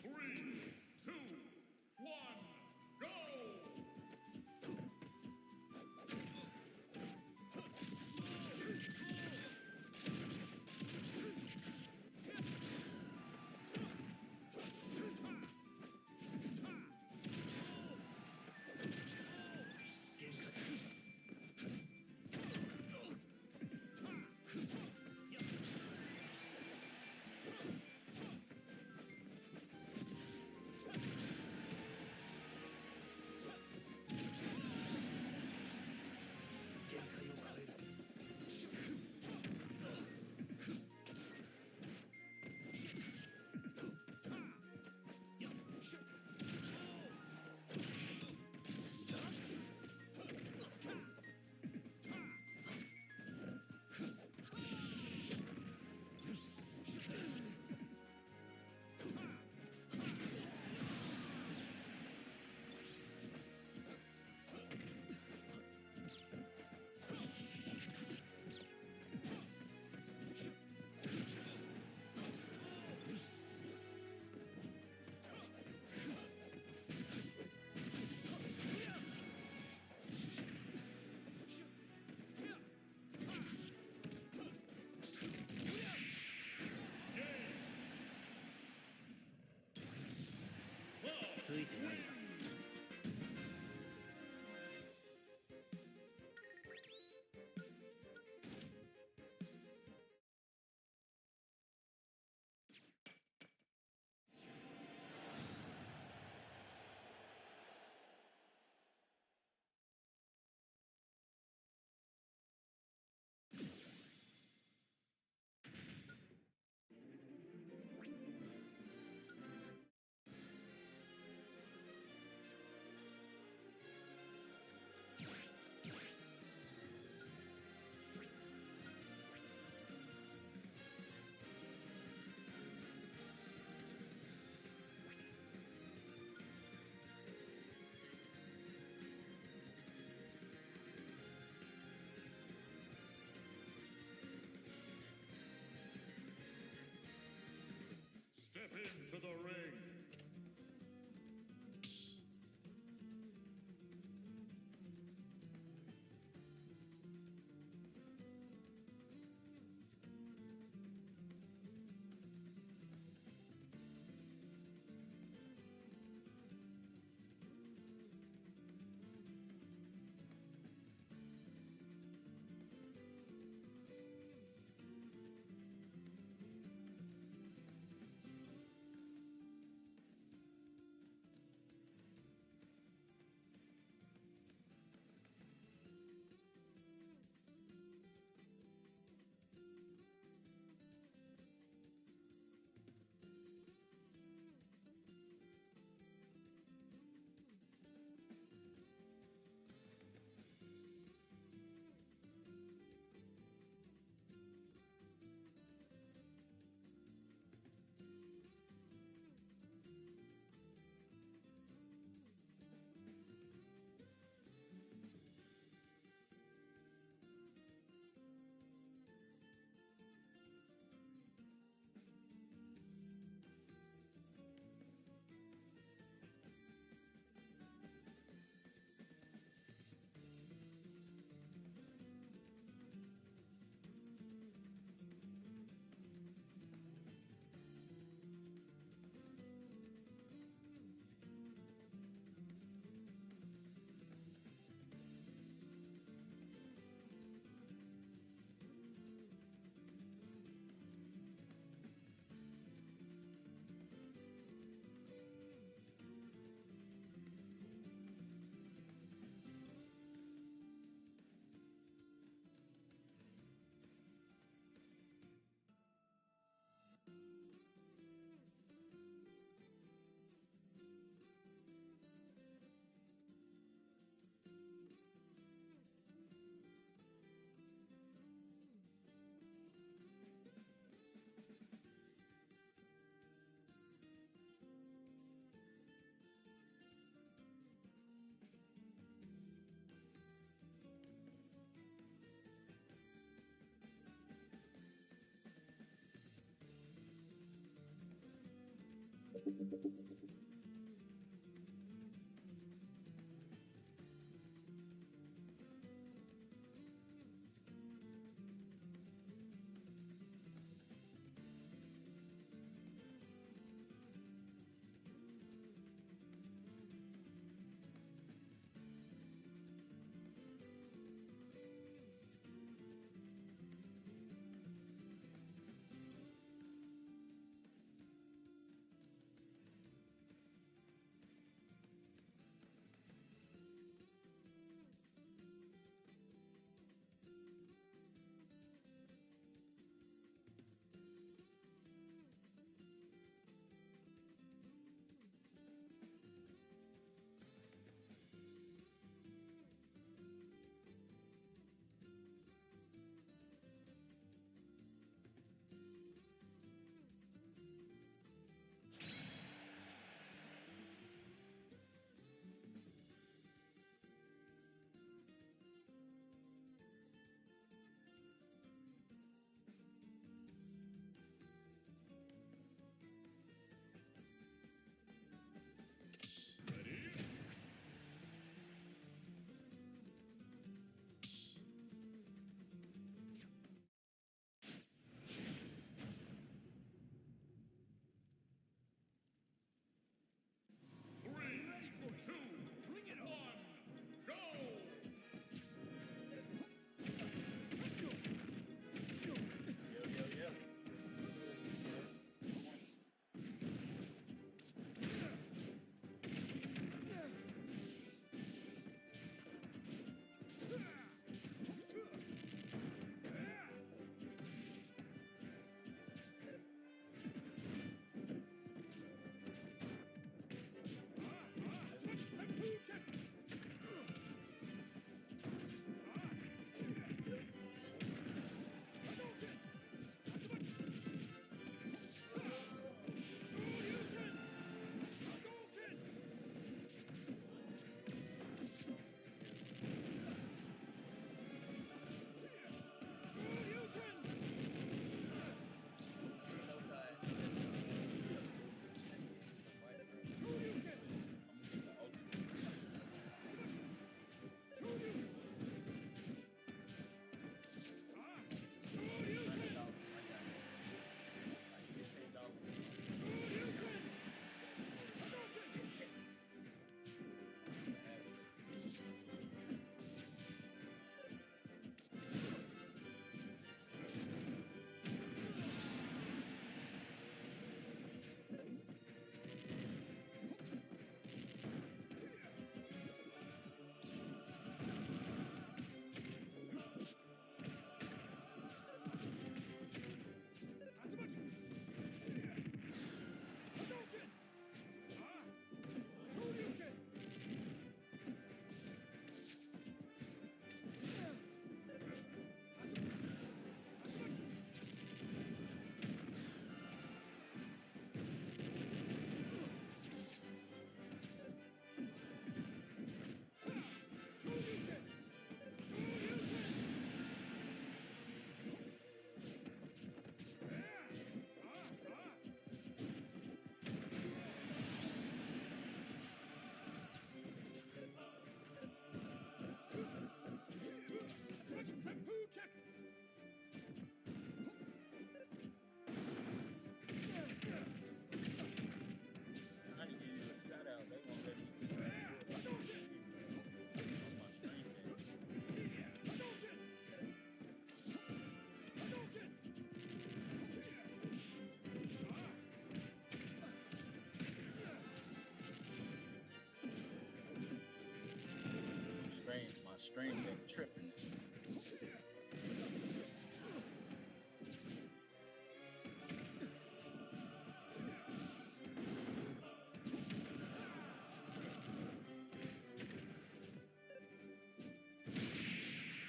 Three, two, one, go! Game! ついてないな。My stream been tripping this week.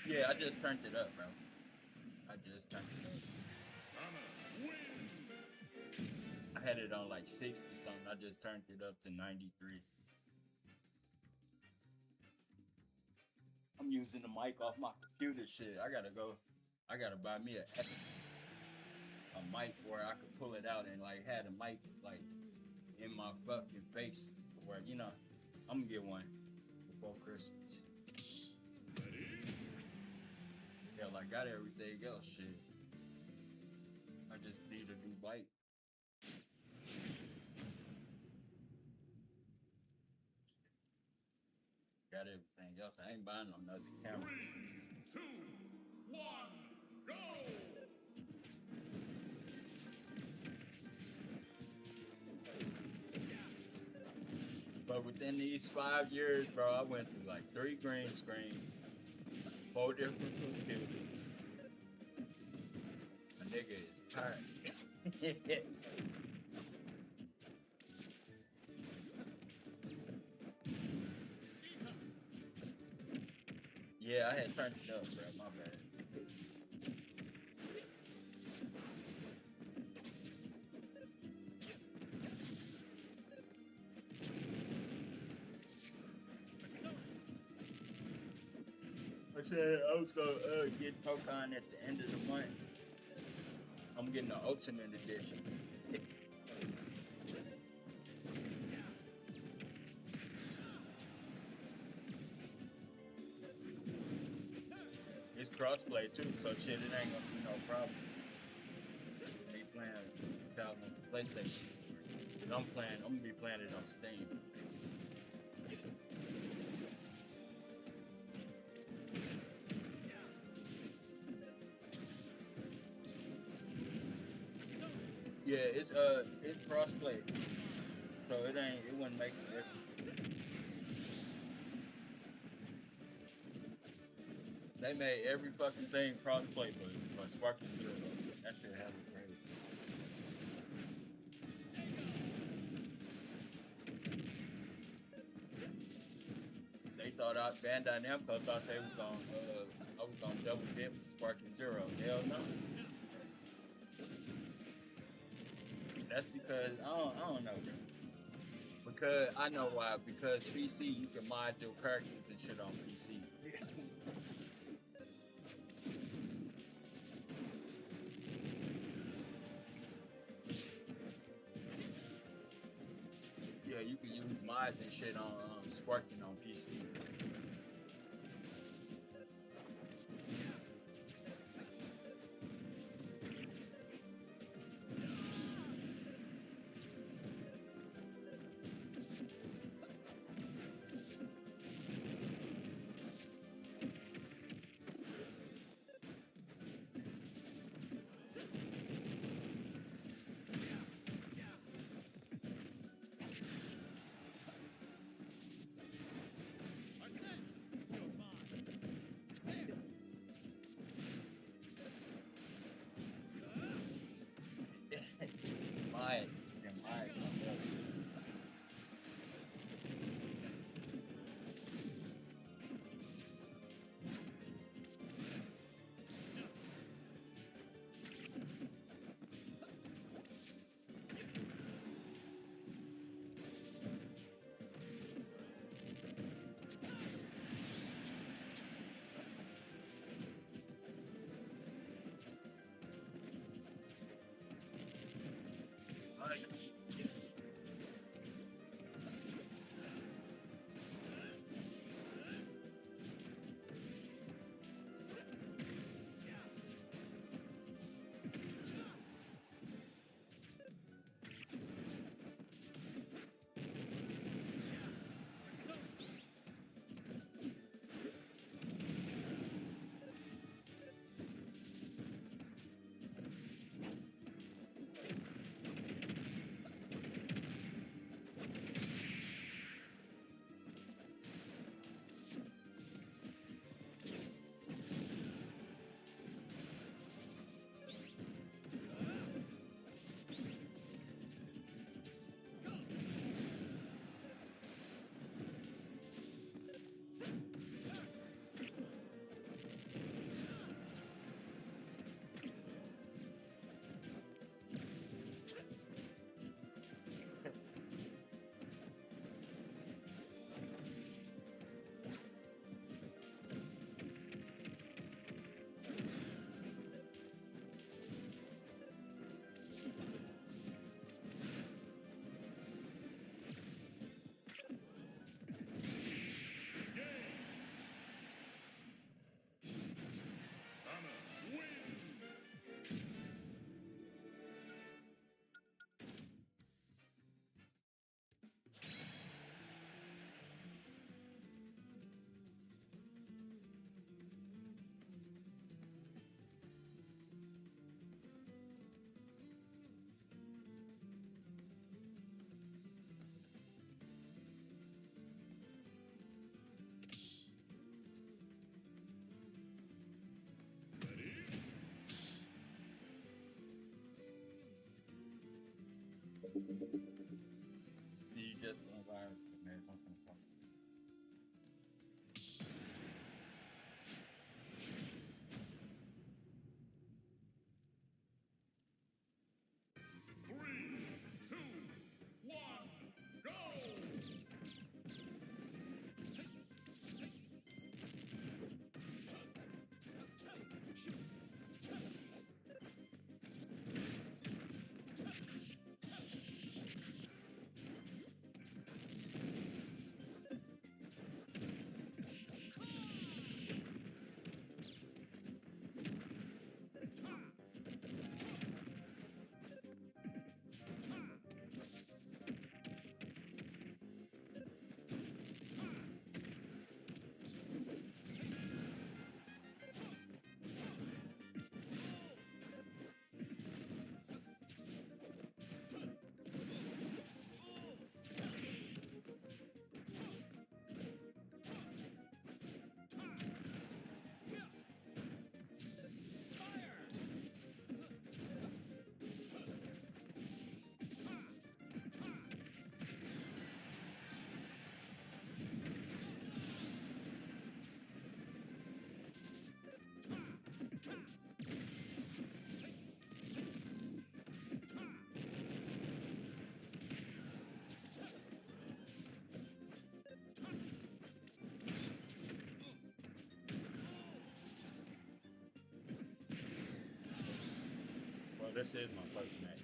Yeah, I just turned it up, bro. I just turned it up. I had it on like 60 something. I just turned it up to 93. I'm using the mic off my computer shit. I gotta buy me a mic where I could pull it out and like have the mic like in my fucking face. Where I'm gonna get one before Christmas. Hell, I got everything else. Shit, I just need a new bike. Got everything else. I ain't buying no another camera. 3, 2, 1, go! But within these 5 years, bro, I went through like 3 green screens, 4 different computers. My nigga is tired. Yeah, I had turned it up, bro. My bad. I said I was gonna get Tokan at the end of the month. I'm getting the Ultimate Edition. It's crossplay too, so shit, it ain't gonna be no problem. They playing it out on PlayStation. Cause I'm gonna be playing it on Steam. Yeah, it's crossplay, so it wouldn't make a difference. They made every fucking thing crossplay, but Sparking Zero, that shit happened crazy. They thought Bandai Namco thought they was I was gonna double dip with Sparking Zero. Hell no. That's because I don't know, bro. Because I know why. Because PC, you can mod your characters and shit on PC. Yeah, you can use mods and shit on Sparking on PC. You just environment, man. Something fun. Three, two, one, go! Well, this is my first match.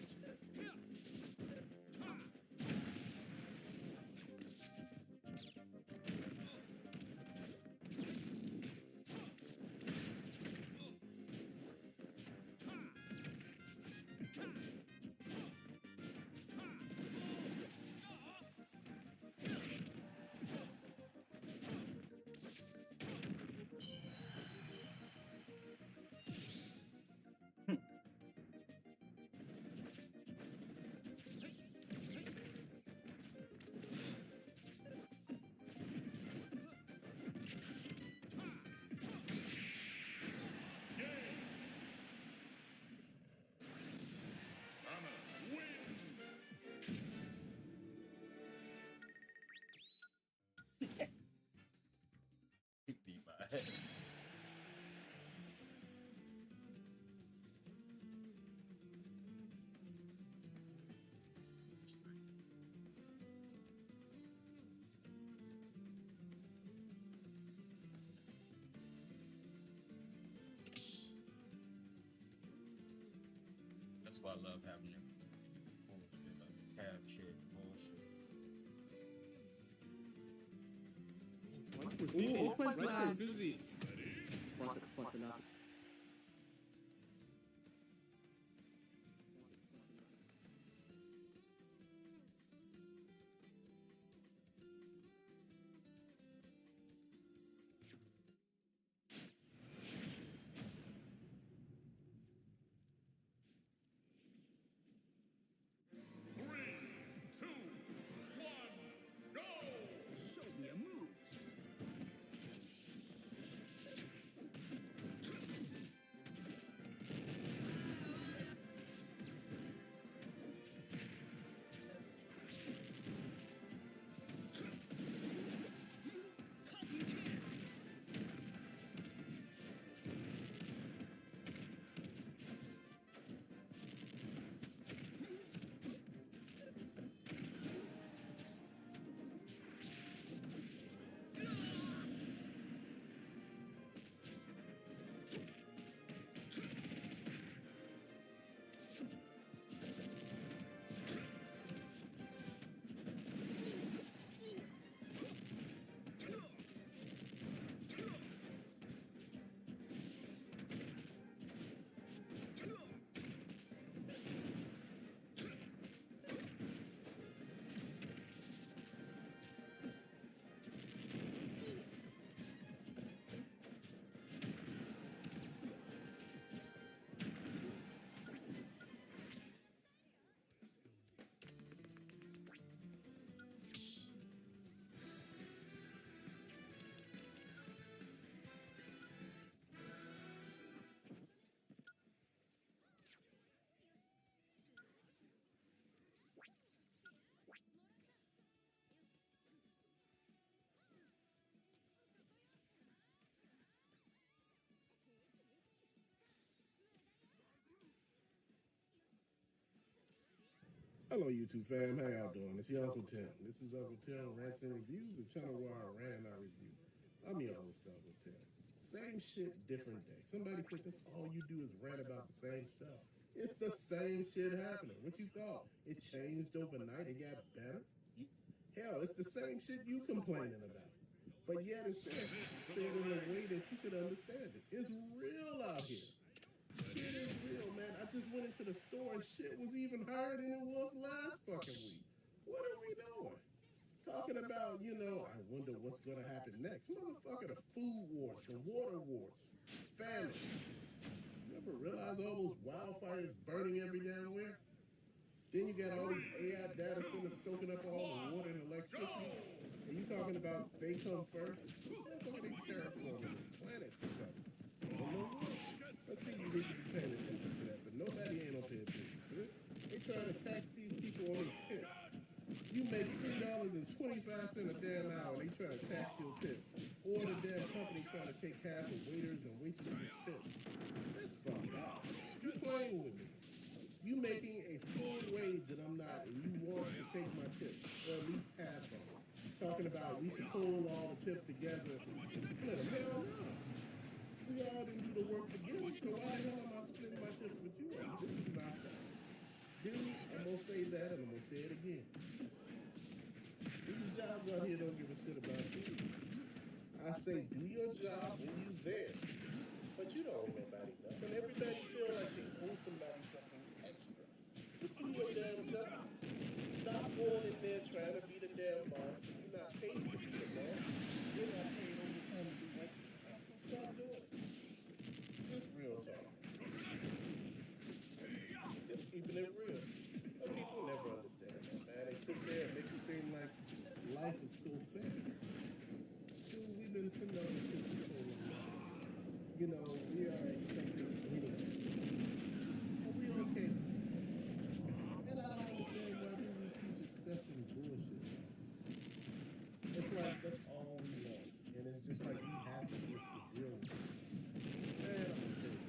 Samus wins! Beat my head. That's why I love having your bullshit, like tab shit, bullshit. Open Right plan. for busy. Spot the last. Three, two, one, go! Show me a moves. Hello, YouTube fam. How y'all doing? It's your Uncle Tim. This is Uncle Tim Rants and Reviews, the channel where I rant and I review. I'm your host, Uncle Tim. Same shit, different day. Somebody said that's all you do is rant about the same stuff. It's the same shit happening. What you thought? It changed overnight? It got better? Hell, it's the same shit you complaining about. But yet it's said in a way that you could understand it. It's real out here. Shit is real, man. I just went into the store and shit was even higher than it was last fucking week. What are we doing? Talking about, I wonder what's going to happen next. Motherfucker, the food wars, the water wars, famine. You ever realize all those wildfires burning every damn where? Then you got all these AI data centers soaking up all the water and electricity. And you talking about they come first? Motherfucker, they terraforming this planet for something. Don't know what. Let's see, you need to be paying attention to that, but nobody ain't gonna pay attention to it. They trying to tax these people on their tips. You make $3.25 a damn hour, they trying to tax your tips. Or the damn company trying to take half of waiters and waitresses' tips. That's fucked up. You playing with me. You making a full wage and I'm not, and you want to take my tips, or at least half of them. Talking about we should pull all the tips together and split them. Hell no. We all didn't do the work together, so why the hell am I splitting my tips with you? This is not that. Dude, I'm gonna say that and I'm gonna say it again. These jobs out here don't give a shit about you. I say do your job when you there, but you don't owe nobody nothing. Everybody feel like they owe somebody something extra. Just do your damn job. Stop going in there trying to be the damn boss. You're not paid to be the boss. You're not paid overtime to do extra stuff, so stop doing it. Just real talk. Just keeping it real. But people never understand that, man. They sit there and make it seem like life is so fair. Dude, we've been putting on this shit for so long. We are accepting anything. And we okay. And I don't understand why people keep accepting bullshit. It's like that's all we want. And it's just like we have to just to deal with it. Man, I'm gonna tell you.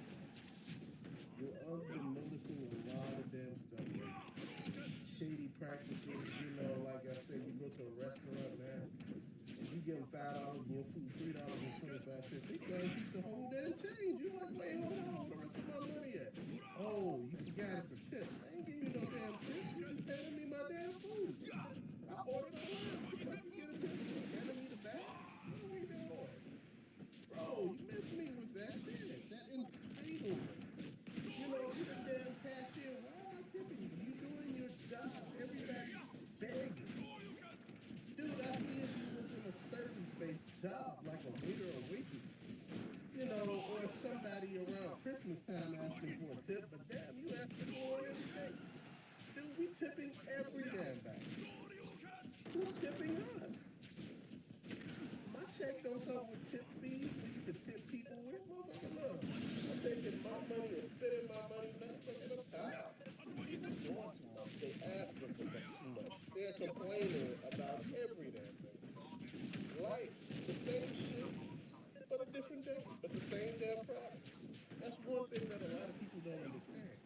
I've been noticing a lot of damn stuff lately. Shady practices, like I said, you go to a restaurant, man, and you give them $5 and your food $3.25. They try to keep the whole damn change. You're like, wait, hold on, where's the rest of my money at? Oh, you forgot it's a tip. I ain't giving you no damn tip. You just handed me my damn food. I ordered online. What the fuck you get a tip? You handed me the bag? What are we doing? Bro, you missed me with that. Damn it, that entitlement. You're the damn cashier. Why am I tipping you? You doing your job. Everybody's begging. Dude, I see if you was in a service-based job, like a waiter or waitress, or somebody around Christmas time asking for a tip, but damn, you asking for one every day. Dude, we tipping every damn bag. Who's tipping us? My check don't come with tip fees where you can tip people with. Motherfucker, look. I'm taking my money and spending my money. Motherfucker, I'm tired. People doing too much. They asking for too much. They're complaining about every damn thing. Life, the same shit, but a different day. But the same damn problem. That's one thing that a lot of people don't understand.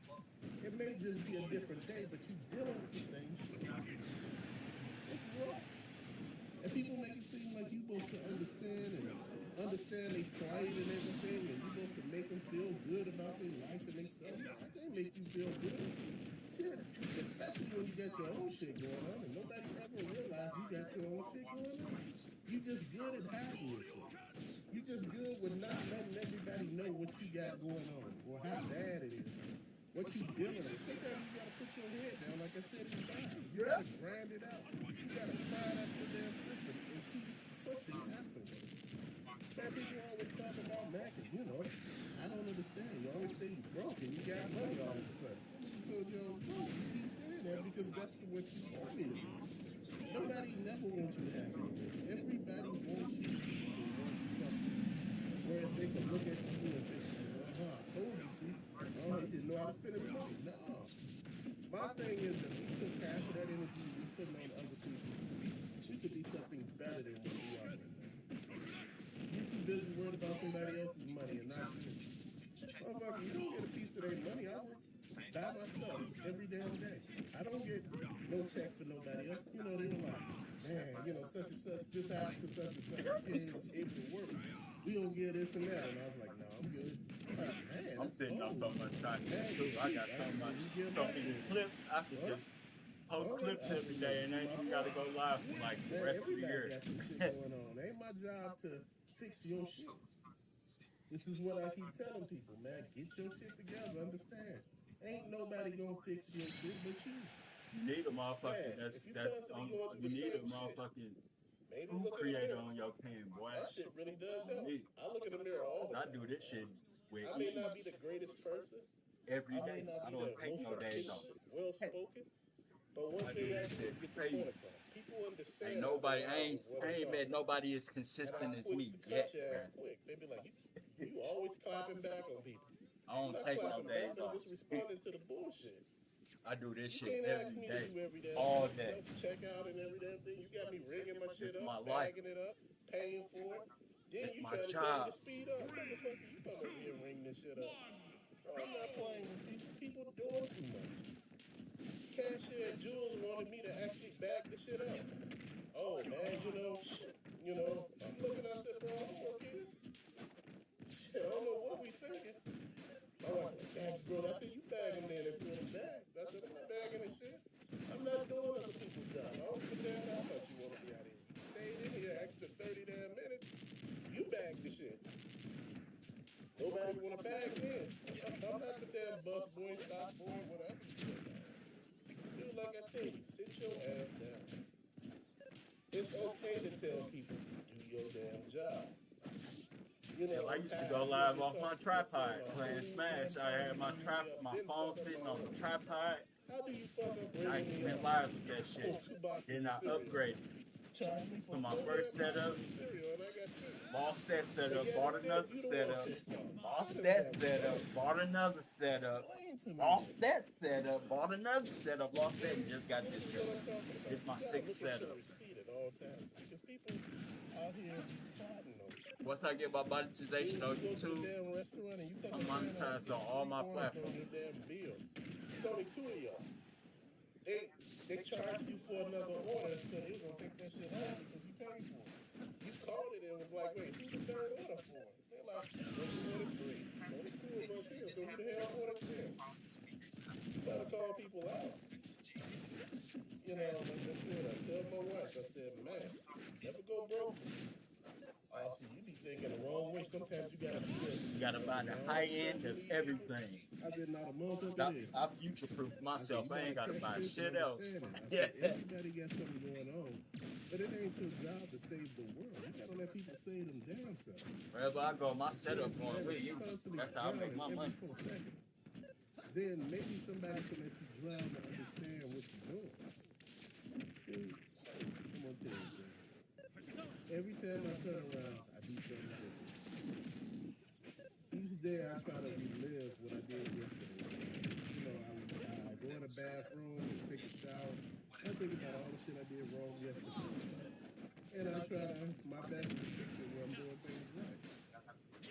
It may just be a different day, but you're dealing with the same shit. It's rough. And people make it seem like you're supposed to understand their plight and everything, and you're supposed to make them feel good about their life and their stuff. I can't make you feel good. Shit, especially when you got your own shit going on, and nobody ever realized you got your own shit going on. You just good at hiding your shit. You just good with not letting everybody know what you got going on, or how bad it is, what you dealing with. Sometimes you gotta put your head down, like I said inside. You gotta grind it out. You gotta find out your damn system and keep pushing afterwards. Some people always talk about macking, I don't understand. You always say you broke and you got money all of a sudden. So you're broke. You keep saying that because that's what you want me to do. Nobody never wants you to have anything. Everybody wants you to want something. Whereas they can look at you and say, I told you, see. Oh, he didn't know how to spend his money. No. My thing is that we took half of that energy we put on other people. We could be something better than what we are right now. You too busy worried about somebody else's money and not you. Motherfucker, you don't get a piece of their money. I work by myself every damn day. I don't get check for nobody else. You know, they were like, man, you know, such and such, this happened to such and such. We ain't able to work. We don't get this and that. And I was like, no, I'm good. Man, I'm that's sitting on so bold. much content Man, too. I got so you much, get so back many there. clips. I could Huh? just post All right, clips every day, and then you gotta go live for like the Man, rest of the everybody year. got some shit going on. It ain't my job to fix your shit. This is what I keep telling people, man. Get your shit together. Understand? Ain't nobody gonna fix your shit but you. You need a motherfucker Man, that's if you that's constantly going you through the need a same shit, motherfucking maybe food look in the creator mirror. on your can, boy. That shit really does help. Me. I look in the mirror all the I time. do this shit with I may not be the greatest person. every I may day. not I be don't the take most no days off. articulate, well spoken, but one I do thing I this do shit is get the crazy. point across. People understand. Ain't nobody, after a while what I I'm ain't met talking about. nobody as And consistent I'm as quick me to yet, cut your ass man. quick. They be like, you always clapping back on people. I You're don't not take no clapping days back. I'm off. just responding to the bullshit. I do this You shit can't ask every me day, to do every damn all thing. day. Self checkout and every damn thing. You got me rigging my shit It's my up, life. bagging it up, paying for it. Then It's you my try to tell me job. to speed up. Motherfucker, you come over here and ring this shit up. Bro, I'm not playing with people. People doing too much. Cashier and Jules wanted me to actually bag the shit up. Oh man, shit. I'm looking, I said, bro, I don't work here. Shit, I don't know what we thinking. My wife like, bag, bro. I said, you bag them then if you want to bag. I said, I'm not bagging this shit. I'm not doing other people's job. I don't give a damn how much you want to be out here. You stayed in here extra 30 damn minutes. You bag the shit. Nobody want to bag then. I'm not the damn bus boy, stop boy, whatever you say. Dude, like I tell you, sit your ass down. It's okay to tell people, do your damn job. I used to go live off my tripod playing Smash. I had my phone sitting on the tripod. How do you fuck up I bringing me went up? live with that shit. Oh, 2 boxes Then of I cereal. upgraded. Charge me for For my 4 first damn setup, boxes of cereal, and I got 2. lost that But setup, yet bought and still, another you the one setup, pissed off. lost How does that work? setup, bought another setup, Explain to me. lost that setup, bought another setup, lost that, and just got this This is setup. what I'm talking about. It's my You gotta sixth look at your setup. receipt at all times because people out here plotting on you. Once I get my monetization on You go to the YouTube, damn restaurant and you come I'm in there and monetized get on all my 3 orders platforms. on your damn bill. It's only 2 of y'all. They charged you for another order, so they was gonna take that shit home because you paid for it. You called it and was like, wait, who's the third order for? They're like, well, you ordered 3. Only 2 of us here, so who the hell ordered 10? You gotta call people out. Like I said, I tell my wife, I said, man, never go broke. Oh, see, you be thinking the wrong way. Sometimes you gotta be this. You gotta buy the high end of everything. I said, not a motherfucker is. I future-proof myself. I ain't gotta buy shit else. Yeah. Everybody got something going on. But it ain't your job to save the world. You gotta let people save them damn self. Wherever I go, my setup going with you. That's how I make my money. Every 4 seconds. Then maybe somebody can let you drown to understand what you're doing. Dude, I'm gonna tell you something. Every time I turn around, I do something different. Each day I try to relive what I did yesterday. I go in the bathroom and take a shower. I think about all the shit I did wrong yesterday. And I try my best to fix it when I'm doing things right.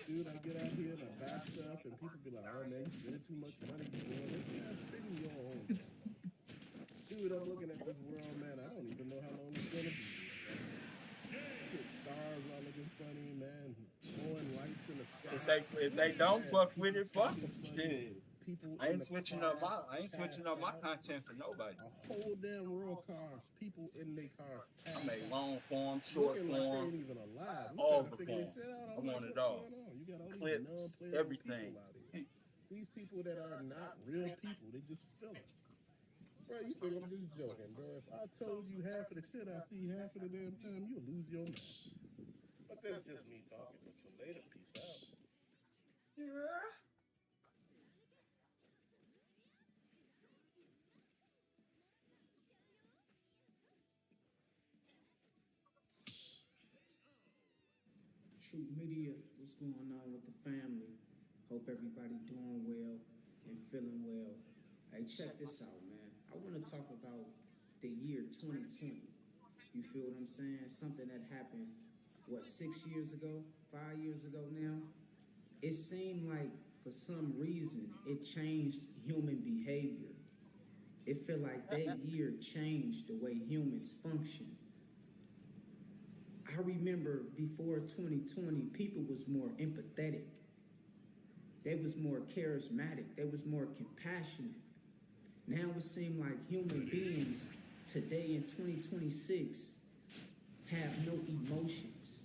Dude, I get out here and I buy stuff and people be like, oh man, you spending too much money, you doing this. Yeah, spending your own money. Dude, I'm looking at this world, man, I don't even know how long it's gonna be. Stars all looking funny, man. Throwing lights in the sky. If they don't fuck with it, fuck them. Shit. People I in ain't the switching car up my passed out. content for nobody. A whole damn row of cars. People in their cars. I make long form, short looking like they form, ain't even alive. We all trying to the figure form. this shit out. I I'm want like, it what's all. going on? You got all these Clips, non-playable everything. people out here. These people that are not real people, they just fillers. Bro, you think I'm just joking, bro. If I told you half of the shit I see half of the damn time, you'll lose your mind. But that's just me talking. Until later, peace out. Yeah. Truth Media, what's going on with the family? Hope everybody doing well and feeling well. Hey, check this out, man. I want to talk about the year 2020. You feel what I'm saying? Something that happened, 6 years ago, 5 years ago now? It seemed like for some reason it changed human behavior. It feel like that year changed the way humans function. I remember before 2020, people was more empathetic. They was more charismatic. They was more compassionate. Now it seems like human beings today in 2026 have no emotions.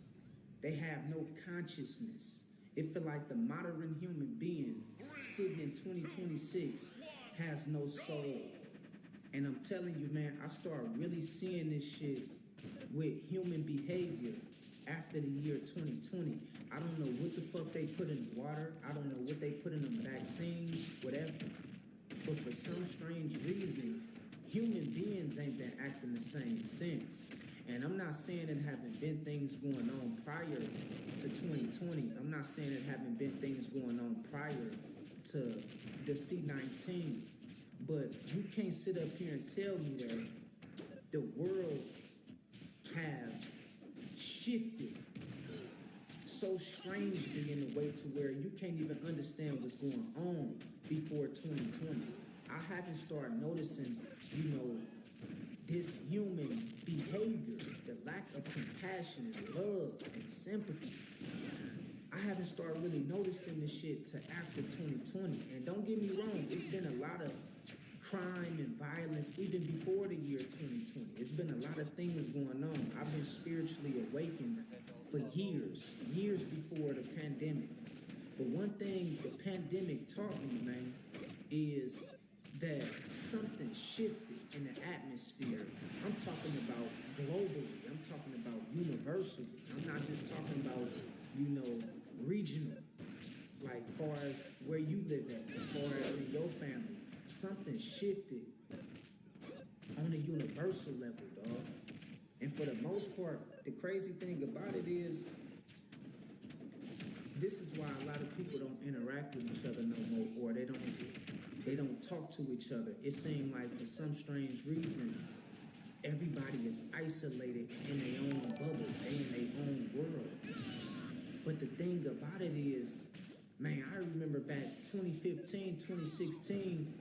They have no consciousness. It feel like the modern human being sitting in 2026 has no soul. And I'm telling you, man, I start really seeing this shit with human behavior after the year 2020. I don't know what the fuck they put in the water. I don't know what they put in them vaccines, whatever. But for some strange reason, human beings ain't been acting the same since. And I'm not saying it haven't been things going on prior to 2020. I'm not saying it haven't been things going on prior to the C-19. But you can't sit up here and tell me that the world have shifted so strangely in a way to where you can't even understand what's going on before 2020. I haven't started noticing, this human behavior, the lack of compassion and love and sympathy. I haven't started really noticing this shit till after 2020. And don't get me wrong, it's been a lot of crime and violence even before the year 2020. It's been a lot of things going on. I've been spiritually awakened for years before the pandemic. But one thing the pandemic taught me, man, is that something shifted in the atmosphere. I'm talking about globally. I'm talking about universally. I'm not just talking about, regional, like far as where you live at, as far as in your family. Something shifted on a universal level, dog. And for the most part, the crazy thing about it is, this is why a lot of people don't interact with each other no more, or they don't talk to each other. It seems like for some strange reason, everybody is isolated in their own bubble, they in their own world. But the thing about it is, man, I remember back 2015, 2016,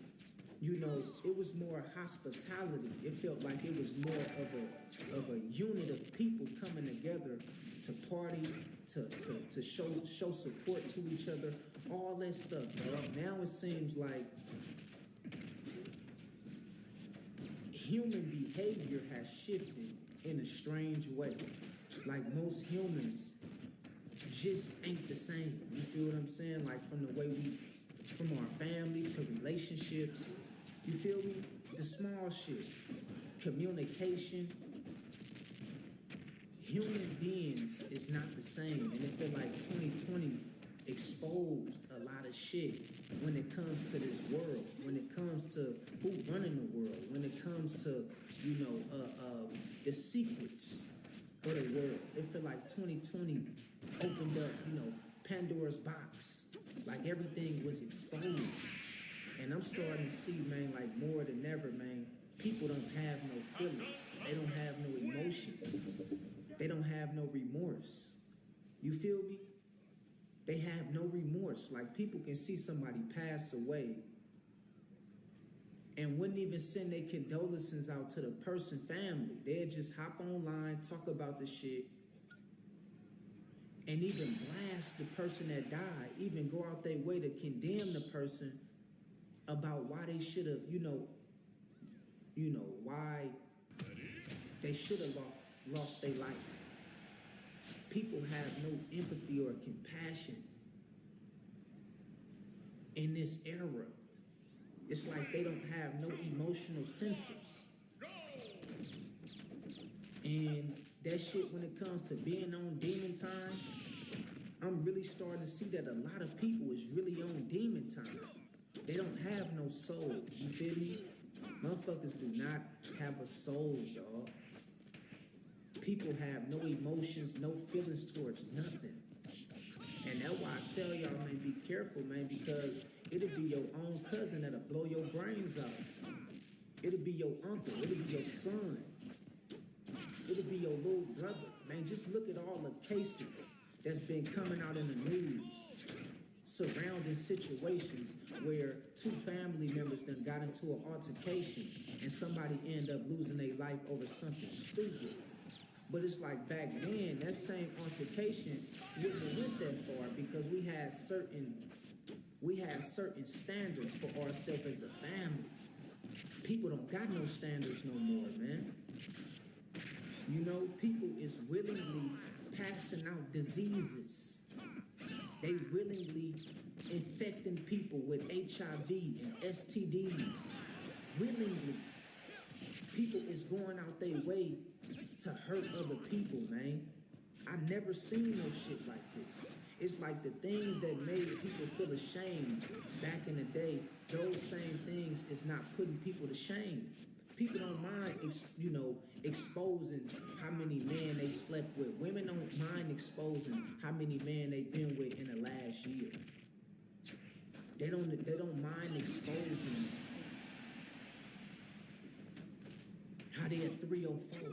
it was more hospitality. It felt like it was more of a unit of people coming together to party, to show support to each other, all that stuff, bro. Now it seems like human behavior has shifted in a strange way. Like most humans just ain't the same. You feel what I'm saying? Like from the way from our family to relationships. You feel me? The small shit. Communication. Human beings is not the same. And I feel like 2020 exposed a lot of shit when it comes to this world, when it comes to who running the world, when it comes to, the secrets of the world. It feel like 2020 opened up, Pandora's box. Like everything was exposed. And I'm starting to see, man, like more than ever, man, people don't have no feelings. They don't have no emotions. They don't have no remorse. You feel me? They have no remorse. Like people can see somebody pass away and wouldn't even send their condolences out to the person family. They'd just hop online, talk about the shit, and even blast the person that died, even go out their way to condemn the person about why they should have, why they should have lost their life. People have no empathy or compassion in this era. It's like they don't have no emotional sensors. And that shit, when it comes to being on demon time, I'm really starting to see that a lot of people is really on demon time. They don't have no soul. You feel me? Motherfuckers do not have a soul, y'all. People have no emotions, no feelings towards nothing. And that's why I tell y'all, man, be careful, man, because it'll be your own cousin that'll blow your brains out. It'll be your uncle. It'll be your son. It'll be your little brother. Man, just look at all the cases that's been coming out in the news surrounding situations where two family members done got into an altercation and somebody end up losing their life over something stupid. But it's like back then, that same altercation wouldn't have went that far because we had certain standards for ourselves as a family. People don't got no standards no more, man. You know, people is willingly passing out diseases. They willingly infecting people with HIV and STDs. Willingly. People is going out their way to hurt other people, man. I never seen no shit like this. It's like the things that made people feel ashamed back in the day, those same things is not putting people to shame. People don't mind, exposing how many men they slept with. Women don't mind exposing how many men they've been with in the last year. They don't mind exposing how they at 304.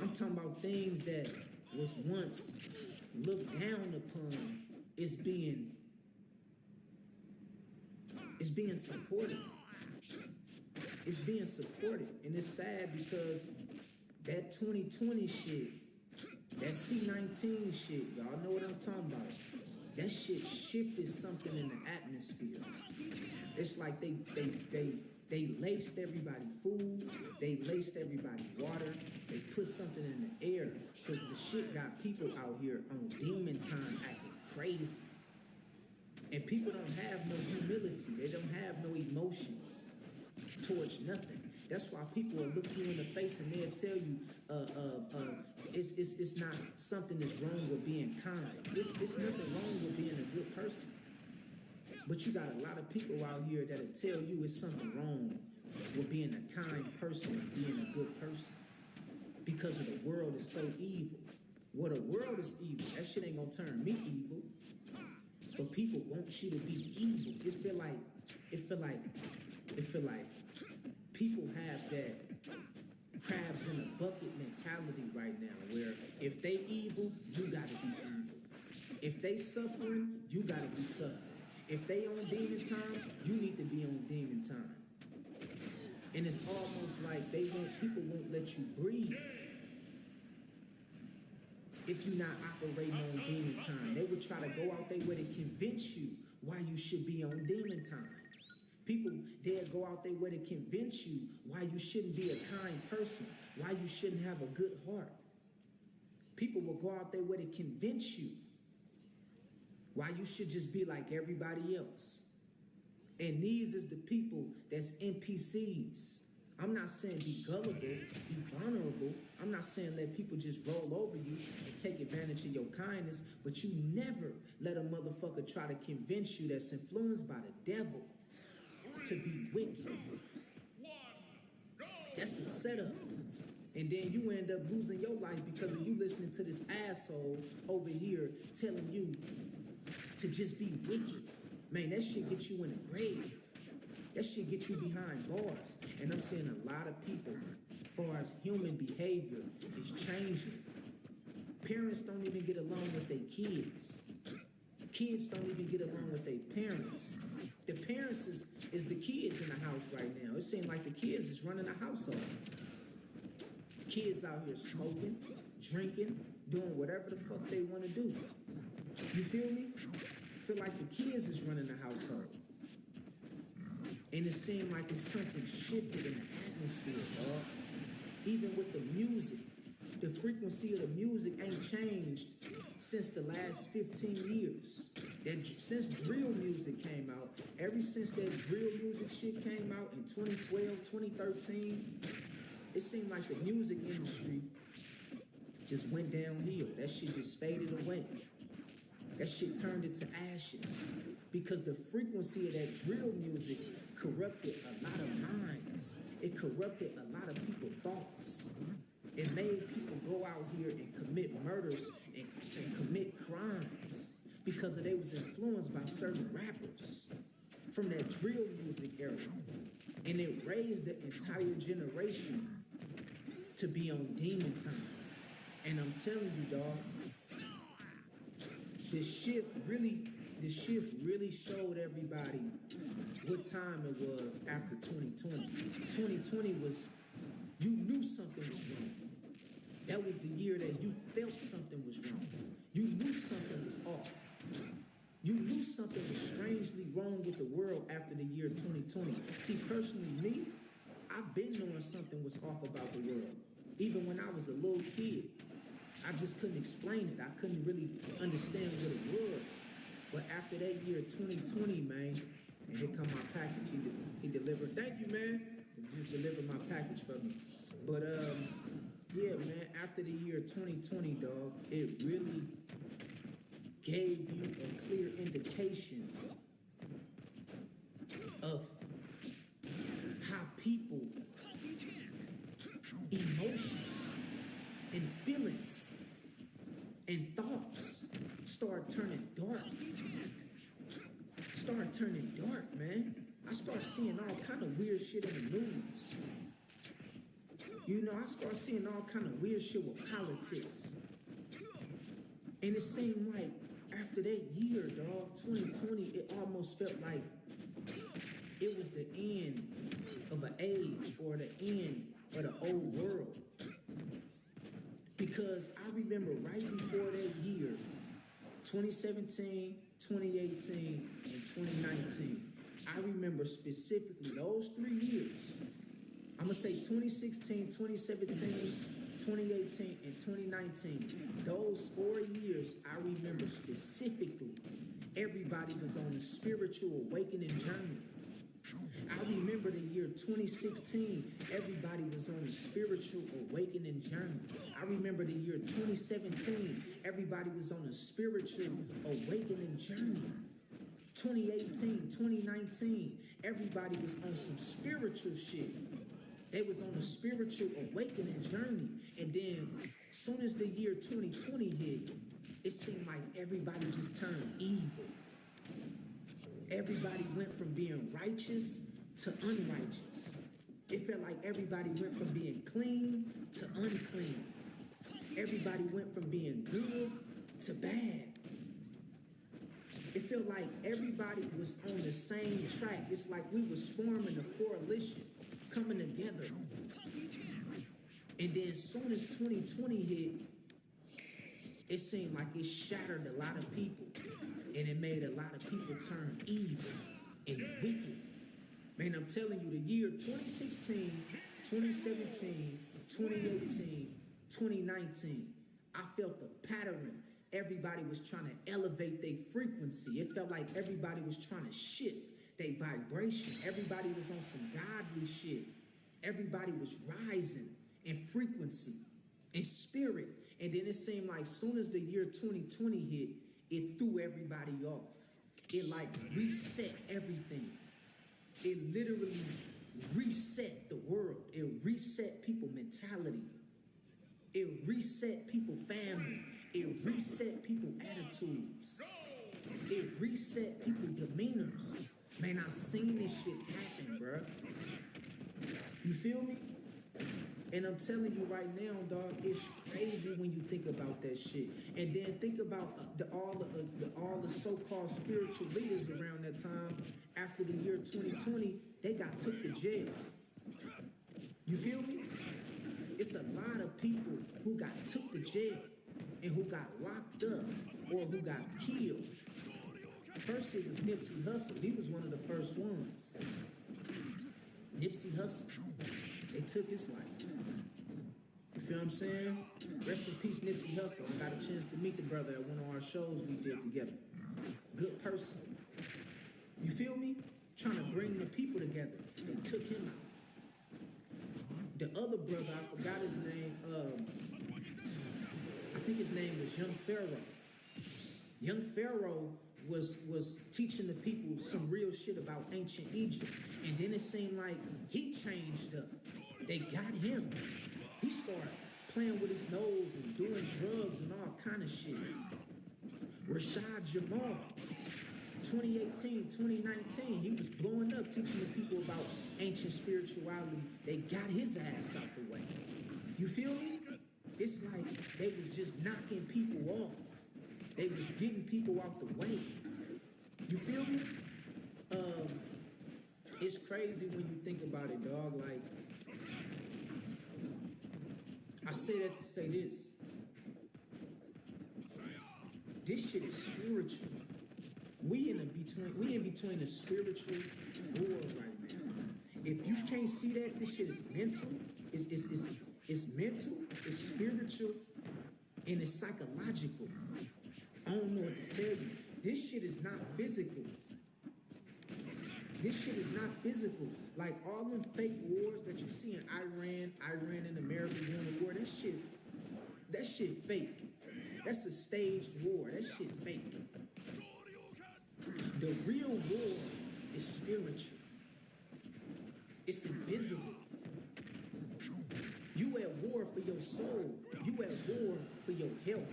I'm talking about things that was once looked down upon is being supported. It's being supported. And it's sad because that 2020 shit, that C-19 shit, y'all know what I'm talking about. That shit shifted something in the atmosphere. It's like they laced everybody food, they laced everybody water, they put something in the air, because the shit got people out here on demon time acting crazy. And people don't have no humility, they don't have no emotions towards nothing. That's why people will look you in the face and they'll tell you, it's not something that's wrong with being kind. It's nothing wrong with being a good person. But you got a lot of people out here that'll tell you it's something wrong with being a kind person and being a good person. Because of the world is so evil. Well, the world is evil. That shit ain't gonna turn me evil. But people want you to be evil. It feel like people have that crabs in a bucket mentality right now, where if they evil, you gotta be evil. If they suffering, you gotta be suffering. If they on demon time, you need to be on demon time. And it's almost like people won't let you breathe if you're not operating on demon time. They would try to go out their way to convince you why you should be on demon time. People, they'll go out their way to convince you why you shouldn't be a kind person, why you shouldn't have a good heart. People will go out their way to convince you why you should just be like everybody else. And these is the people that's NPCs. I'm not saying be gullible, be vulnerable. I'm not saying let people just roll over you and take advantage of your kindness, but you never let a motherfucker try to convince you that's influenced by the devil to be wicked. That's the setup. And then you end up losing your life because of you listening to this asshole over here telling you to just be wicked. Man, that shit get you in the grave. That shit get you behind bars. And I'm seeing a lot of people, as far as human behavior, is changing. Parents don't even get along with their kids. Kids don't even get along with their parents. The parents is the kids in the house right now. It seems like the kids is running the households. Kids out here smoking, drinking, doing whatever the fuck they want to do. You feel me? Feel like the kids is running the household. And it seemed like it's something shifted in the atmosphere, dog. Even with the music. The frequency of the music ain't changed since the last 15 years. Since drill music came out, ever since that drill music shit came out in 2012, 2013, it seemed like the music industry just went downhill. That shit just faded away. That shit turned into ashes because the frequency of that drill music corrupted a lot of minds. It corrupted a lot of people's thoughts. It made people go out here and commit murders and commit crimes because they was influenced by certain rappers from that drill music era. And it raised the entire generation to be on demon time. And I'm telling you, dog, the shift really showed everybody what time it was after 2020. 2020 was, you knew something was wrong. That was the year that you felt something was wrong. You knew something was off. You knew something was strangely wrong with the world after the year 2020. See, personally, me, I've been knowing something was off about the world. Even when I was a little kid, I just couldn't explain it. I couldn't really understand what it was. But after that year 2020, man, and here come my package. He delivered. Thank you, man. He just delivered my package for me. But yeah, man, after the year 2020, dog, it really gave you a clear indication of how people, emotions and feelings and thoughts start turning dark. Start turning dark, man. I start seeing all kind of weird shit in the news. You know, I start seeing all kind of weird shit with politics. And it seemed like after that year, dog, 2020, it almost felt like it was the end of an age or the end of the old world. Because I remember right before that year, 2017, 2018, and 2019, I remember specifically those 3 years. I'm going to say 2016, 2017, 2018, and 2019. Those 4 years, I remember specifically, everybody was on a spiritual awakening journey. I remember the year 2016, everybody was on a spiritual awakening journey. I remember the year 2017, everybody was on a spiritual awakening journey. 2018, 2019, everybody was on some spiritual shit. They was on a spiritual awakening journey. And then as soon as the year 2020 hit, it seemed like everybody just turned evil. Everybody went from being righteous to unrighteous. It felt like everybody went from being clean to unclean. Everybody went from being good to bad. It felt like everybody was on the same track. It's like we was forming a coalition, coming together. And then as soon as 2020 hit, it seemed like it shattered a lot of people. And it made a lot of people turn evil and wicked. Man, I'm telling you, the year 2016, 2017, 2018, 2019, I felt the pattern. Everybody was trying to elevate their frequency. It felt like everybody was trying to shift their vibration. Everybody was on some godly shit. Everybody was rising in frequency, in spirit. And then it seemed like soon as the year 2020 hit, it threw everybody off. It like reset everything. It literally reset the world. It reset people mentality. It reset people family. It reset people attitudes. It reset people demeanors. Man, I seen this shit happen, bro. You feel me? And I'm telling you right now, dog, it's crazy when you think about that shit. And then think about all the so-called spiritual leaders around that time. After the year 2020, they got took to jail. You feel me? It's a lot of people who got took to jail and who got locked up or who got killed. First, it was Nipsey Hussle. He was one of the first ones. Nipsey Hussle. They took his life. You feel what I'm saying? Rest in peace, Nipsey Hussle. I got a chance to meet the brother at one of our shows we did together. Good person. You feel me? Trying to bring the people together. They took him out. The other brother, I forgot his name. I think his name was Young Pharaoh. Young Pharaoh was teaching the people some real shit about ancient Egypt. And then it seemed like he changed up. They got him. He started playing with his nose and doing drugs and all kind of shit. Rashad Jamal, 2018, 2019, he was blowing up, teaching the people about ancient spirituality. They got his ass out the way. You feel me? It's like they was just knocking people off. They was getting people out the way. You feel me? It's crazy when you think about it, dog. Like, I say that to say this. This shit is spiritual. We in between a spiritual war right now. If you can't see that, this shit is mental. It's mental, it's spiritual, and it's psychological. I don't know what to tell you. This shit is not physical. This shit is not physical. Like all them fake wars that you see in Iran and America doing the war, that shit fake. That's a staged war. That shit fake. The real war is spiritual. It's invisible. You at war for your soul. You at war for your health.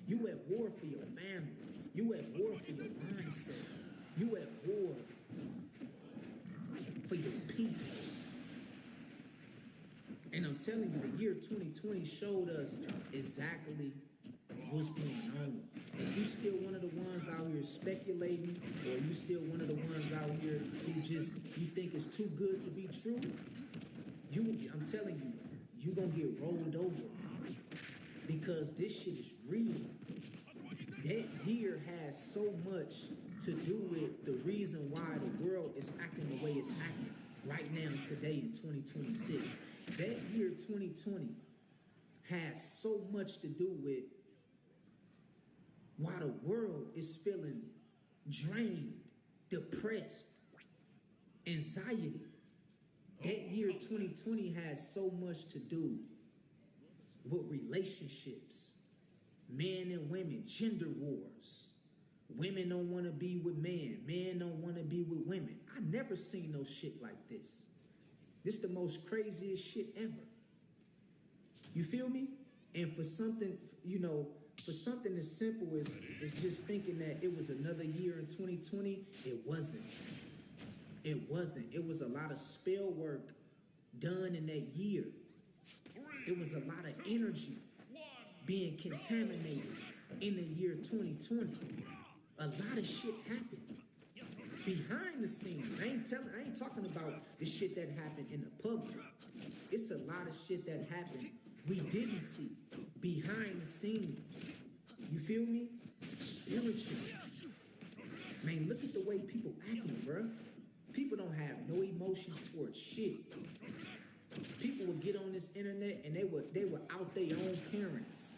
You at war for your family. You at war for your mindset. You at war for your peace. And I'm telling you, the year 2020 showed us exactly what's going on. If you still one of the ones out here speculating, or you still one of the ones out here who you think it's too good to be true, I'm telling you, you gonna get rolled over. Because this shit is real. That year has so much to do with the reason why the world is acting the way it's acting right now, today in 2026. That year 2020 has so much to do with why the world is feeling drained, depressed, anxiety. That year 2020 has so much to do with relationships, men and women, gender wars. Women don't want to be with men. Men don't want to be with women. I never seen no shit like this. This the most craziest shit ever. You feel me? And for something, for something as simple as just thinking that it was another year in 2020, it wasn't. It wasn't. It was a lot of spell work done in that year. It was a lot of energy being contaminated in the year 2020. A lot of shit happened behind the scenes. I ain't talking about the shit that happened in the public. It's a lot of shit that happened we didn't see behind the scenes. You feel me? Spiritually. Man, look at the way people acting, bruh. People don't have no emotions towards shit. People would get on this internet and they would out their own parents.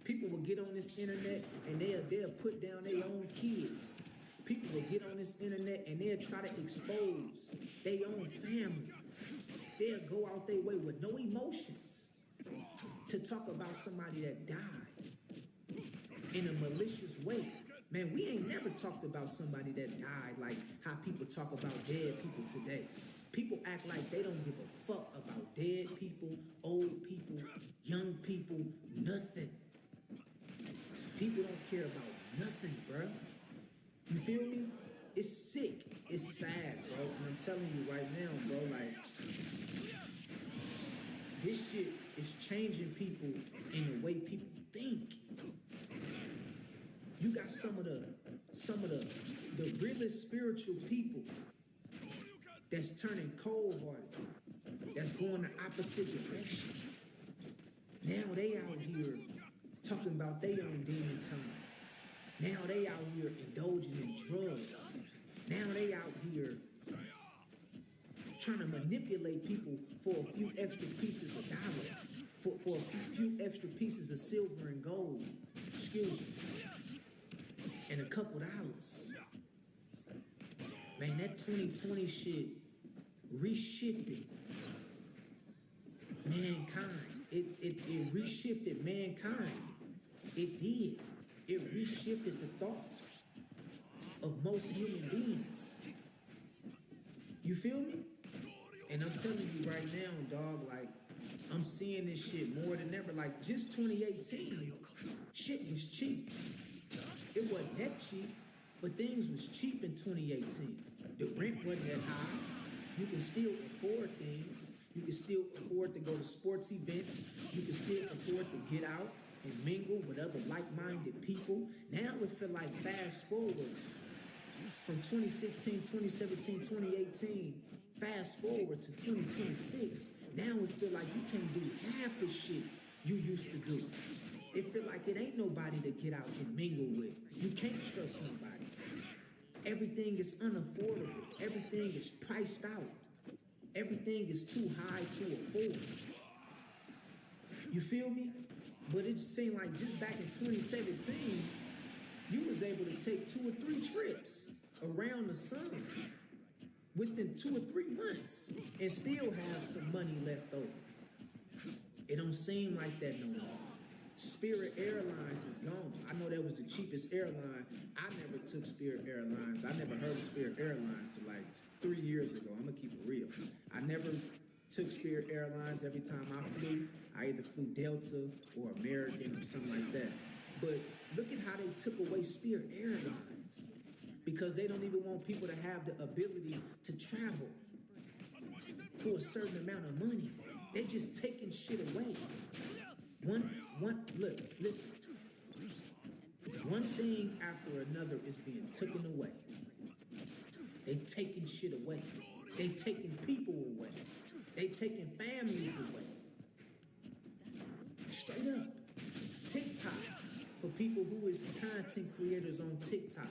People will get on this internet and they'll put down their own kids. People will get on this internet and they'll try to expose their own family. They'll go out their way with no emotions to talk about somebody that died in a malicious way. Man, we ain't never talked about somebody that died like how people talk about dead people today. People act like they don't give a fuck about dead people, old people, young people, nothing. People don't care about nothing, bro. You feel me? It's sick. It's sad, bro. And I'm telling you right now, bro, like, this shit is changing people in the way people think. You got some of the realest spiritual people that's turning cold-hearted, that's going the opposite direction. Now they out here talking about their own demon time. Now they out here indulging in drugs. Now they out here trying to manipulate people for a few extra pieces of dollars, for a few extra pieces of silver and gold, and a couple dollars. Man, that 2020 shit reshifted mankind. It reshifted mankind. It did. It reshifted the thoughts of most human beings. You feel me? And I'm telling you right now, dog, like, I'm seeing this shit more than ever. Like, just 2018, shit was cheap. It wasn't that cheap, but things was cheap in 2018. The rent wasn't that high. You can still afford things. You can still afford to go to sports events. You can still afford to get out and mingle with other like-minded people. Now it feel like fast forward from 2016, 2017, 2018, fast forward to 2026. Now it feel like you can't do half the shit you used to do. It feel like it ain't nobody to get out and mingle with. You can't trust nobody. Everything is unaffordable. Everything is priced out. Everything is too high to afford. You feel me? But it seemed like just back in 2017, you was able to take 2 or 3 trips around the sun within 2 or 3 months and still have some money left over. It don't seem like that no more. Spirit Airlines is gone. I know that was the cheapest airline. I never took Spirit Airlines. I never heard of Spirit Airlines till like 3 years ago. I'm gonna keep it real. I never took Spirit Airlines. Every time I flew, I either flew Delta or American or something like that. But look at how they took away Spirit Airlines because they don't even want people to have the ability to travel for a certain amount of money. They're just taking shit away. Look, listen. One thing after another is being taken away. They taking shit away. They taking people away. They taking families away. Straight up. TikTok. For people who is content creators on TikTok.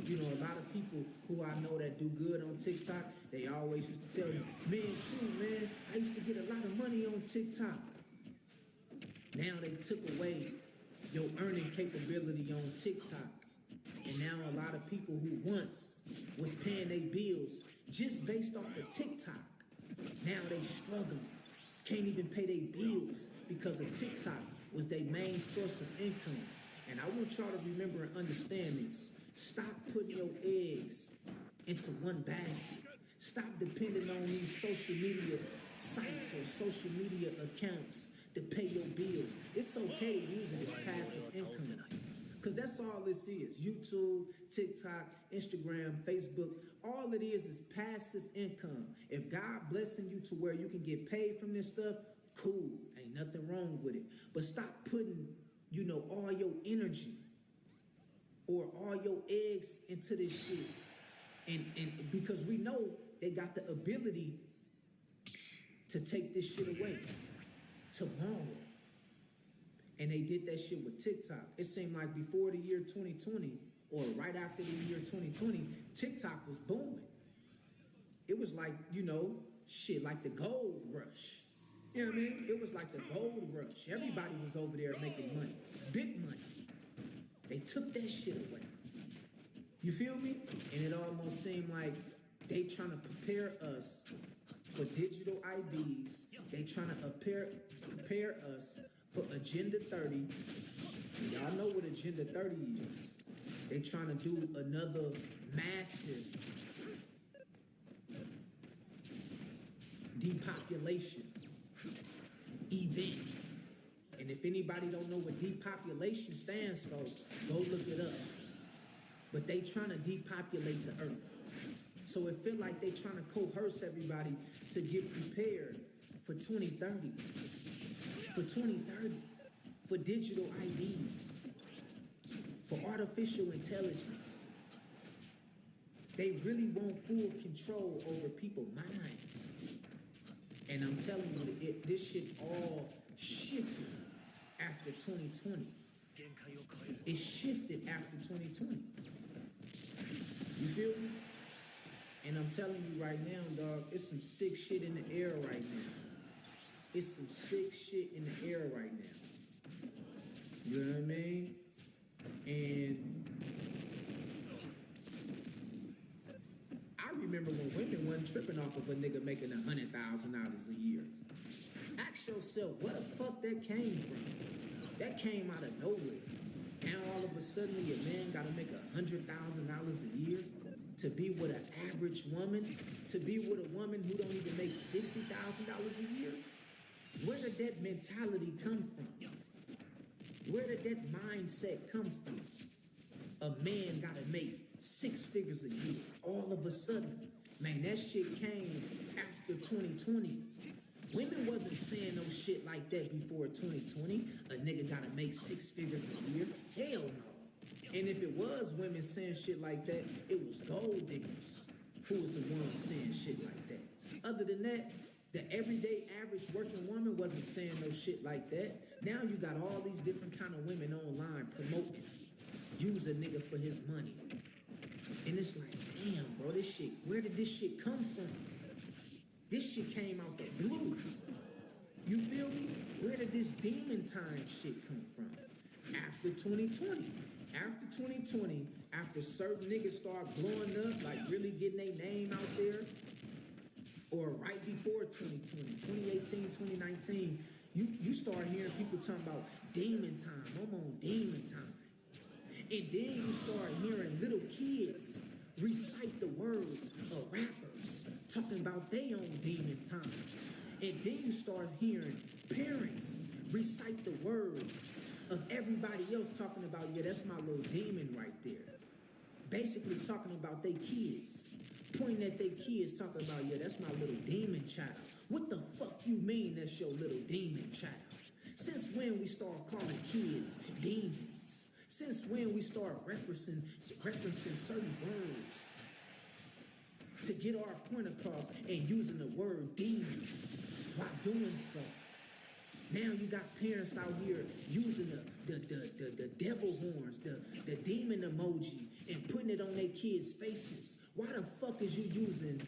You know, a lot of people who I know that do good on TikTok, they always used to tell me, man, I used to get a lot of money on TikTok. Now they took away your earning capability on TikTok. And now a lot of people who once was paying their bills just based off of TikTok, now they struggling. Can't even pay their bills because of TikTok was their main source of income. And I want y'all to remember and understand this. Stop putting your eggs into one basket. Stop depending on these social media sites or social media accounts to pay your bills. It's okay to use it as passive income. Because that's all this is. YouTube, TikTok, Instagram, Facebook, all it is passive income. If God blessing you to where you can get paid from this stuff, cool. Ain't nothing wrong with it. But stop putting, all your energy or all your eggs into this shit. And because we know they got the ability to take this shit away tomorrow. And they did that shit with TikTok. It seemed like before the year 2020 or right after the year 2020, TikTok was booming. It was like, like the gold rush. You know what I mean? It was like the gold rush. Everybody was over there making money, big money. They took that shit away. You feel me? And it almost seemed like they trying to prepare us for digital IDs. They trying to prepare us for Agenda 30. And y'all know what Agenda 30 is. They trying to do another massive depopulation event. And if anybody don't know what depopulation stands for, go look it up. But they trying to depopulate the earth. So it feel like they trying to coerce everybody to get prepared for 2030. For 2030. For digital IDs. For artificial intelligence. They really want full control over people's minds. And I'm telling you, this shit all shifted after 2020. It shifted after 2020. You feel me? And I'm telling you right now, dog, it's some sick shit in the air right now. It's some sick shit in the air right now. You know what I mean? And I remember when women wasn't tripping off of a nigga making $100,000 a year. Ask yourself, where the fuck that came from? That came out of nowhere. Now all of a sudden your man gotta make $100,000 a year to be with an average woman, to be with a woman who don't even make $60,000 a year? Where did that mentality come from? Where did that mindset come from? A man gotta make 6 figures a year. All of a sudden, man, that shit came after 2020. Women wasn't wasn't saying no shit like that before 2020. A nigga gotta make 6 figures a year. Hell no. And if it was women saying shit like that, it was gold diggers who was the ones saying shit like that. Other than that, the everyday average working woman wasn't saying no shit like that. Now you got all these different kind of women online promoting, use a nigga for his money. And it's like, damn, bro, this shit, where did this shit come from? This shit came out the blue. You feel me? Where did this demon time shit come from? After 2020. After 2020, after certain niggas start blowing up, like really getting their name out there, or right before 2020, 2018, 2019, you start hearing people talking about demon time. I'm on demon time. And then you start hearing little kids recite the words of rappers talking about their own demon time. And then you start hearing parents recite the words of everybody else talking about, yeah, that's my little demon right there. Basically talking about their kids. Pointing at their kids talking about, yeah, that's my little demon child. What the fuck you mean that's your little demon child? Since when we start calling kids demons? Since when we start referencing certain words to get our point across and using the word demon while doing so? Now you got parents out here using the devil horns, the demon emoji, and putting it on their kids' faces. Why the fuck is you using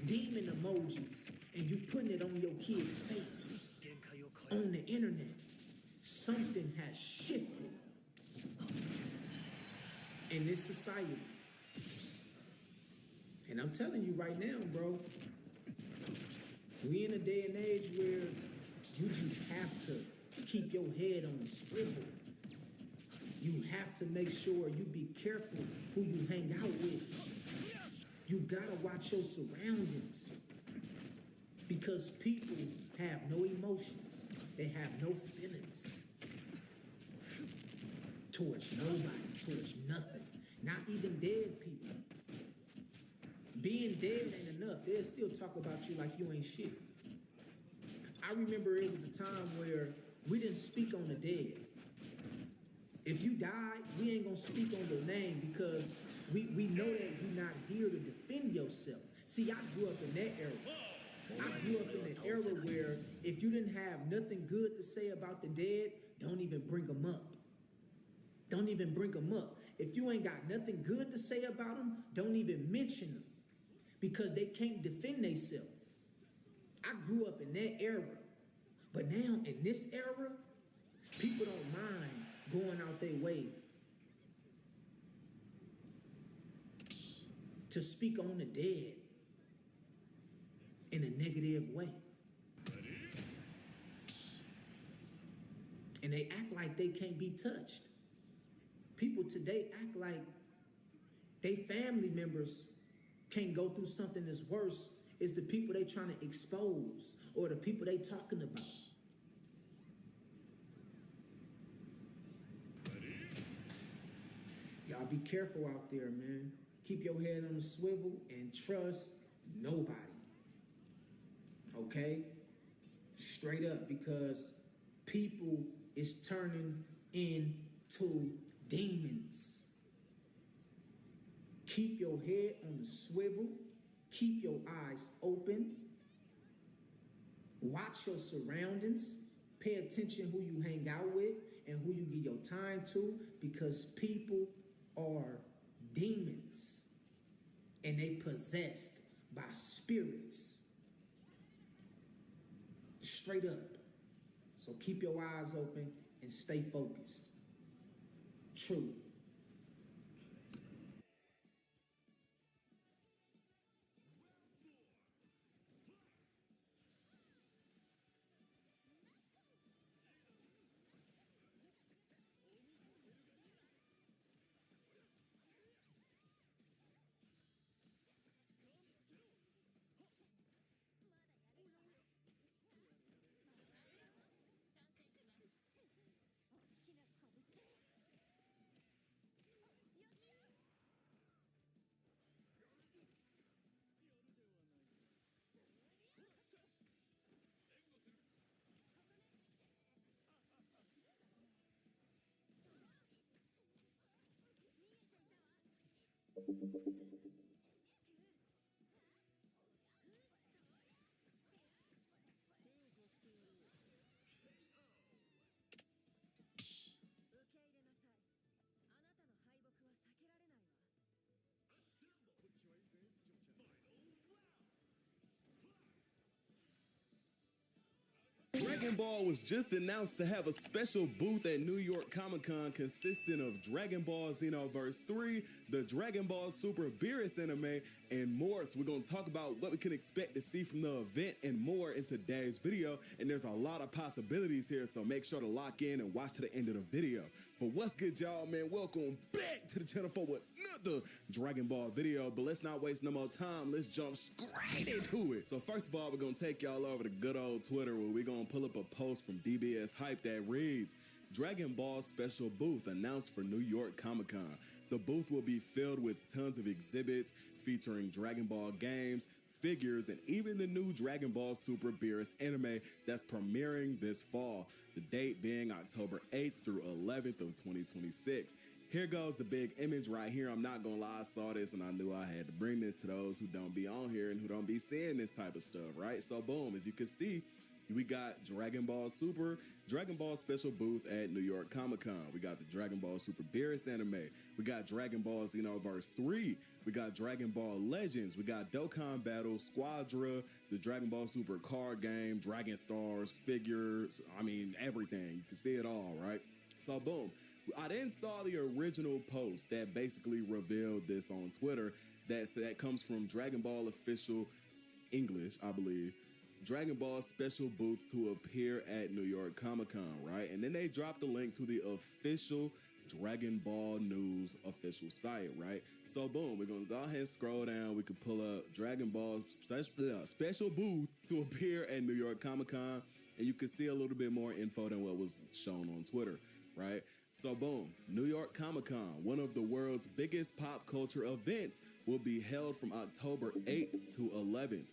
demon emojis and you putting it on your kid's face on the internet? Something has shifted in this society. And I'm telling you right now, bro, we in a day and age where you just have to keep your head on the swivel. You have to make sure you be careful who you hang out with. You gotta watch your surroundings because people have no emotions. They have no feelings towards nobody, towards nothing. Not even dead people. Being dead ain't enough. They'll still talk about you like you ain't shit. I remember it was a time where we didn't speak on the dead. If you died, we ain't gonna speak on your name because we know that you're not here to defend yourself. See, I grew up in that era. I grew up in an era where if you didn't have nothing good to say about the dead, don't even bring them up. Don't even bring them up. If you ain't got nothing good to say about them, don't even mention them because they can't defend themselves. I grew up in that era. But now in this era, people don't mind going out their way to speak on the dead in a negative way. And they act like they can't be touched. People today act like they family members can't go through something that's worse is the people they trying to expose or the people they talking about. Y'all be careful out there, man. Keep your head on the swivel and trust nobody. Okay? Straight up, because people is turning into demons. Keep your head on the swivel. Keep your eyes open. Watch your surroundings. Pay attention who you hang out with and who you give your time to, because people are demons and they possessed by spirits. Straight up. So keep your eyes open and stay focused. True. Dragon Ball was just announced to have a special booth at New York Comic Con consisting of Dragon Ball Xenoverse 3, the Dragon Ball Super Beerus anime, and more. So we're going to talk about what we can expect to see from the event and more in today's video. And there's a lot of possibilities here, so make sure to lock in and watch to the end of the video. But what's good, y'all, man? Welcome back to the channel for another Dragon Ball video. But let's not waste no more time. Let's jump straight into it. So first of all, we're going to take y'all over to good old Twitter, where we're going to pull up a post from DBS Hype that reads, Dragon Ball special booth announced for New York Comic Con. The booth will be filled with tons of exhibits featuring Dragon Ball games, figures, and even the new Dragon Ball Super Beerus anime that's premiering this fall. The date being October 8th through 11th of 2026. Here goes the big image right here. I'm not gonna lie, I saw this and I knew I had to bring this to those who don't be on here and who don't be seeing this type of stuff, right? So boom, as you can see, we got Dragon Ball special booth at New York Comic Con. We got the Dragon Ball Super Beerus anime. We got Dragon Ball Xenoverse 3. We got Dragon Ball Legends. We got Dokkan Battle, Squadra, the Dragon Ball Super card game, Dragon Stars, figures, I mean, everything. You can see it all, right? So boom. I then saw the original post that basically revealed this on Twitter. That comes from Dragon Ball Official English, I believe. Dragon Ball special booth to appear at New York Comic Con, right? And then they dropped a link to the official Dragon Ball News official site, right? So boom, we're gonna go ahead and scroll down. We could pull up Dragon Ball special booth to appear at New York Comic Con, and you can see a little bit more info than what was shown on Twitter, right? So boom, New York Comic Con, one of the world's biggest pop culture events, will be held from October 8th to 11th.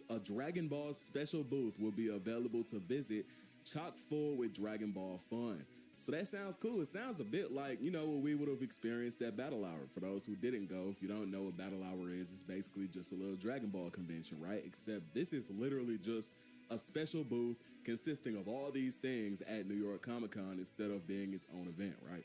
A Dragon Ball special booth will be available to visit, chock full with Dragon Ball fun. So that sounds cool. It sounds a bit like, you know, what we would have experienced at Battle Hour. For those who didn't go, if you don't know what Battle Hour is, it's basically just a little Dragon Ball convention, right? Except this is literally just a special booth consisting of all these things at New York Comic Con instead of being its own event, right?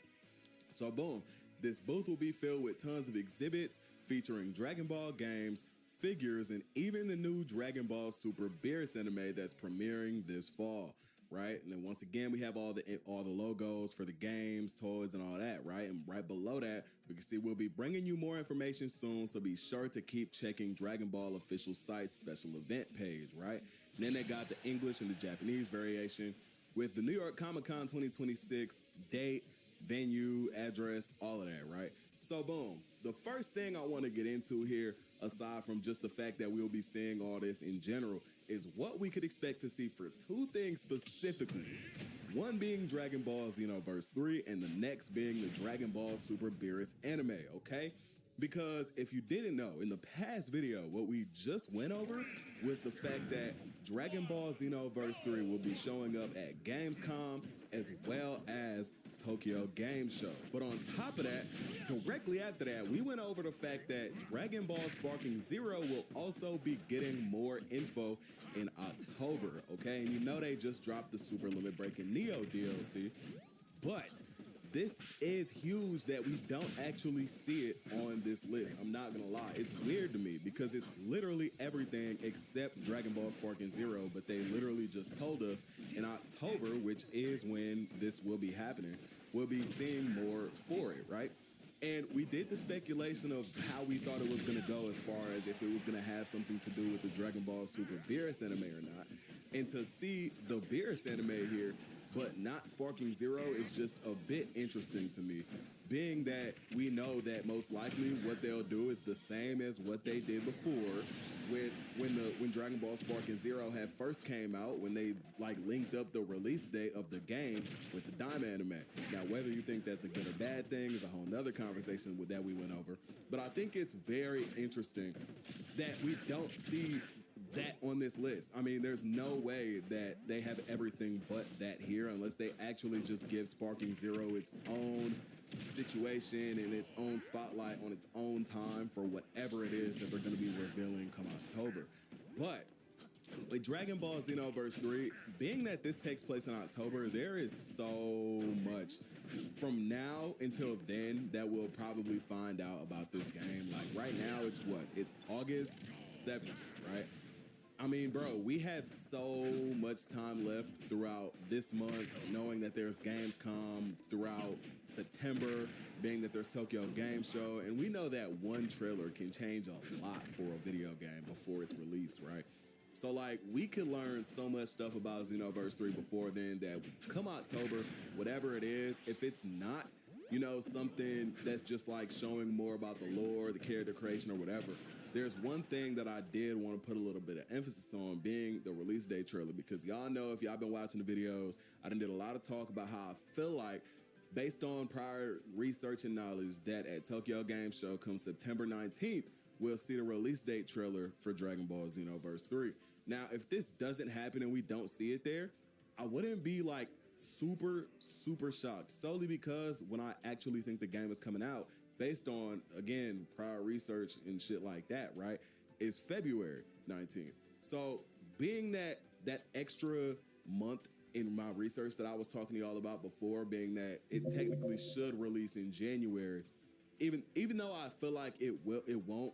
So boom, this booth will be filled with tons of exhibits featuring Dragon Ball games, figures, and even the new Dragon Ball Super Beerus anime that's premiering this fall, right? And then once again, we have all the logos for the games, toys, and all that, right? And right below that, we can see we'll be bringing you more information soon, so be sure to keep checking Dragon Ball official site's special event page, right? And then they got the English and the Japanese variation with the New York Comic Con 2026 date, venue, address, all of that, right? So boom, the first thing I want to get into here, aside from just the fact that we'll be seeing all this in general, is what we could expect to see for two things specifically. One being Dragon Ball Xenoverse 3 and the next being the Dragon Ball Super Beerus anime, okay? Because if you didn't know, in the past video, what we just went over was the fact that Dragon Ball Xenoverse 3 will be showing up at Gamescom as well as Tokyo Game Show. But on top of that, directly after that, we went over the fact that Dragon Ball Sparking Zero will also be getting more info in October, okay? And you know they just dropped the Super Limit Breaking Neo DLC, but this is huge that we don't actually see it on this list. I'm not gonna lie, it's weird to me because it's literally everything except Dragon Ball Sparking Zero, but they literally just told us in October, which is when this will be happening, we'll be seeing more for it, right? And we did the speculation of how we thought it was gonna go as far as if it was gonna have something to do with the Dragon Ball Super Beerus anime or not. And to see the Beerus anime here, but not Sparking Zero is just a bit interesting to me, being that we know that most likely what they'll do is the same as what they did before with when Dragon Ball Sparking Zero had first came out, when they like linked up the release date of the game with the Dime anime. Now, whether you think that's a good or bad thing is a whole nother conversation that we went over, but I think it's very interesting that we don't see that on this list. I mean, there's no way that they have everything but that here unless they actually just give Sparking Zero its own situation and its own spotlight on its own time for whatever it is that they're going to be revealing come October. But with Dragon Ball Xenoverse 3, being that this takes place in October, there is so much from now until then that we'll probably find out about this game. Like right now, it's what? It's August 7th, right? I mean, bro, we have so much time left throughout this month, knowing that there's Gamescom throughout September, being that there's Tokyo Game Show, and we know that one trailer can change a lot for a video game before it's released, right? So, like, we could learn so much stuff about Xenoverse 3 before then that come October, whatever it is, if it's not, you know, something that's just like showing more about the lore, the character creation, or whatever, there's one thing that I did want to put a little bit of emphasis on being the release date trailer, because y'all know, if y'all been watching the videos, I done did a lot of talk about how I feel like, based on prior research and knowledge, that at Tokyo Game Show come September 19th, we'll see the release date trailer for Dragon Ball Xenoverse 3. Now, if this doesn't happen and we don't see it there, I wouldn't be like super shocked, solely because when I actually think the game is coming out, based on, again, prior research and shit like that, right, is February 19th. So being that extra month in my research that I was talking to y'all about before, being that it technically should release in January, even though I feel like it won't,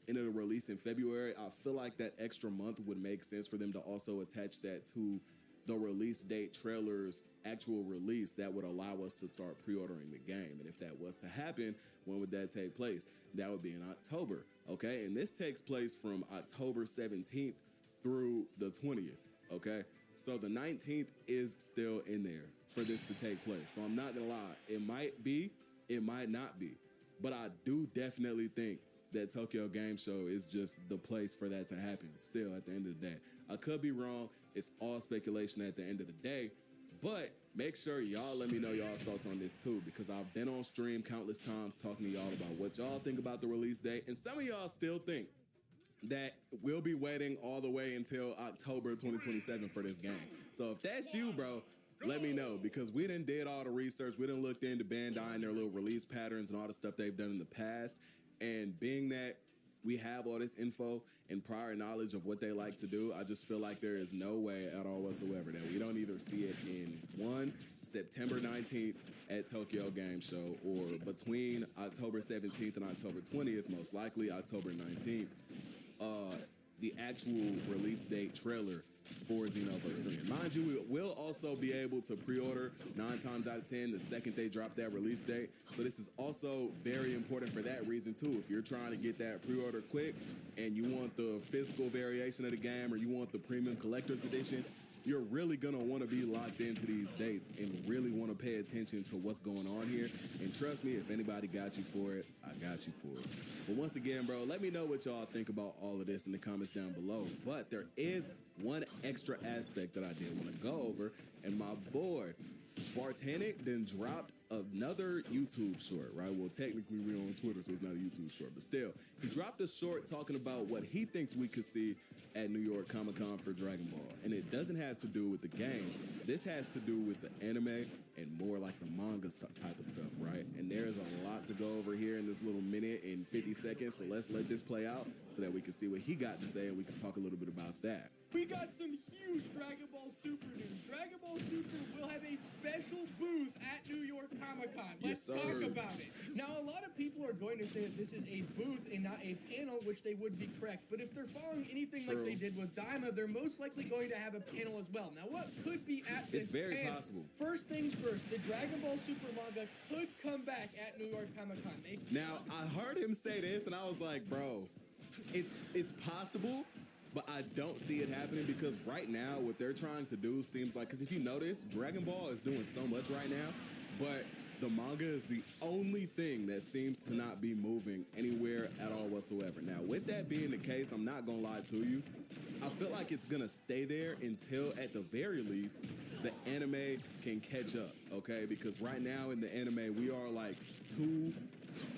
and it'll release in February, I feel like that extra month would make sense for them to also attach that to the release date trailer's actual release. That would allow us to start pre-ordering the game. And if that was to happen, when would that take place? That would be in October, okay? And this takes place from October 17th through the 20th, okay? So the 19th is still in there for this to take place. So I'm not gonna lie, it might be, it might not be. But I do definitely think that Tokyo Game Show is just the place for that to happen still at the end of the day. I could be wrong. It's all speculation at the end of the day. But make sure y'all let me know y'all's thoughts on this too, because I've been on stream countless times talking to y'all about what y'all think about the release date. And some of y'all still think that we'll be waiting all the way until October 2027 for this game. So if that's you, bro, let me know, because we done did all the research. We done looked into Bandai and their little release patterns and all the stuff they've done in the past. And being that we have all this info and prior knowledge of what they like to do, I just feel like there is no way at all whatsoever that we don't either see it in September 19th at Tokyo Game Show, or between October 17th and October 20th, most likely October 19th, the actual release date trailer for Xenoverse 3. And mind you, we'll also be able to pre-order 9 times out of 10 the second they drop that release date. So this is also very important for that reason too. If you're trying to get that pre-order quick and you want the physical variation of the game, or you want the premium collector's edition, you're really gonna want to be locked into these dates and really want to pay attention to what's going on here. And trust me, if anybody got you for it, I got you for it. But once again, bro, let me know what y'all think about all of this in the comments down below. But there is one extra aspect that I did want to go over, and my boy Spartanic then dropped another YouTube short, right? Well, technically we're on Twitter, so it's not a YouTube short, but still, he dropped a short talking about what he thinks we could see at New York Comic-Con for Dragon Ball. And it doesn't have to do with the game. This has to do with the anime and more like the manga type of stuff, right? And there's a lot to go over here in this little minute and 50 seconds, so let's let this play out so that we can see what he got to say and we can talk a little bit about that. We got some huge Dragon Ball Super news. Dragon Ball Super will have a special booth at New York Comic-Con. Let's talk about it. Now, a lot of people are going to say that this is a booth and not a panel, which they would be correct. But if they're following anything like they did with Daima, they're most likely going to have a panel as well. Now, what could be at this panel? It's very possible. First things first, the Dragon Ball Super manga could come back at New York Comic-Con. Now, I heard him say this, and I was like, bro, it's possible. But I don't see it happening, because right now what they're trying to do seems like, because if you notice, Dragon Ball is doing so much right now, but the manga is the only thing that seems to not be moving anywhere at all whatsoever. Now, with that being the case, I'm not going to lie to you. I feel like it's going to stay there until, at the very least, the anime can catch up, okay? Because right now in the anime, we are like 2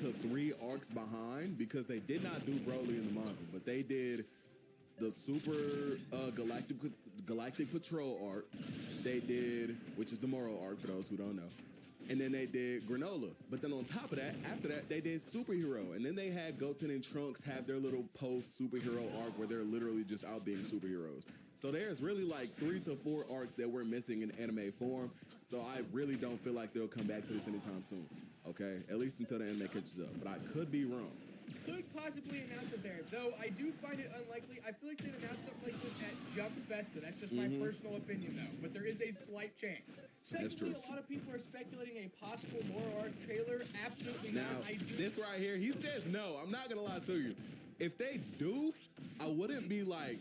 to 3 arcs behind, because they did not do Broly in the manga, but they did the Super Galactic Patrol arc. They did, which is the Moro arc for those who don't know. And then they did Granola. But then on top of that, after that, they did Superhero. And then they had Goten and Trunks have their little post-superhero arc where they're literally just out being superheroes. So there's really like 3 to 4 arcs that we're missing in anime form. So I really don't feel like they'll come back to this anytime soon. Okay? At least until the anime catches up. But I could be wrong. Could possibly announce it there, though I do find it unlikely. I feel like they'd announce something like this at Jump Festa. That's just my personal opinion, though. But there is a slight chance. Secondly, a lot of people are speculating a possible Moro arc trailer. Absolutely Now, not. this right here, he says no. I'm not going to lie to you. If they do, I wouldn't be like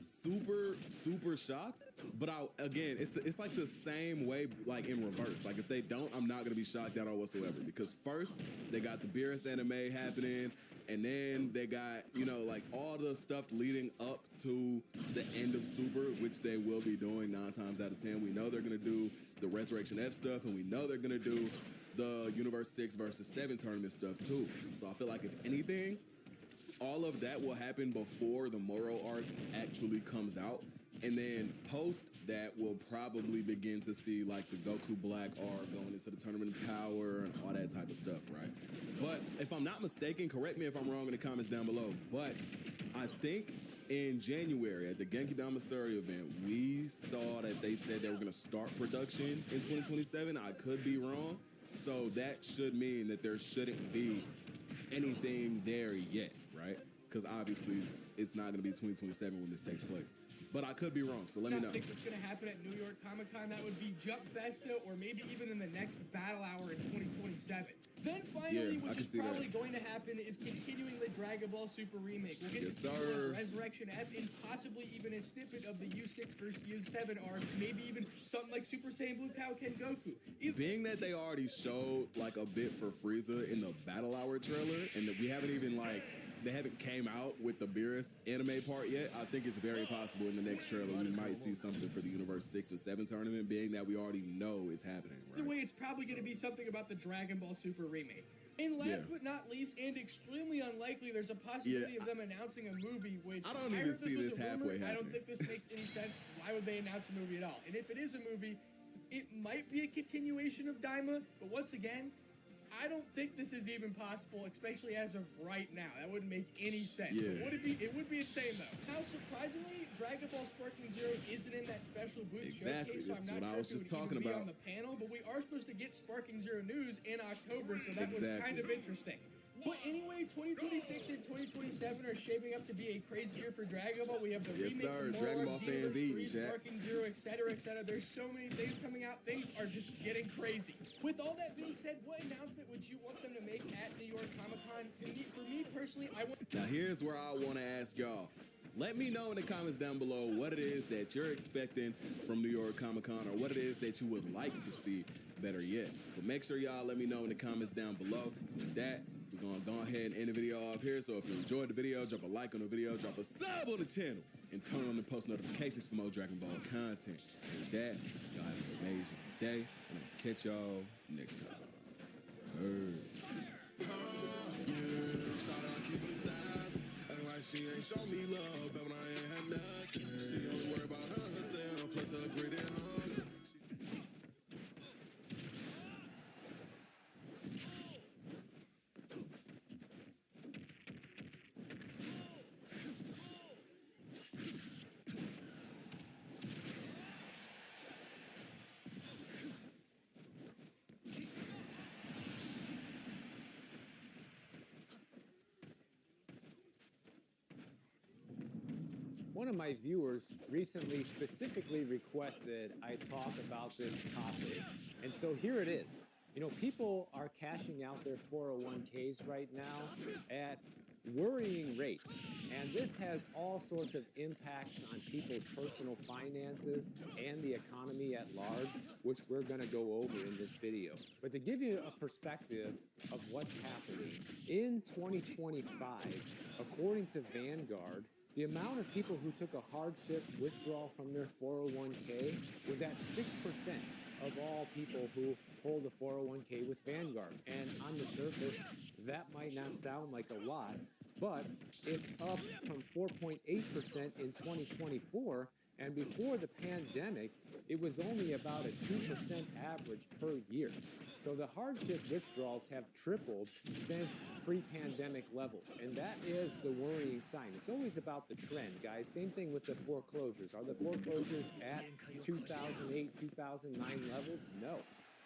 super shocked. But again, it's like the same way, like in reverse. Like if they don't, I'm not gonna be shocked at all whatsoever. Because first they got the Beerus anime happening, and then they got, you know, like all the stuff leading up to the end of Super, which they will be doing 9 times out of 10. We know they're gonna do the Resurrection F stuff, and we know they're gonna do the Universe 6 versus 7 tournament stuff too. So I feel like if anything, all of that will happen before the Moro arc actually comes out. And then post that, we'll probably begin to see like the Goku Black arc going into the Tournament of Power and all that type of stuff, right? But if I'm not mistaken, correct me if I'm wrong in the comments down below, but I think in January at the Genki Damasaru event, we saw that they said they were going to start production in 2027. I could be wrong. So that should mean that there shouldn't be anything there yet, right? Because obviously it's not going to be 2027 when this takes place. But I could be wrong, so let me know. I think what's going to happen at New York Comic Con, that would be Jump Festa, or maybe even in the next Battle Hour in 2027. Then finally, which is probably going to happen, is continuing the Dragon Ball Super remake. We'll get to Resurrection F and possibly even a snippet of the U6 versus U7 arc, maybe even something like Super Saiyan Blue Kaioken Goku. Being that they already showed like a bit for Frieza in the Battle Hour trailer, and that we haven't even they haven't came out with the Beerus anime part yet, I think it's very possible in the next trailer we might see something for the Universe 6 and 7 tournament, being that we already know it's happening, right? The way it's probably going to be something about the Dragon Ball Super remake. And last but not least, and extremely unlikely, there's a possibility of them announcing a movie, which I don't even see this halfway happening. I don't think this makes any sense. Why would they announce a movie at all? And if it is a movie, it might be a continuation of Daima, but once again, I don't think this is even possible, especially as of right now. That wouldn't make any sense. Yeah. But it would be insane, though. Now, surprisingly, Dragon Ball Sparking Zero isn't in that special booth showcase, so I'm not sure if it would even be on the panel, but we are supposed to get Sparking Zero news in October, so that was kind of interesting. But anyway, 2026 and 2027 are shaping up to be a crazy year for Dragon Ball. We have the remake of Dragon Ball fans eating, Sparking Zero, etc., etc. There's so many things coming out. Things are just getting crazy. With all that being said, what announcement would you want them to make at New York Comic Con? For me personally, I want... Now here's where I want to ask y'all. Let me know in the comments down below what it is that you're expecting from New York Comic Con, or what it is that you would like to see, better yet. But make sure y'all let me know in the comments down below. With that, we're going to go ahead and end the video off here. So if you enjoyed the video, drop a like on the video, drop a sub on the channel, and turn on the post notifications for more Dragon Ball content. With that, y'all have an amazing day, and I'll catch y'all next time. She ain't show me love, but when I ain't had nothing. She only worry about herself, plus her greedy hunger. One of my viewers recently specifically requested I talk about this topic, and so here it is. You know, people are cashing out their 401ks right now at worrying rates, and this has all sorts of impacts on people's personal finances and the economy at large, which we're going to go over in this video. But to give you a perspective of what's happening, in 2025, according to Vanguard, the amount of people who took a hardship withdrawal from their 401k was at 6% of all people who hold a 401k with Vanguard. And on the surface, that might not sound like a lot, but it's up from 4.8% in 2024. And before the pandemic, it was only about a 2% average per year. So the hardship withdrawals have tripled since pre-pandemic levels, and that is the worrying sign. It's always about the trend, guys. Same thing with the foreclosures. Are the foreclosures at 2008, 2009 levels? No.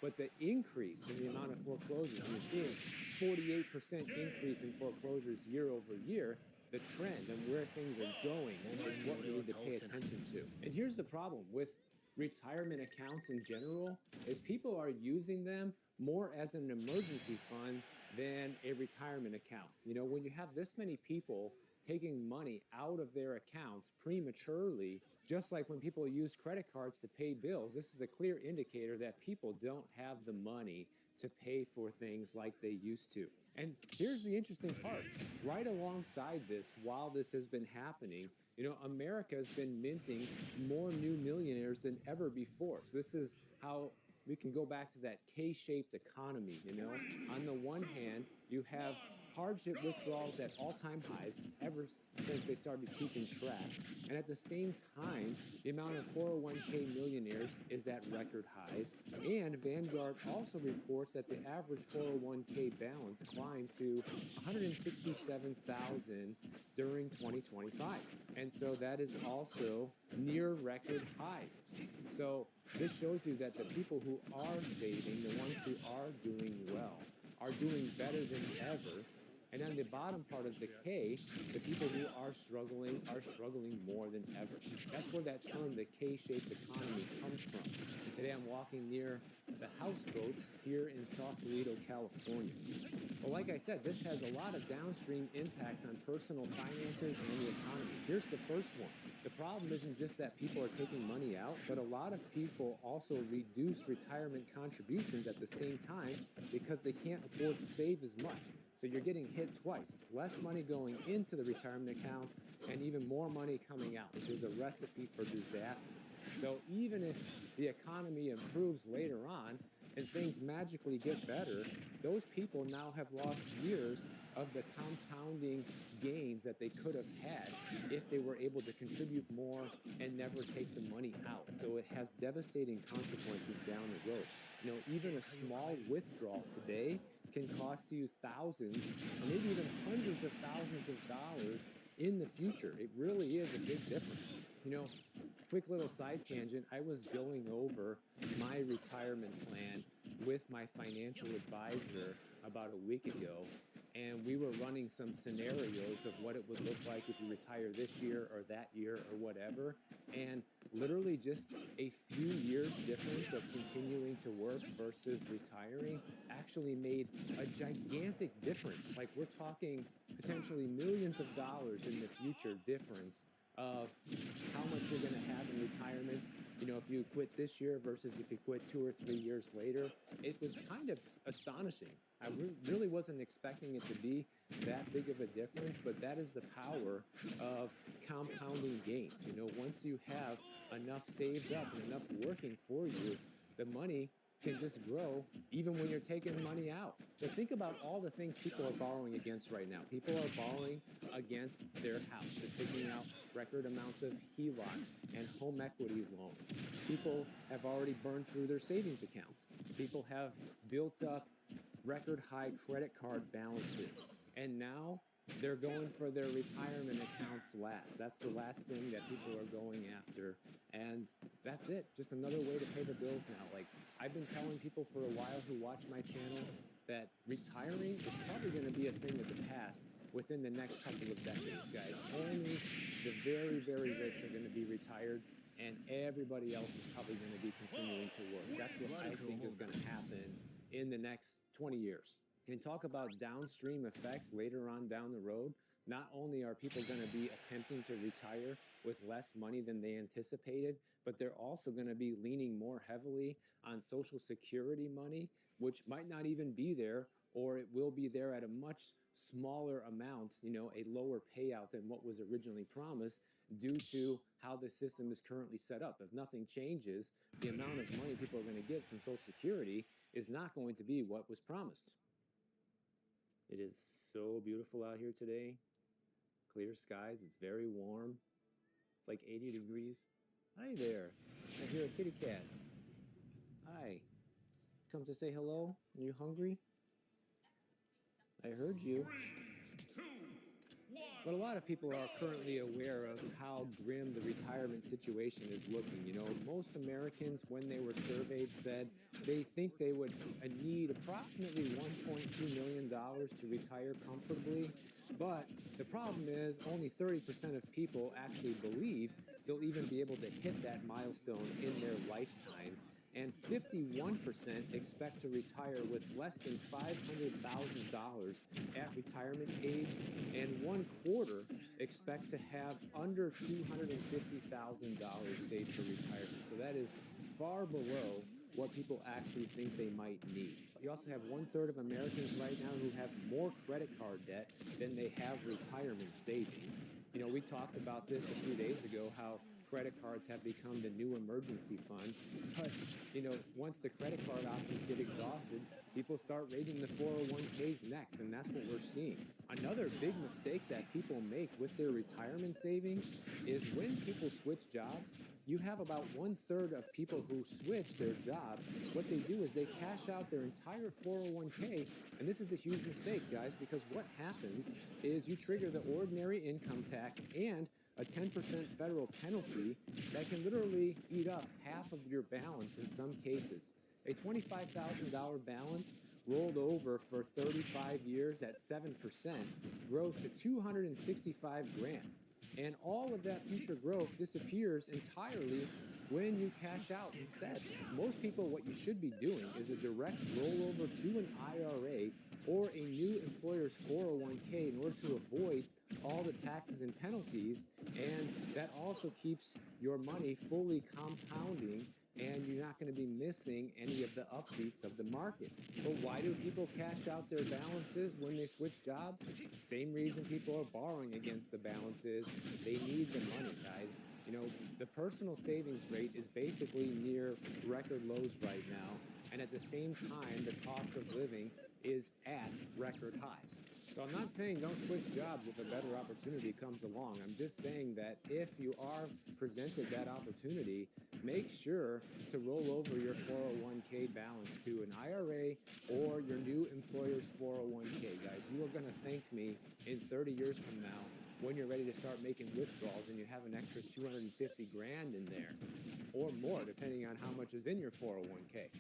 But the increase in the amount of foreclosures, and you're seeing 48% increase in foreclosures year over year, the trend and where things are going is what we need to pay attention to. And here's the problem with retirement accounts in general, is people are using them more as an emergency fund than a retirement account. You know, when you have this many people taking money out of their accounts prematurely, just like when people use credit cards to pay bills, this is a clear indicator that people don't have the money to pay for things like they used to. And here's the interesting part. Right alongside this, while this has been happening, you know, America has been minting more new millionaires than ever before. So this is how we can go back to that K-shaped economy, you know. On the one hand, you have hardship withdrawals at all-time highs ever since they started keeping track. And at the same time, the amount of 401k millionaires is at record highs. And Vanguard also reports that the average 401k balance climbed to 167,000 during 2025. And so that is also near record highs. So this shows you that the people who are saving, the ones who are doing well, are doing better than ever. And on the bottom part of the K, the people who are struggling more than ever. That's where that term, the K-shaped economy, comes from. And today I'm walking near the houseboats here in Sausalito, California. Well, like I said, this has a lot of downstream impacts on personal finances and the economy. Here's the first one. The problem isn't just that people are taking money out, but a lot of people also reduce retirement contributions at the same time because they can't afford to save as much. So you're getting hit twice. It's less money going into the retirement accounts and even more money coming out, which is a recipe for disaster. So even if the economy improves later on and things magically get better, those people now have lost years of the compounding gains that they could have had if they were able to contribute more and never take the money out. So it has devastating consequences down the road. You know, even a small withdrawal today can cost you thousands or maybe even hundreds of thousands of dollars in the future. It really is a big difference. You know, quick little side tangent, I was going over my retirement plan with my financial advisor about a week ago, and we were running some scenarios of what it would look like if you retire this year or that year or whatever. And literally just a few years difference of continuing to work versus retiring actually made a gigantic difference. Like, we're talking potentially millions of dollars in the future difference of how much you're going to have in retirement. You know, if you quit this year versus if you quit 2 or 3 years later, it was kind of astonishing. I really wasn't expecting it to be that big of a difference, but that is the power of compounding gains. You know, once you have enough saved up and enough working for you, the money can just grow even when you're taking money out. So think about all the things people are borrowing against right now. People are borrowing against their house. They're taking out record amounts of HELOCs and home equity loans. People have already burned through their savings accounts. People have built up record high credit card balances. And now they're going for their retirement accounts last. That's the last thing that people are going after. And that's it. Just another way to pay the bills now. Like, I've been telling people for a while who watch my channel that retiring is probably going to be a thing of the past within the next couple of decades, guys. Only the very, very rich are going to be retired, and everybody else is probably going to be continuing to work. That's what I think is going to happen in the next 20 years. And talk about downstream effects later on down the road. Not only are people going to be attempting to retire with less money than they anticipated, but they're also going to be leaning more heavily on Social Security money, which might not even be there, or it will be there at a much smaller amount, you know, a lower payout than what was originally promised due to how the system is currently set up. If nothing changes, the amount of money people are going to get from Social Security is not going to be what was promised. It is so beautiful out here today. clear skies. It's very warm. It's like 80 degrees. Hi there. I hear a kitty cat. Hi. Come to say hello? Are you hungry? I heard you. 3, 2, 1. But a lot of people are currently aware of how grim the retirement situation is looking. You know, most Americans, when they were surveyed, said they think they would need approximately $1.2 million to retire comfortably. But the problem is only 30% of people actually believe they'll even be able to hit that milestone in their lifetime. And 51% expect to retire with less than $500,000 at retirement age, and 1/4 expect to have under $250,000 saved for retirement. So that is far below what people actually think they might need. You also have 1/3 of Americans right now who have more credit card debt than they have retirement savings. You know, we talked about this a few days ago, how credit cards have become the new emergency fund. But, you know, once the credit card options get exhausted, people start raiding the 401ks next, and that's what we're seeing. Another big mistake that people make with their retirement savings is when people switch jobs, you have about 1/3 of people who switch their jobs. What they do is they cash out their entire 401k, and this is a huge mistake, guys, because what happens is you trigger the ordinary income tax and a 10% federal penalty that can literally eat up half of your balance in some cases. A $25,000 balance rolled over for 35 years at 7% grows to $265,000. And all of that future growth disappears entirely when you cash out instead. Most people, what you should be doing is a direct rollover to an IRA or a new employer's 401k in order to avoid all the taxes and penalties, and that also keeps your money fully compounding, and you're not going to be missing any of the upbeats of the market. But why do people cash out their balances when they switch jobs? Same reason people are borrowing against the balances. They need the money, guys. You know, the personal savings rate is basically near record lows right now, and at the same time, the cost of living is at record highs. So I'm not saying don't switch jobs if a better opportunity comes along. I'm just saying that if you are presented that opportunity, make sure to roll over your 401k balance to an IRA or your new employer's 401k, guys. You are going to thank me in 30 years from now when you're ready to start making withdrawals and you have an extra $250,000 in there or more, depending on how much is in your 401k.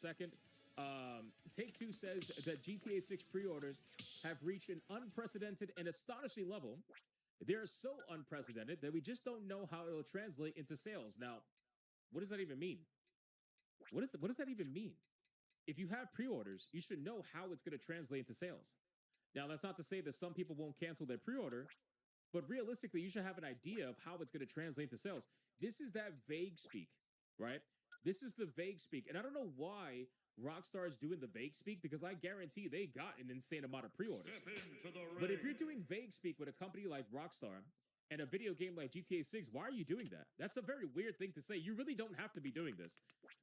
second. Take-Two says that GTA 6 pre-orders have reached an unprecedented and astonishing level. They are so unprecedented that we just don't know how it will translate into sales. Now, what does that even mean? What does that even mean? If you have pre-orders, you should know how it's going to translate into sales. Now, that's not to say that some people won't cancel their pre-order, but realistically, you should have an idea of how it's going to translate to sales. This is that vague speak, right? This is the vague speak. And I don't know why Rockstar is doing the vague speak, because I guarantee they got an insane amount of pre-orders. But if you're doing vague speak with a company like Rockstar and a video game like GTA 6, why are you doing that? That's a very weird thing to say. You really don't have to be doing this.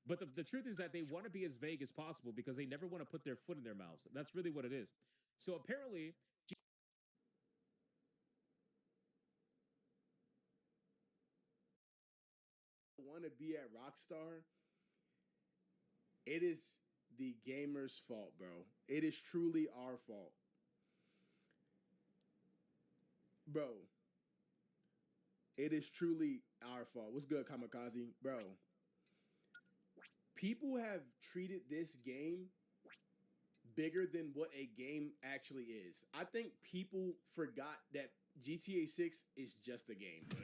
But the truth is that they want to be as vague as possible because they never want to put their foot in their mouths. That's really what it is. So apparently, want to be at Rockstar, it is the gamers' fault, bro. It is truly our fault. Bro, it is truly our fault. What's good, Kamikaze? Bro, people have treated this game bigger than what a game actually is. I think people forgot that GTA 6 is just a game. Step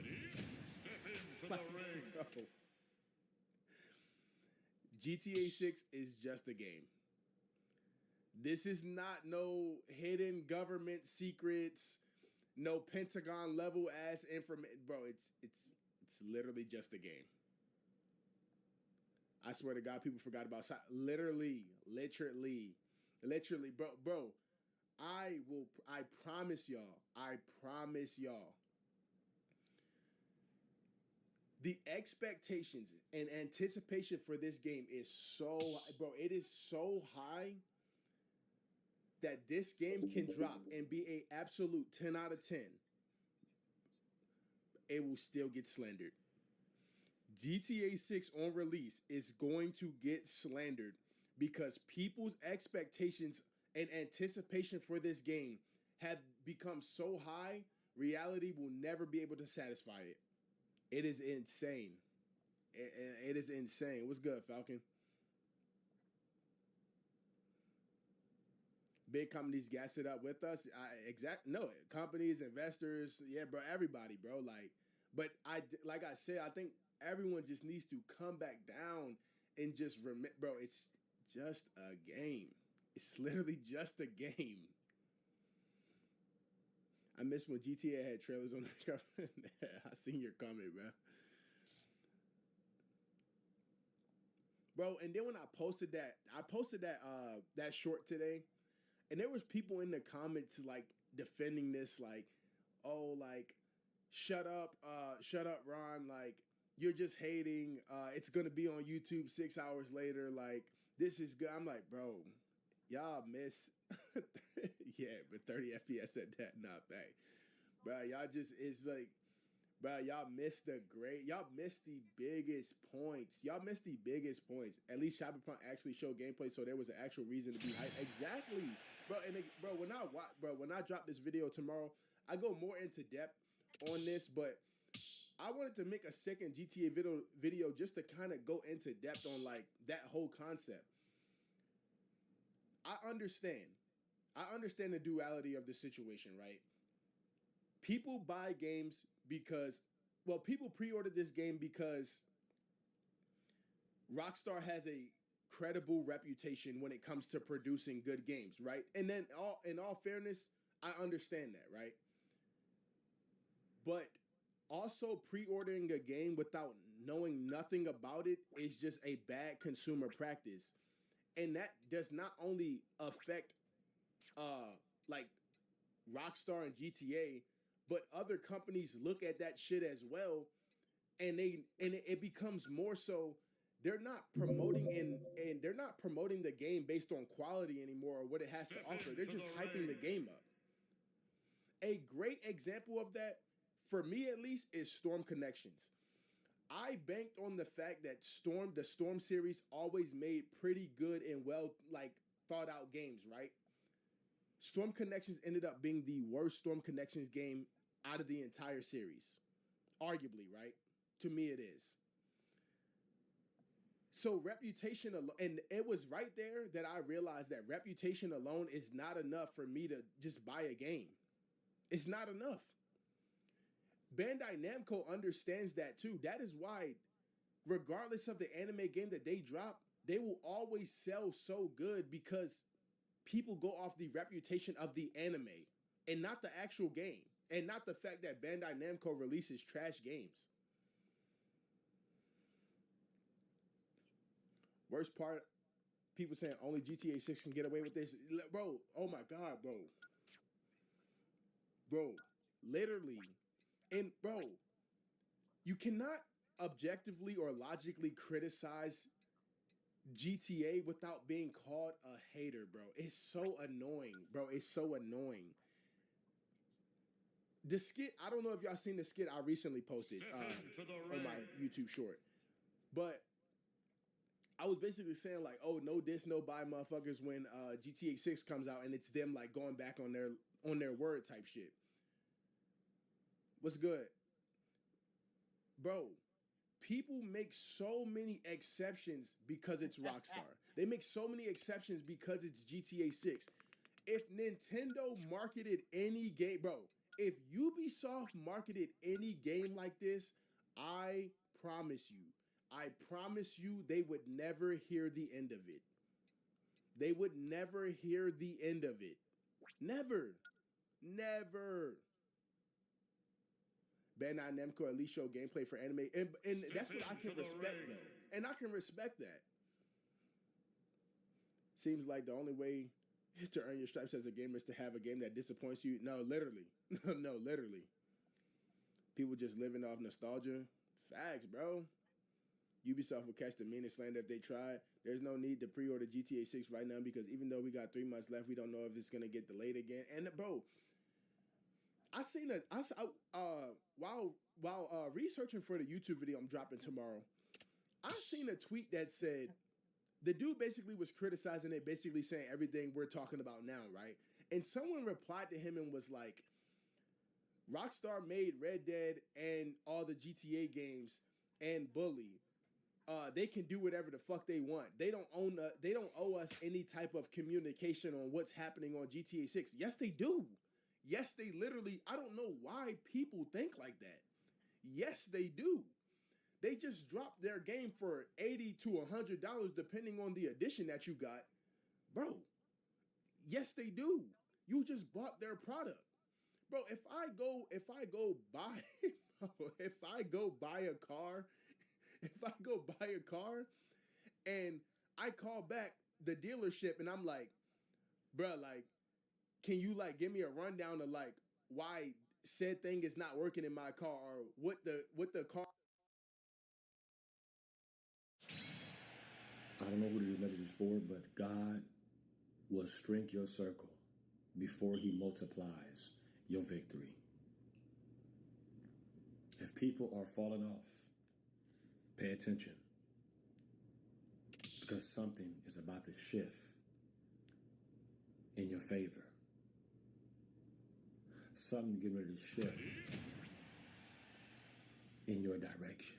into the ring. Bro, GTA 6 is just a game. This is not no hidden government secrets, no Pentagon level ass information. Bro, it's literally just a game. I swear to God, people forgot about literally, bro. I promise y'all. The expectations and anticipation for this game is so, bro, it is so high that this game can drop and be a absolute 10 out of 10. It will still get slandered. GTA 6 on release is going to get slandered because people's expectations and anticipation for this game have become so high, reality will never be able to satisfy it. It is insane. It is insane. What's good, Falcon? Big companies gas it up with us. No, companies, investors, yeah, bro, everybody, bro. But like I said, I think everyone just needs to come back down and just remember, bro, it's just a game. It's literally just a game. I miss when GTA had trailers on the cover. I seen your comment, bro. Bro, and then when I posted that short today, and there was people in the comments like defending this, like, oh, like, shut up, Ron, like, you're just hating. It's gonna be on YouTube 6 hours later. Like, this is good. I'm like, bro, y'all miss. Yeah, but 30 FPS at that, not bad. Bro, y'all just, it's like, bro, y'all missed the biggest points. At least Cyberpunk actually showed gameplay, so there was an actual reason to be hyped. Exactly. Bro, and when I drop this video tomorrow, I go more into depth on this, but I wanted to make a second GTA video just to kind of go into depth on like that whole concept. I understand the duality of the situation, right? People buy games people pre-ordered this game because Rockstar has a credible reputation when it comes to producing good games, right? And then in all fairness, I understand that, right? But also pre-ordering a game without knowing nothing about it is just a bad consumer practice. And that does not only affect like Rockstar and GTA, but other companies look at that shit as well, and it becomes more so they're not promoting the game based on quality anymore or what it has to offer. They're just hyping the game up. A great example of that, for me at least, is Storm Connections. I banked on the fact that the Storm series always made pretty good and well thought out games, right? Storm Connections ended up being the worst Storm Connections game out of the entire series. Arguably, right? To me it is. So reputation alone, and it was right there that I realized that reputation alone is not enough for me to just buy a game. It's not enough. Bandai Namco understands that too. That is why, regardless of the anime game that they drop, they will always sell so good because people go off the reputation of the anime and not the actual game, and not the fact that Bandai Namco releases trash games. Worst part, people saying only GTA 6 can get away with this. Bro, oh my God, bro. Bro, literally. And bro, you cannot objectively or logically criticize GTA without being called a hater, bro. It's so annoying, bro. It's so annoying. The skit, I don't know if y'all seen the skit I recently posted on my YouTube short, but I was basically saying like, oh, no diss, no buy, motherfuckers, when GTA 6 comes out and it's them like going back on their word type shit. What's good? Bro, people make so many exceptions because it's Rockstar. They make so many exceptions because it's GTA 6. If Nintendo marketed any game, bro, if Ubisoft marketed any game like this, I promise you, they would never hear the end of it. They would never hear the end of it. Never. Never. Bandai Namco at least show gameplay for anime. And that's what I can respect, though. And I can respect that. Seems like the only way to earn your stripes as a gamer is to have a game that disappoints you. No, literally. No, literally. People just living off nostalgia. Facts, bro. Ubisoft will catch the meanest slander if they tried. There's no need to pre-order GTA 6 right now because even though we got 3 months left, we don't know if it's going to get delayed again. And, bro, while researching for the YouTube video I'm dropping tomorrow, I seen a tweet that said, the dude basically was criticizing it, basically saying everything we're talking about now, right? And someone replied to him and was like, Rockstar made Red Dead and all the GTA games and Bully. They can do whatever the fuck they want. They don't owe us any type of communication on what's happening on GTA 6. Yes, they do. Yes, they literally, I don't know why people think like that. Yes, they do. They just dropped their game for $80 to $100 depending on the edition that you got. Bro, yes, they do. You just bought their product. Bro, if I go buy a car and I call back the dealership and I'm like, bro, like, can you like give me a rundown of like why said thing is not working in my car or what the car. I don't know who this message is for, but God will shrink your circle before he multiplies your victory. If people are falling off, pay attention, because something is about to shift in your favor. Something getting ready to shift in your direction.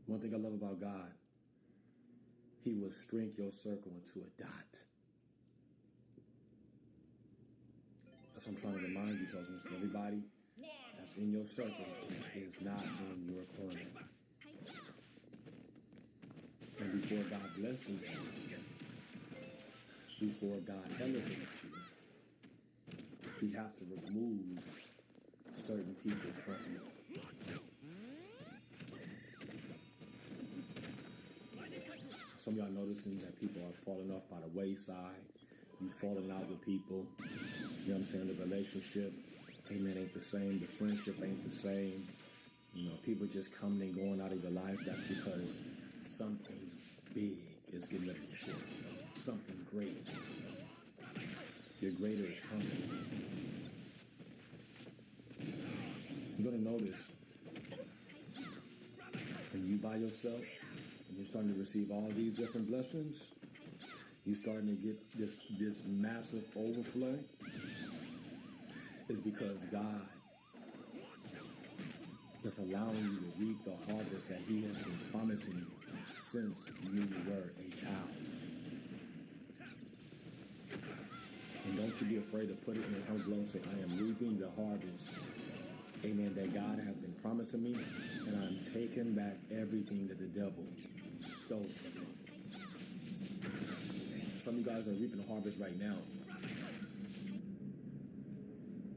One thing I love about God, he will shrink your circle into a dot. That's what I'm trying to remind you, Chosen. Everybody that's in your circle is not in your corner. And before God blesses you, before God elevates you, he has to remove certain people from you. Some of y'all noticing that people are falling off by the wayside. You falling out with people. You know what I'm saying? The relationship, amen, ain't the same. The friendship ain't the same. You know, people just coming and going out of your life. That's because something big is getting ready to shift. Something great. Your greater is coming. You're going to notice when you by yourself and you're starting to receive all these different blessings, you're starting to get this massive overflow. It's because God that's allowing you to reap the harvest that he has been promising you since you were a child. And don't you be afraid to put it in your envelope and say, I am reaping the harvest, amen, that God has been promising me, and I'm taking back everything that the devil stole from me. Some of you guys are reaping the harvest right now.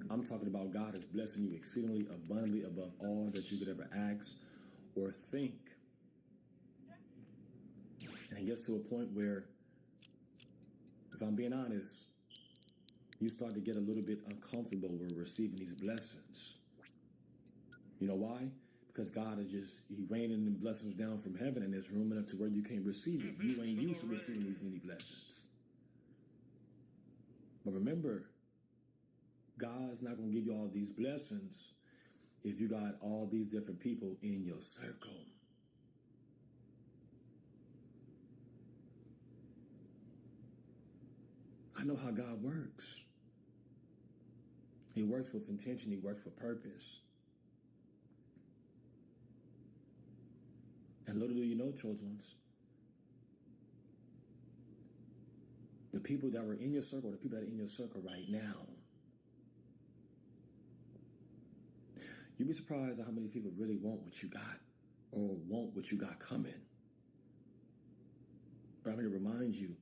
I'm talking about God is blessing you exceedingly abundantly above all that you could ever ask or think. And it gets to a point where, if I'm being honest, you start to get a little bit uncomfortable with receiving these blessings. You know why? Because God is he raining the blessings down from heaven, and there's room enough to where you can't receive it. You ain't used to receiving these many blessings. But remember, God's not going to give you all these blessings if you got all these different people in your circle. I know how God works. He works with intention. He works with purpose. And little do you know, chosen ones, the people that were in your circle, the people that are in your circle right now, you'd be surprised at how many people really want what you got or want what you got coming. But I'm here to remind you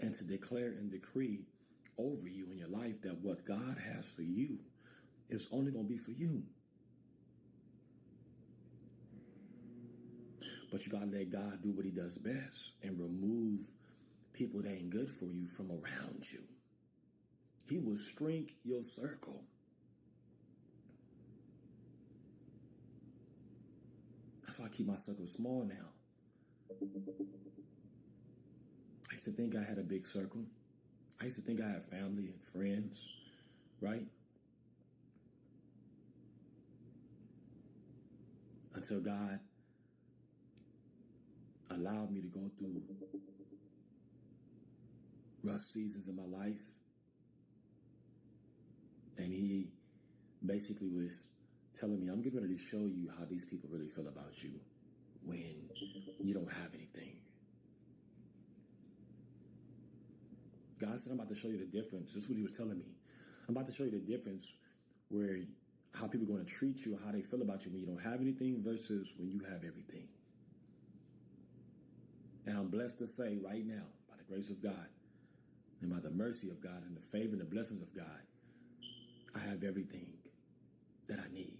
and to declare and decree over you in your life that what God has for you is only going to be for you. But you got to let God do what he does best and remove people that ain't good for you from around you. He will shrink your circle. That's why I keep my circle small now. I used to think I had a big circle. I used to think I had family and friends, right? Until God allowed me to go through rough seasons in my life. And he basically was telling me, I'm getting ready to show you how these people really feel about you when you don't have anything. God said, I'm about to show you the difference. This is what he was telling me. I'm about to show you the difference where how people are going to treat you, how they feel about you when you don't have anything versus when you have everything. And I'm blessed to say right now, by the grace of God and by the mercy of God and the favor and the blessings of God, I have everything that I need.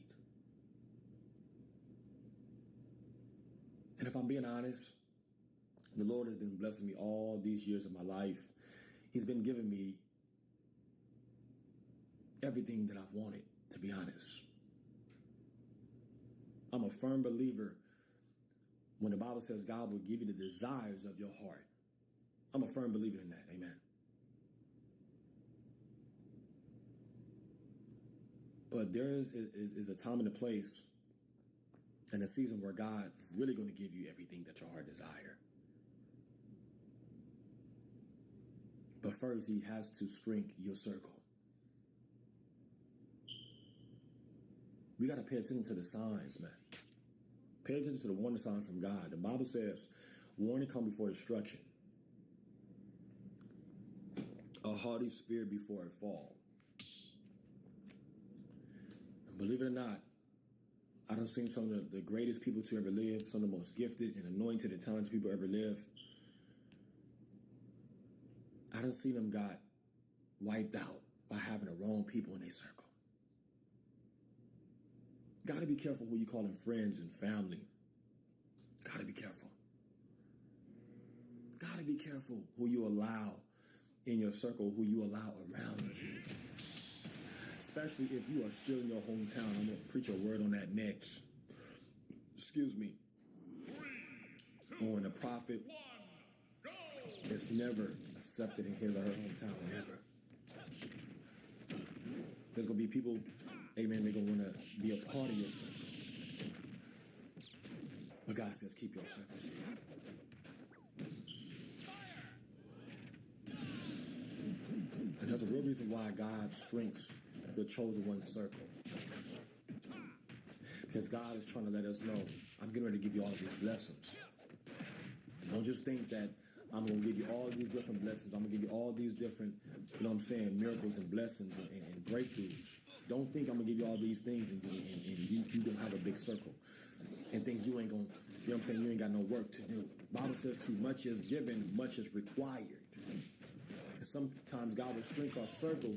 And if I'm being honest, the Lord has been blessing me all these years of my life. He's been giving me everything that I've wanted, to be honest. I'm a firm believer when the Bible says God will give you the desires of your heart. I'm a firm believer in that. Amen. But there is a time and a place and a season where God's really going to give you everything that your heart desire. But first, he has to shrink your circle. We got to pay attention to the signs, man. Pay attention to the warning sign from God. The Bible says, warning come before destruction. A haughty spirit before it fall. And believe it or not, I done seen some of the greatest people to ever live, some of the most gifted and anointed and talented people ever live. I done seen them got wiped out by having the wrong people in their circle. Got to be careful who you call them friends and family. Got to be careful. Got to be careful who you allow in your circle, who you allow around you. Especially if you are still in your hometown. I'm going to preach a word on that next. Excuse me. On the prophet is never accepted in his or her hometown, never. There's going to be people, amen, they're going to want to be a part of your circle. But God says, keep your circle small. And there's a real reason why God shrinks the chosen one circle. Because God is trying to let us know, I'm getting ready to give you all of these blessings. Don't just think that I'm going to give you all these different blessings. I'm going to give you all these different, you know what I'm saying, miracles and blessings and breakthroughs. Don't think I'm going to give you all these things and you going to have a big circle. And think you ain't going to, you know what I'm saying, you ain't got no work to do. The Bible says too much is given, much is required. And sometimes God will shrink our circle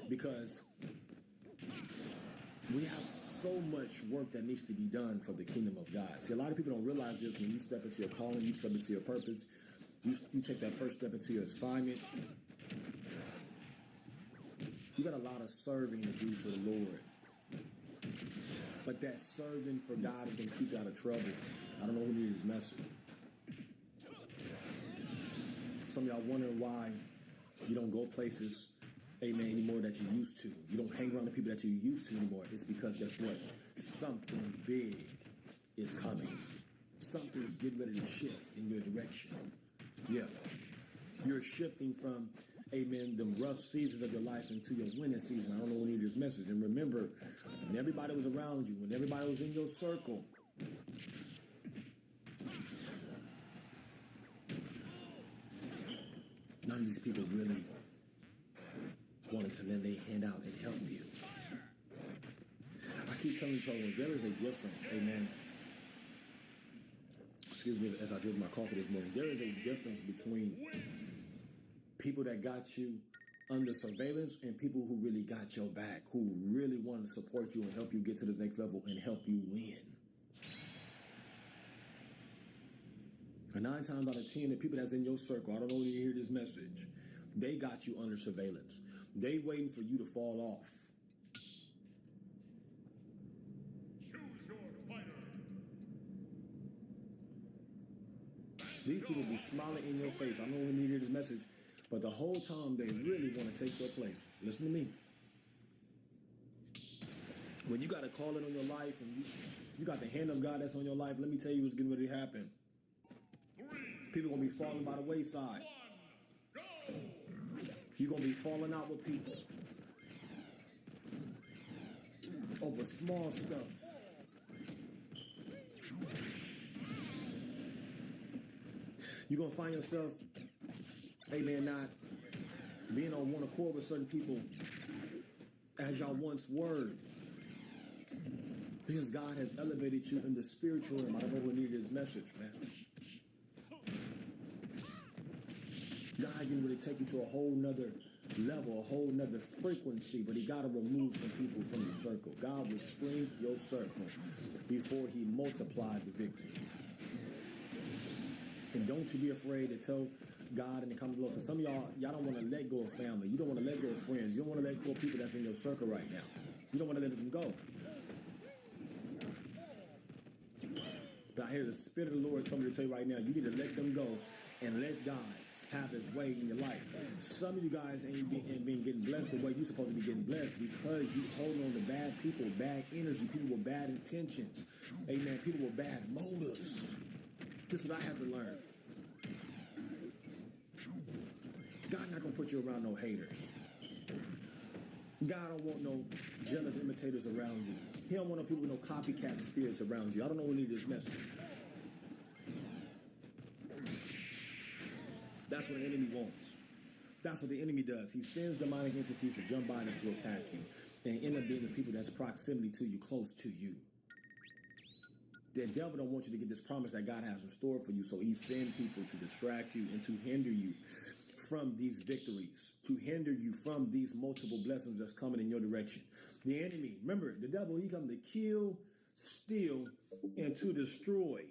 because we have so much work that needs to be done for the kingdom of God. See, a lot of people don't realize this. When you step into your calling, you step into your purpose, you take that first step into your assignment, you got a lot of serving to do for the Lord. But that serving for God is going to keep you out of trouble. I don't know who needed this message. Some of y'all wondering why you don't go places, amen, anymore that you used to. You don't hang around the people that you used to anymore. It's because, guess what? Something big is coming. Something's getting ready to shift in your direction. Yeah. You're shifting from, amen, the rough seasons of your life into your winning season. I don't know who needed this message. And remember, when everybody was around you, when everybody was in your circle, none of these people really wanted to lend their hand out and help you. I keep telling you, there is a difference, amen. Excuse me, as I drink my coffee this morning, there is a difference between people that got you under surveillance and people who really got your back, who really want to support you and help you get to the next level and help you win. And 9 times out of 10, the people that's in your circle, I don't know when you hear this message, they got you under surveillance. They waiting for you to fall off. Choose your fighter. These people be smiling in your face. I don't know when you hear this message, but the whole time they really want to take your place. Listen to me. When you got a calling on your life and you got the hand of God that's on your life, let me tell you what's getting ready to happen. People going to be falling by the wayside. You're going to be falling out with people over small stuff. You're going to find yourself, amen, not being on one accord with certain people as y'all once were. Because God has elevated you in the spiritual realm. I don't know who needed this message, man. God can really take you to a whole nother level, a whole nother frequency, but he got to remove some people from your circle. God will shrink your circle before he multiplied the victory. And don't you be afraid to tell God in the comment below, because some of y'all don't want to let go of family. You don't want to let go of friends. You don't want to let go of people that's in your circle right now. You don't want to let them go. But I hear the Spirit of the Lord tell me to tell you right now, you need to let them go and let God have his way in your life. Some of you guys ain't been getting blessed the way you're supposed to be getting blessed because you hold on to bad people, bad energy, people with bad intentions. Amen. People with bad motives. This is what I have to learn. God not going to put you around no haters. God don't want no jealous imitators around you. He don't want no people with no copycat spirits around you. I don't know who needed this message. That's what the enemy wants. That's what the enemy does. He sends demonic entities to jump by us to attack you and end up being the people that's proximity to you, close to you. The devil don't want you to get this promise that God has in store for you, so he sends people to distract you and to hinder you from these victories, to hinder you from these multiple blessings that's coming in your direction. The enemy, remember, the devil, he comes to kill, steal, and to destroy.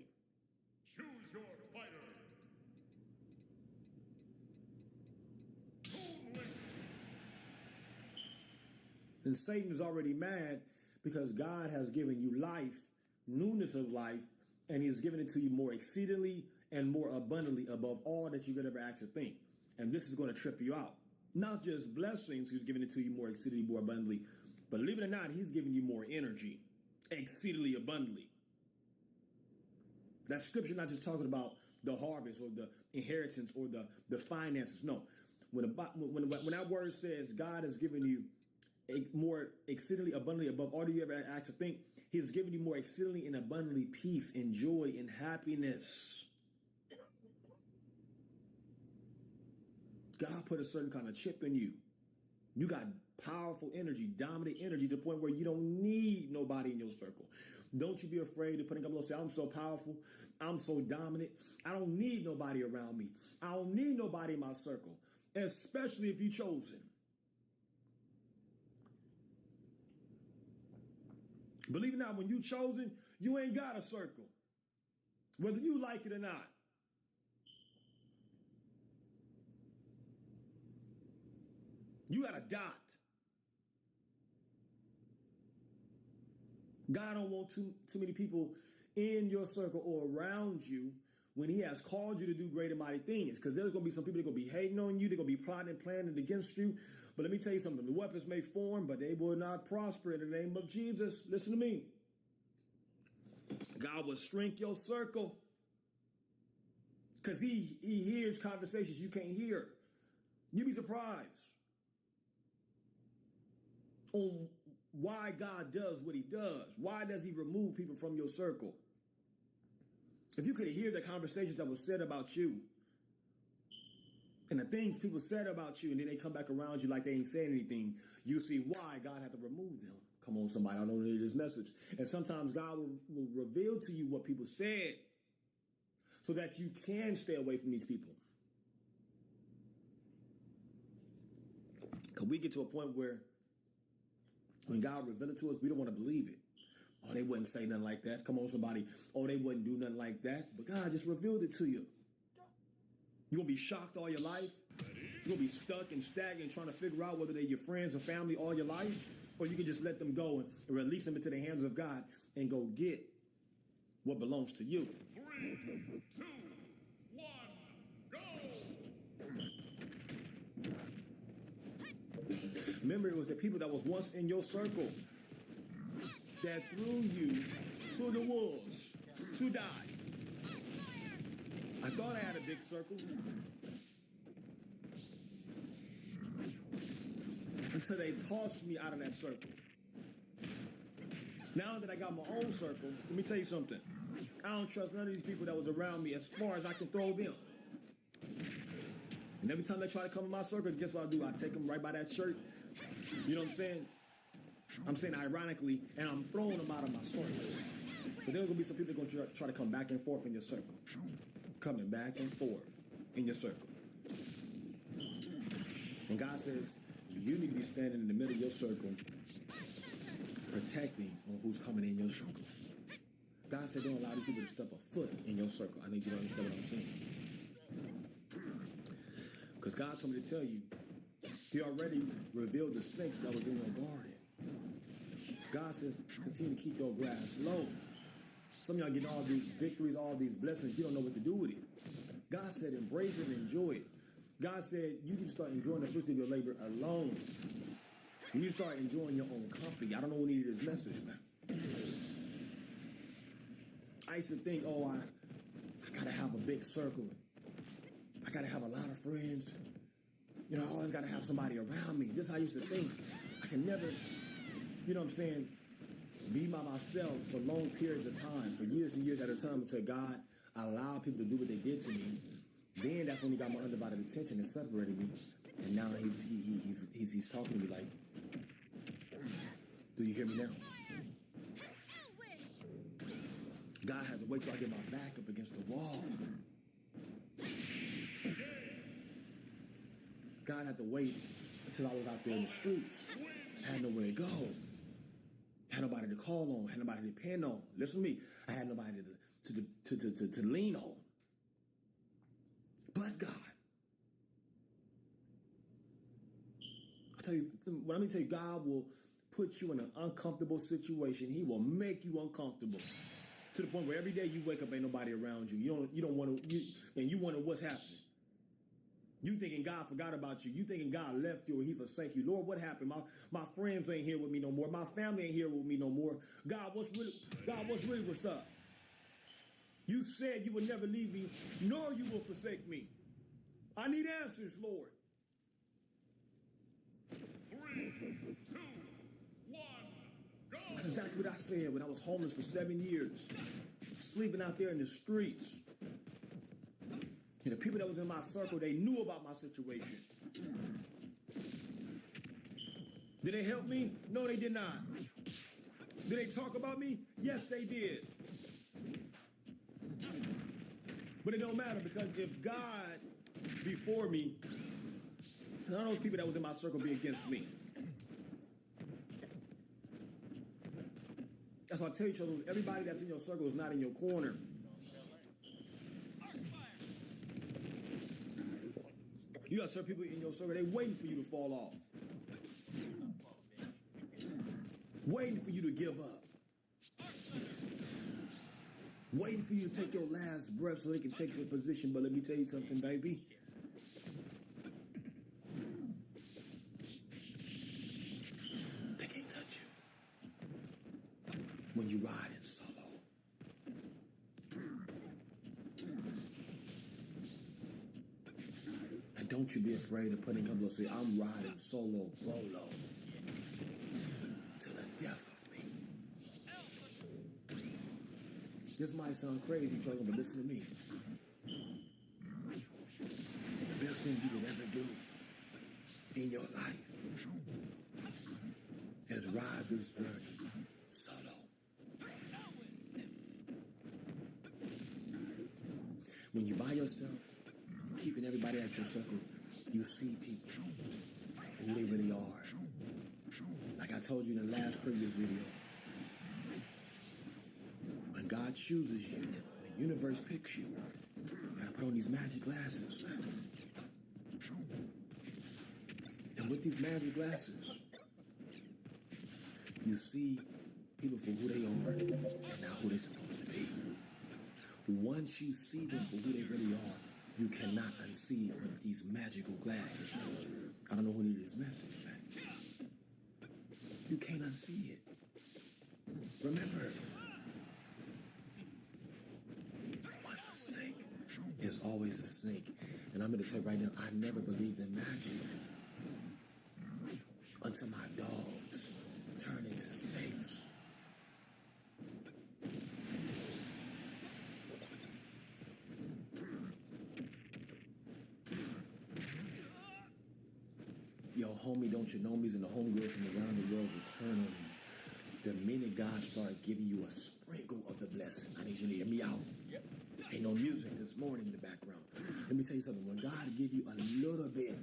Choose your fighter. And Satan is already mad because God has given you life, newness of life, and he has given it to you more exceedingly and more abundantly above all that you could ever ask or think. And this is going to trip you out. Not just blessings, he's giving it to you more exceedingly, more abundantly, but believe it or not, he's giving you more energy, exceedingly abundantly. That scripture not just talking about the harvest or the inheritance or the finances. No, when that word says God has given you more exceedingly abundantly above all you ever asked to think. He has given you more exceedingly and abundantly peace and joy and happiness. God put a certain kind of chip in you. You got powerful energy, dominant energy to the point where you don't need nobody in your circle. Don't you be afraid to put in up and say, I'm so powerful. I'm so dominant. I don't need nobody around me. I don't need nobody in my circle, especially if you're chosen. Believe it or not, when you chosen, you ain't got a circle, whether you like it or not. You got a dot. God don't want too many people in your circle or around you when he has called you to do great and mighty things. Because there's going to be some people that are going to be hating on you. They're going to be plotting and planning against you. But let me tell you something. The weapons may form, but they will not prosper in the name of Jesus. Listen to me. God will shrink your circle. Because he hears conversations you can't hear. You'd be surprised on why God does what he does. Why does he remove people from your circle? If you could hear the conversations that was said about you and the things people said about you, and then they come back around you like they ain't saying anything, you see why God had to remove them. Come on, somebody, I don't need this message. And sometimes God will reveal to you what people said so that you can stay away from these people. Because we get to a point where when God revealed it to us, we don't want to believe it. Oh, they wouldn't say nothing like that. Come on, somebody. Oh, they wouldn't do nothing like that. But God just revealed it to you. You're going to be shocked all your life. You're going to be stuck and stagnant trying to figure out whether they're your friends or family all your life. Or you can just let them go and release them into the hands of God and go get what belongs to you. 3, 2, 1, go! Remember, it was the people that was once in your circle that threw you to the wolves to die. I thought I had a big circle until they tossed me out of that circle. Now that I got my own circle, let me tell you something. I don't trust none of these people that was around me as far as I can throw them. And every time they try to come in my circle, guess what I do? I take them right by that shirt. You know what I'm saying? I'm saying ironically, and I'm throwing them out of my circle. So there's going to be some people that are going to try to come back and forth in your circle. Coming back and forth in your circle. And God says, you need to be standing in the middle of your circle, protecting on who's coming in your circle. God said, don't allow these people to step a foot in your circle. I need you to understand what I'm saying. Because God told me to tell you, he already revealed the snakes that was in your garden. God says, continue to keep your grass low. Some of y'all getting all these victories, all these blessings. You don't know what to do with it. God said, embrace it and enjoy it. God said, you need to start enjoying the fruits of your labor alone. You need to start enjoying your own company. I don't know who needed this message, man. I used to think, oh, I got to have a big circle. I got to have a lot of friends. You know, I always got to have somebody around me. This is how I used to think. I can never, you know what I'm saying, be by myself for long periods of time, for years and years at a time, until God allowed people to do what they did to me. Then that's when he got my undivided attention and separated me. And now he's talking to me like, do you hear me now? God had to wait till I get my back up against the wall. God had to wait until I was out there in the streets. I had nowhere to go. I had nobody to call on. I had nobody to depend on. Listen to me. I had nobody to lean on. But God. Let me tell you, God will put you in an uncomfortable situation. He will make you uncomfortable. To the point where every day you wake up, ain't nobody around you. You don't want to, and you wonder what's happening. You thinking God forgot about you. You thinking God left you or he forsake you. Lord, what happened? My friends ain't here with me no more. My family ain't here with me no more. God, what's what's up? You said you would never leave me, nor you will forsake me. I need answers, Lord. 3, 2, That's exactly what I said when I was homeless for 7 years, sleeping out there in the streets. And the people that was in my circle, they knew about my situation. Did they help me? No, they did not. Did they talk about me? Yes, they did. But it don't matter, because if God before me, none of those people that was in my circle be against me. That's why I tell you, children, everybody that's in your circle is not in your corner. You got certain people in your circle, they waiting for you to fall off. Waiting for you to give up. Waiting for you to take your last breath so they can take your position. But let me tell you something, baby. They can't touch you when you ride in solo. And don't you be afraid of putting up and say, I'm riding solo bolo to the death of me. This might sound crazy, chosen, but listen to me. The best thing you could ever do in your life is ride this journey solo. When you're by yourself, keeping everybody at your circle, you see people for who they really are. Like I told you in the last previous video, when God chooses you, the universe picks you, you gotta put on these magic glasses, man. And with these magic glasses, you see people for who they are and not who they're supposed to be. Once you see them for who they really are, you cannot unsee it with these magical glasses. I don't know who needed this message, man. You can't unsee it. Remember, once a snake is always a snake. And I'm going to tell you right now, I never believed in magic until my dogs turned into snakes. Yo, homie, don't you know me's and the homegirls from around the world will turn on you the minute God started giving you a sprinkle of the blessing. I need you to hear me out. Yep. Ain't no music this morning in the background. Let me tell you something. When God give you a little bit,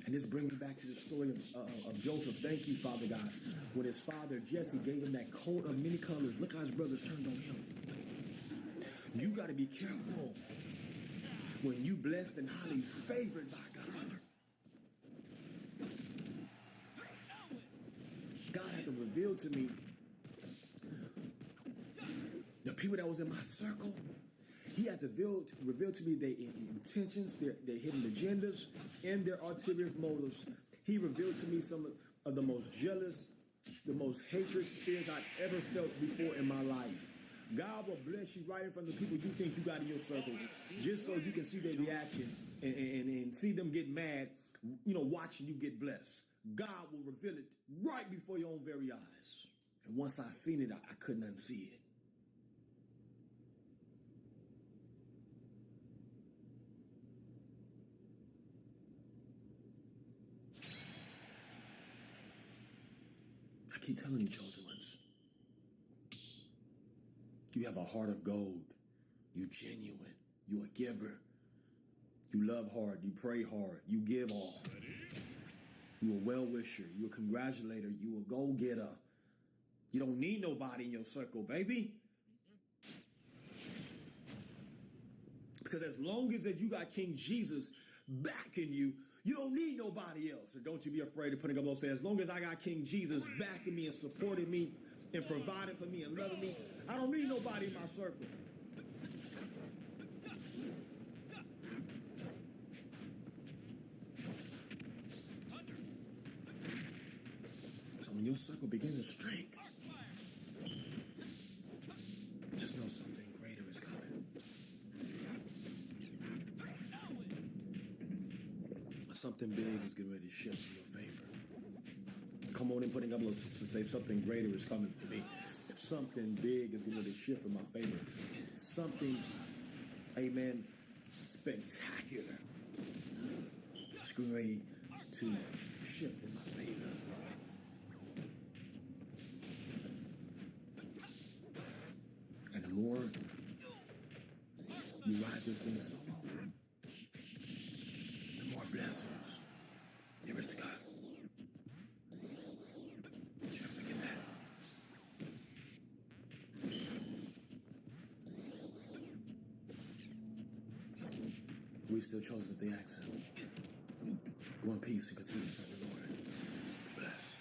and this brings me back to the story of Joseph. Thank you, Father God. When his father Jesse gave him that coat of many colors, look how his brothers turned on him. You got to be careful when you blessed and highly favored by God. God had to reveal to me the people that was in my circle. He had to reveal to me their intentions, their hidden agendas, and their ulterior motives. He revealed to me some of the most jealous, the most hatred spirits I've ever felt before in my life. God will bless you right in front of the people you think you got in your circle, just so you can see their reaction and see them get mad, watching you get blessed. God will reveal it right before your own very eyes. And once I seen it, I couldn't unsee it. I keep telling you, children ones, you have a heart of gold. You genuine. You a giver. You love hard. You pray hard. You give all. You a well-wisher. You a congratulator. You a go-getter. You don't need nobody in your circle, baby. Because as long as you got King Jesus backing you, you don't need nobody else. And don't you be afraid of putting up those say, as long as I got King Jesus backing me and supporting me and providing for me and loving me, I don't need nobody in my circle. So when your circle begins to shrink, just know something greater is coming. Something big is getting ready to shift in your favor. come on and putting up to say something greater is coming for me. Something big is going to shift in my favor. Something, amen, spectacular. It's going to shift in my favor. And the more you ride this thing solo, the more blessings there is to come. Don't you ever forget that. We still chosen the accent. Go in peace and continue to serve the Lord. Bless.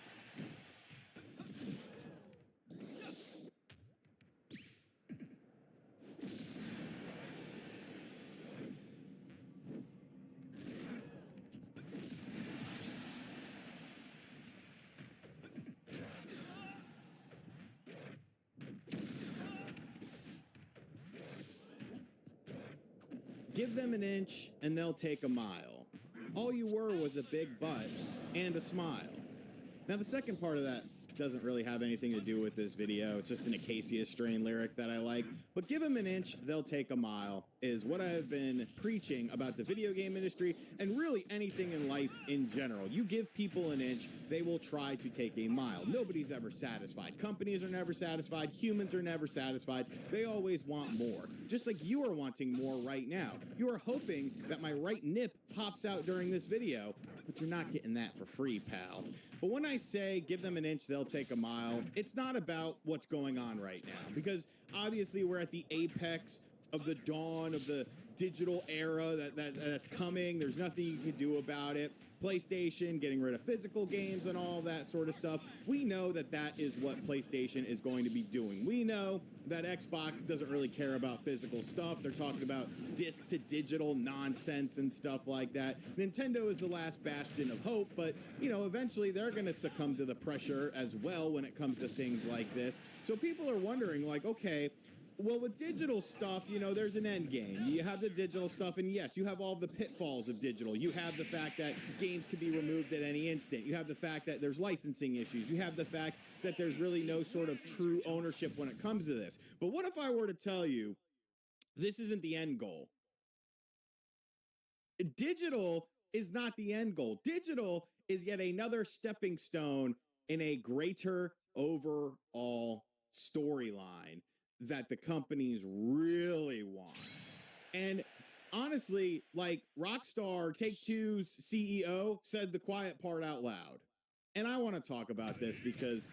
Give them an inch and they'll take a mile. All you were was a big butt and a smile. Now, the second part of that doesn't really have anything to do with this video. It's just an Acacia Strain lyric that I like. But give them an inch, they'll take a mile is what I've been preaching about the video game industry and really anything in life in general. You give people an inch, they will try to take a mile. Nobody's ever satisfied. Companies are never satisfied. Humans are never satisfied. They always want more. Just like you are wanting more right now. You are hoping that my right nip pops out during this video, but you're not getting that for free, pal. But when I say give them an inch, they'll take a mile, it's not about what's going on right now, because obviously we're at the apex of the dawn of the digital era that's coming. There's nothing you can do about it. PlayStation getting rid of physical games and all that sort of stuff. We know that that is what PlayStation is going to be doing. We know that Xbox doesn't really care about physical stuff. They're talking about disc to digital nonsense and stuff like that. Nintendo is the last bastion of hope, but you know, eventually they're going to succumb to the pressure as well when it comes to things like this. So people are wondering, like, okay, well, with digital stuff, you know, there's an end game. You have the digital stuff, and yes, you have all the pitfalls of digital. You have the fact that games can be removed at any instant. You have the fact that there's licensing issues. You have the fact that there's really no sort of true ownership when it comes to this. But what if I were to tell you this isn't the end goal? Digital is not the end goal. Digital is yet another stepping stone in a greater overall storyline that the companies really want. And honestly, like Rockstar Take-Two's CEO said the quiet part out loud. And I want to talk about this because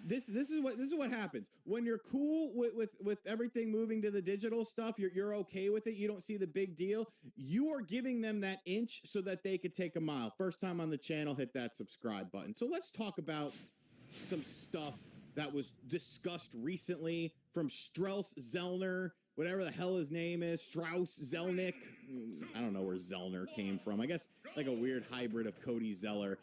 this is what happens when you're cool with everything moving to the digital stuff. You're okay with it. You don't see the big deal. You are giving them that inch so that they could take a mile. First time on the channel, hit that subscribe button. So let's talk about some stuff that was discussed recently from Strauss Zellner, whatever the hell his name is, Strauss Zelnick. I don't know where Zellner came from. I guess like a weird hybrid of Cody Zeller.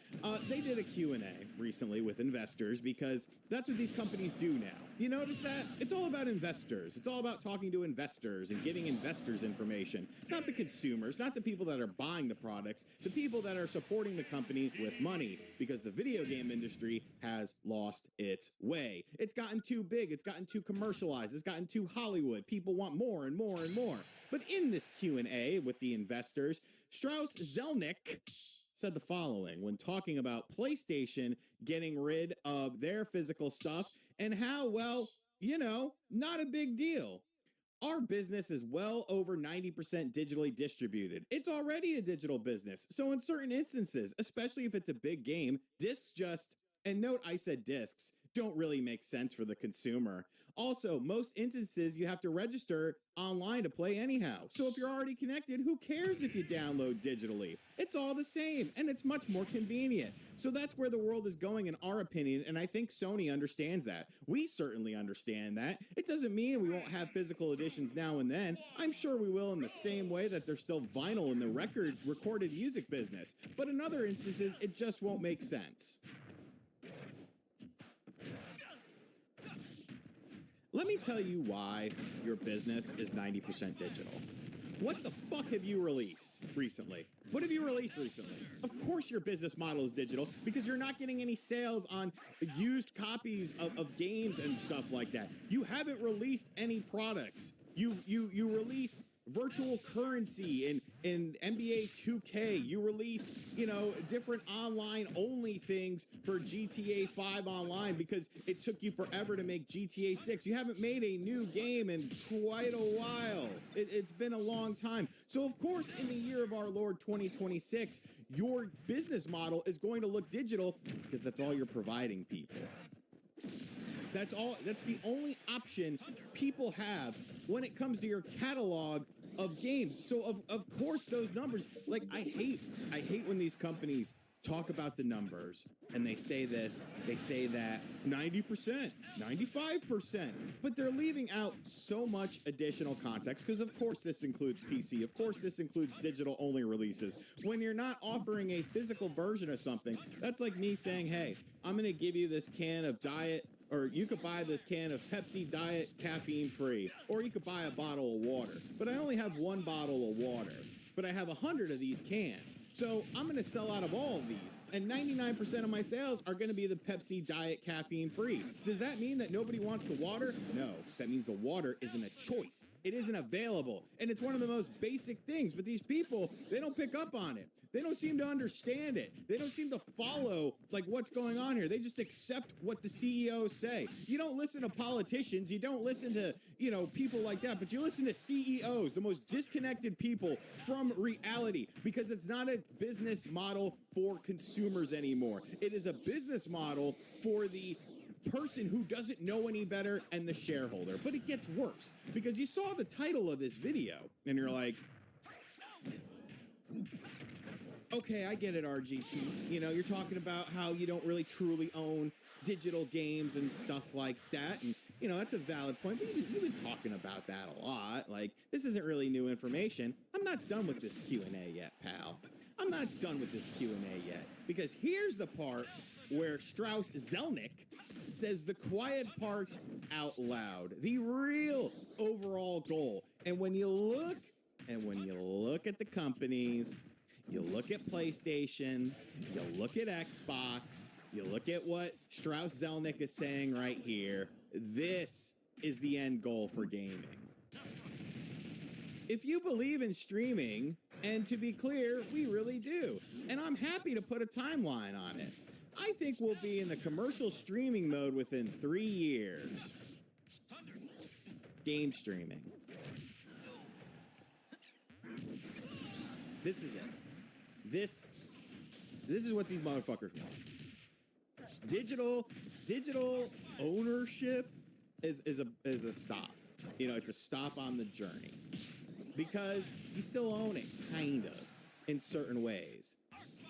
They did a Q&A recently with investors because that's what these companies do now. You notice that? It's all about investors. It's all about talking to investors and giving investors information. Not the consumers, not the people that are buying the products, the people that are supporting the companies with money, because the video game industry has lost its way. It's gotten too big. It's gotten too commercialized. It's gotten too Hollywood. People want more and more and more. But in this Q&A with the investors, Strauss Zelnick said the following when talking about PlayStation getting rid of their physical stuff and how, well, you know, not a big deal. Our business is well over 90% digitally distributed. It's already a digital business. So in certain instances, especially if it's a big game, discs just, and note I said discs, don't really make sense for the consumer. Also, most instances you have to register online to play anyhow. So if you're already connected, who cares if you download digitally? It's all the same, and it's much more convenient. So that's where the world is going in our opinion, and I think Sony understands that. We certainly understand that. It doesn't mean we won't have physical editions now and then. I'm sure we will in the same way that there's still vinyl in the recorded music business. But in other instances, it just won't make sense. Let me tell you why your business is 90% digital. What the fuck have you released recently? What have you released recently? Of course your business model is digital because you're not getting any sales on used copies of games and stuff like that. You haven't released any products. You release virtual currency in NBA 2K. You release, different online only things for GTA 5 online because it took you forever to make GTA 6. You haven't made a new game in quite a while. It's been a long time. So of course, in the year of our Lord 2026, your business model is going to look digital because that's all you're providing people. That's the only option people have when it comes to your catalog of games. So of course those numbers, like I hate when these companies talk about the numbers and they say this, they say that 90%, 95%, but they're leaving out so much additional context because of course this includes PC, of course this includes digital only releases. When you're not offering a physical version of something, that's like me saying, hey, I'm going to give you this can of diet, or you could buy this can of Pepsi Diet caffeine free, or you could buy a bottle of water. But I only have one bottle of water, but I have 100 of these cans. So I'm going to sell out of all of these, and 99% of my sales are going to be the Pepsi Diet caffeine free. Does that mean that nobody wants the water? No, that means the water isn't a choice. It isn't available, and it's one of the most basic things, but these people, they don't pick up on it. They don't seem to understand it. They don't seem to follow like what's going on here. They just accept what the CEOs say. You don't listen to politicians. You don't listen to, people like that, but you listen to CEOs, the most disconnected people from reality, because it's not a business model for consumers anymore. It is a business model for the person who doesn't know any better and the shareholder. But it gets worse because you saw the title of this video and you're like, okay, I get it, RGT. You're talking about how you don't really truly own digital games and stuff like that. And, that's a valid point. But you've been talking about that a lot. Like, this isn't really new information. I'm not done with this Q&A yet, pal. I'm not done with this Q&A yet. Because here's the part where Strauss Zelnick says the quiet part out loud. The real overall goal. And when you look at the companies, you look at PlayStation, you look at Xbox, you look at what Strauss Zelnick is saying right here. This is the end goal for gaming. If you believe in streaming, and to be clear, we really do, and I'm happy to put a timeline on it. I think we'll be in the commercial streaming mode within 3 years. Game streaming. This is it. This is what these motherfuckers want. Digital ownership is a stop. It's a stop on the journey because you still own it, kind of, in certain ways.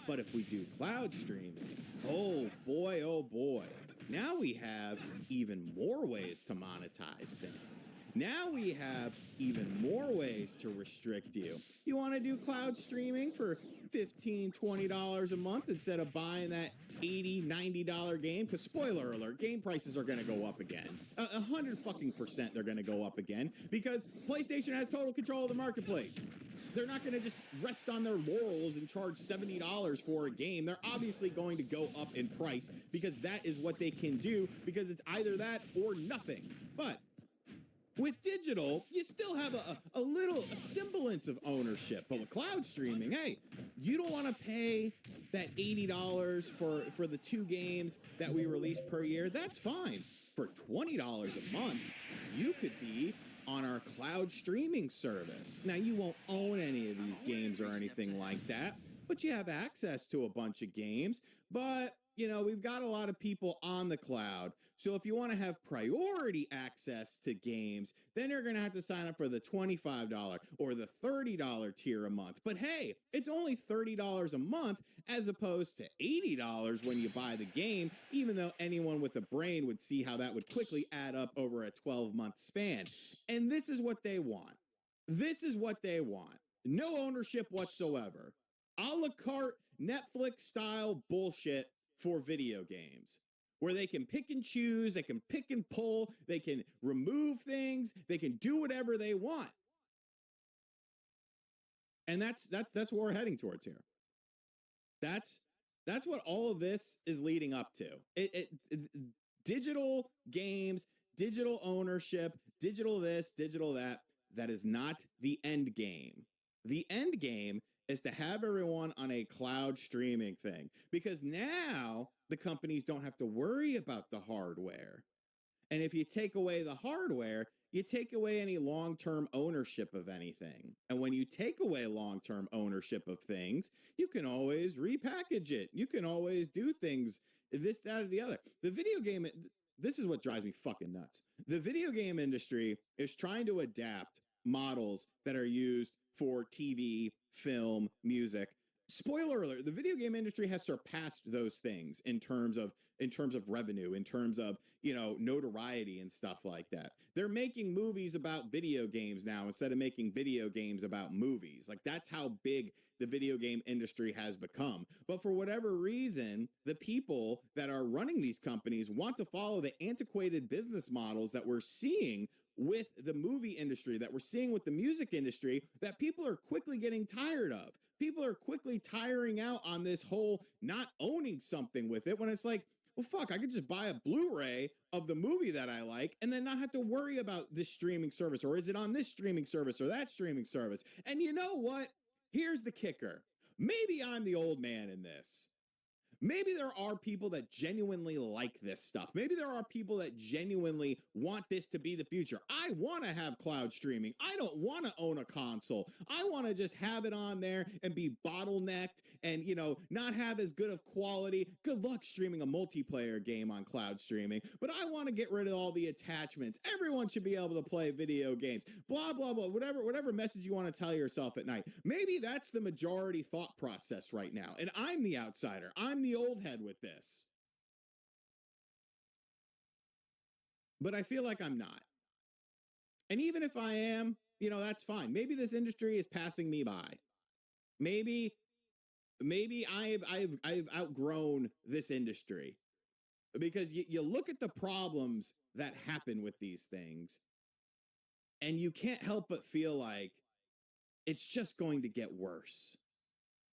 But if we do cloud streaming, oh boy, now we have even more ways to monetize things. Now we have even more ways to restrict you. You want to do cloud streaming for $15, $20 a month instead of buying that $80, $90 game? Because spoiler alert, game prices are going to go up again. 100% they're going to go up again because PlayStation has total control of the marketplace. They're not going to just rest on their laurels and charge $70 for a game. They're obviously going to go up in price because that is what they can do, because it's either that or nothing. But with digital, you still have a semblance of ownership. But with cloud streaming, hey, you don't want to pay that $80 for the 2 games that we release per year. That's fine. For $20 a month, you could be on our cloud streaming service. Now, you won't own any of these games or anything like that, but you have access to a bunch of games. But, we've got a lot of people on the cloud. So if you want to have priority access to games, then you're going to have to sign up for the $25 or the $30 tier a month. But hey, it's only $30 a month as opposed to $80 when you buy the game, even though anyone with a brain would see how that would quickly add up over a 12-month span. And this is what they want. This is what they want. No ownership whatsoever. A la carte Netflix style bullshit for video games, where they can pick and choose, they can pick and pull, they can remove things, they can do whatever they want. And that's what we're heading towards here. That's what all of this is leading up to. Digital games, digital ownership, digital this, digital that. That is not the end game. The end game is to have everyone on a cloud streaming thing, because now the companies don't have to worry about the hardware. And if you take away the hardware, you take away any long-term ownership of anything. And when you take away long-term ownership of things, you can always repackage it. You can always do things, this, that, or the other. The video game, this is what drives me fucking nuts. The video game industry is trying to adapt models that are used for TV, film, music. Spoiler alert, the video game industry has surpassed those things in terms of revenue, in terms of, notoriety and stuff like that. They're making movies about video games now instead of making video games about movies. Like, that's how big the video game industry has become. But for whatever reason, the people that are running these companies want to follow the antiquated business models that we're seeing with the movie industry, that we're seeing with the music industry, that people are quickly getting tired of. People are quickly tiring out on this whole not owning something with it, when it's like, well, fuck, I could just buy a Blu-ray of the movie that I like and then not have to worry about this streaming service, or is it on this streaming service or that streaming service? And you know what? Here's the kicker. Maybe I'm the old man in this. Maybe there are people that genuinely like this stuff. Maybe there are people that genuinely want this to be the future. I want to have cloud streaming. I don't want to own a console. I want to just have it on there and be bottlenecked and, not have as good of quality. Good luck streaming a multiplayer game on cloud streaming. But I want to get rid of all the attachments. Everyone should be able to play video games. Blah, blah, blah. Whatever message you want to tell yourself at night. Maybe that's the majority thought process right now. And I'm the outsider. I'm the old head with this. But I feel like I'm not. And even if I am, that's fine. Maybe this industry is passing me by. Maybe I've outgrown this industry, because you look at the problems that happen with these things and you can't help but feel like it's just going to get worse.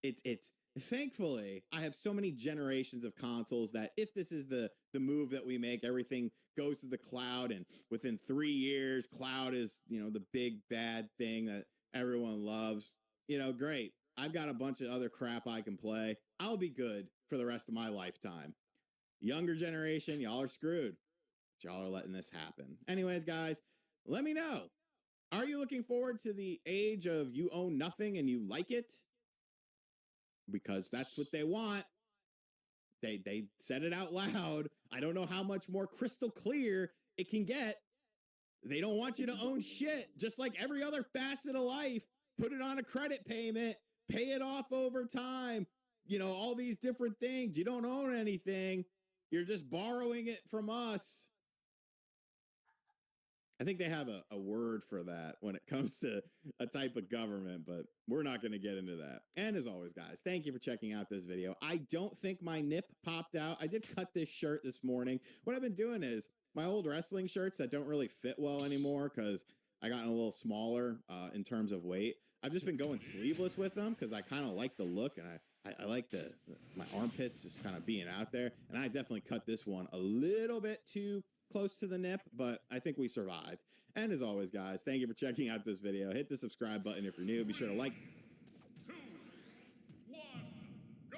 It's thankfully, I have so many generations of consoles that if this is the move that we make, everything goes to the cloud, and within 3 years, cloud is, the big bad thing that everyone loves. Great. I've got a bunch of other crap I can play. I'll be good for the rest of my lifetime. Younger generation, y'all are screwed. Y'all are letting this happen. Anyways, guys, let me know. Are you looking forward to the age of you own nothing and you like it? Because that's what they want. They said it out loud. I don't know how much more crystal clear it can get. They don't want you to own shit, just like every other facet of life. Put it on a credit payment, pay it off over time. All these different things. You don't own anything. You're just borrowing it from us. I think they have a word for that when it comes to a type of government, but we're not going to get into that. And as always, guys, thank you for checking out this video. I don't think my nip popped out. I did cut this shirt this morning. What I've been doing is my old wrestling shirts that don't really fit well anymore because I gotten a little smaller in terms of weight. I've just been going sleeveless with them because I kind of like the look, and I like my armpits just kind of being out there. And I definitely cut this one a little bit too close to the nip, but I think we survived. And as always, guys, thank you for checking out this video. Hit the subscribe button if you're new. Be sure to like. 2, 1, go!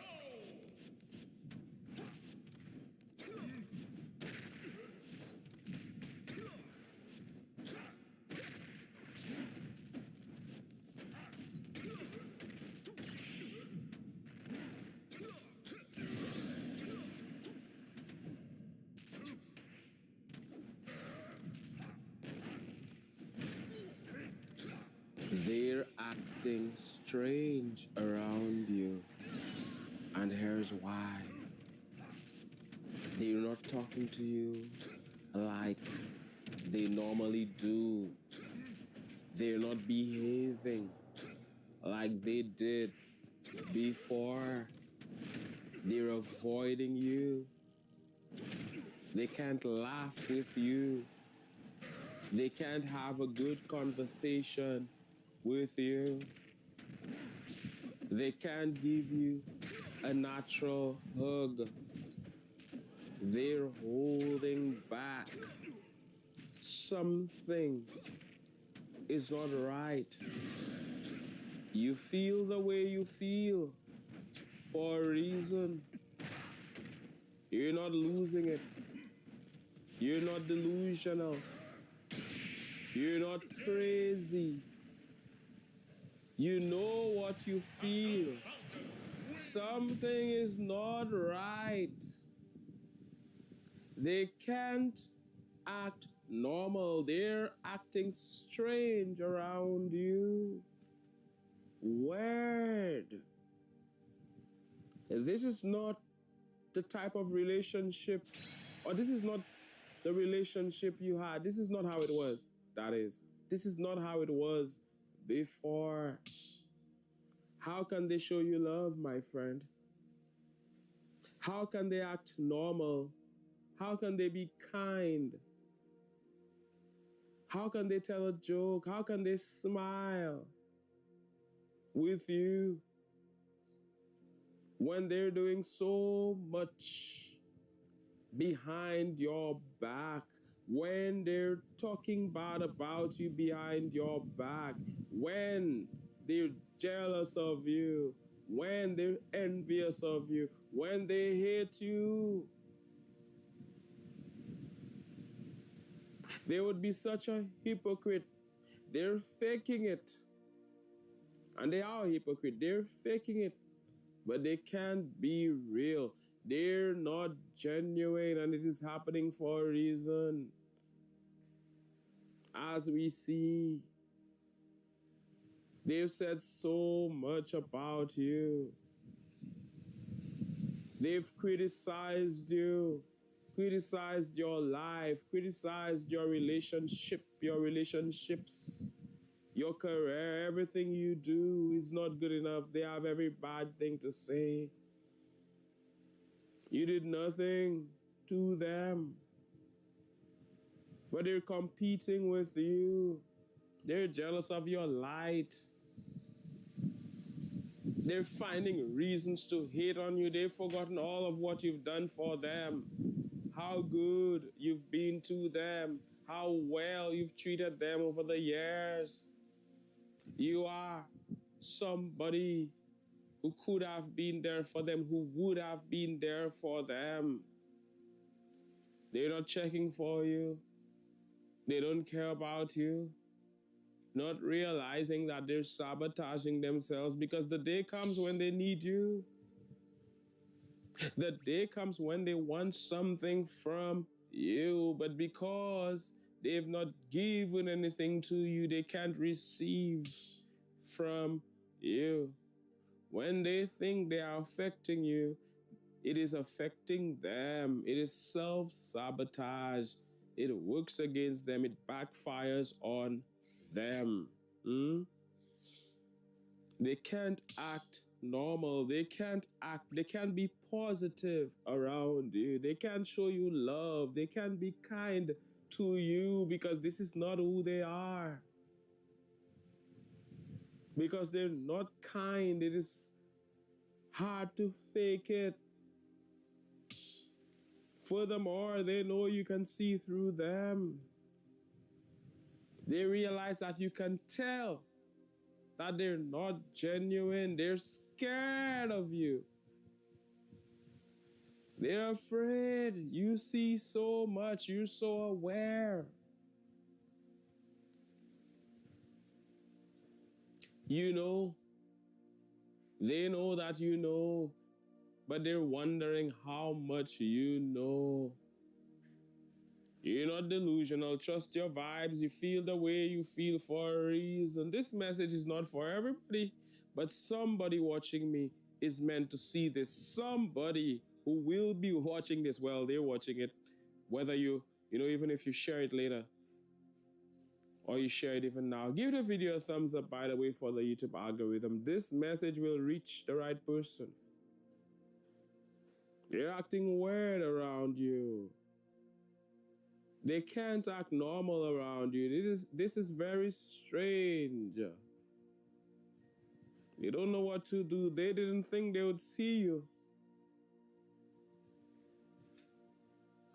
They're acting strange around you, and here's why. They're not talking to you like they normally do. They're not behaving like they did before. They're avoiding you. They can't laugh with you. They can't have a good conversation with you. They can't give you a natural hug. They're holding back. Something is not right. You feel the way you feel for a reason. You're not losing it. You're not delusional. You're not crazy. You know what you feel. Something is not right. They can't act normal. They're acting strange around you. Weird. This is not the type of relationship, or this is not the relationship you had. This is not how it was. That is. This is not how it was before. How can they show you love, my friend? How can they act normal? How can they be kind? How can they tell a joke? How can they smile with you when they're doing so much behind your back? When they're talking bad about you behind your back? When they're jealous of you? When they're envious of you? When they hate you? They would be such a hypocrite. They're faking it. And they are a hypocrite. They're faking it. But they can't be real. They're not genuine, and it is happening for a reason. As we see, they've said so much about you. They've criticized you, criticized your life, criticized your relationship, your relationships, your career. Everything you do is not good enough. They have every bad thing to say. You did nothing to them, but they're competing with you. They're jealous of your light. They're finding reasons to hate on you. They've forgotten all of what you've done for them, how good you've been to them, how well you've treated them over the years. You are somebody who could have been there for them, who would have been there for them. They're not checking for you. They don't care about you. Not realizing that they're sabotaging themselves, because the day comes when they need you. The day comes when they want something from you, but because they've not given anything to you, they can't receive from you. When they think they are affecting you, it is affecting them. It is self-sabotage. It works against them. It backfires on them. They can't act normal. They can't be positive around you. They can't show you love. They can't be kind to you, because this is not who they are. Because they're not kind. It is hard to fake it. Furthermore, they know you can see through them. They realize that you can tell that they're not genuine. They're scared of you. They're afraid. You see so much. You're so aware. You know. They know that you know, but they're wondering how much you know. You're not delusional. Trust your vibes. You feel the way you feel for a reason. This message is not for everybody, but somebody watching me is meant to see this. Somebody who will be watching this, well, they're watching it. Whether even if you share it later or you share it even now. Give the video a thumbs up, by the way, for the YouTube algorithm. This message will reach the right person. They're acting weird around you. They can't act normal around you. This is very strange. They don't know what to do. They didn't think they would see you.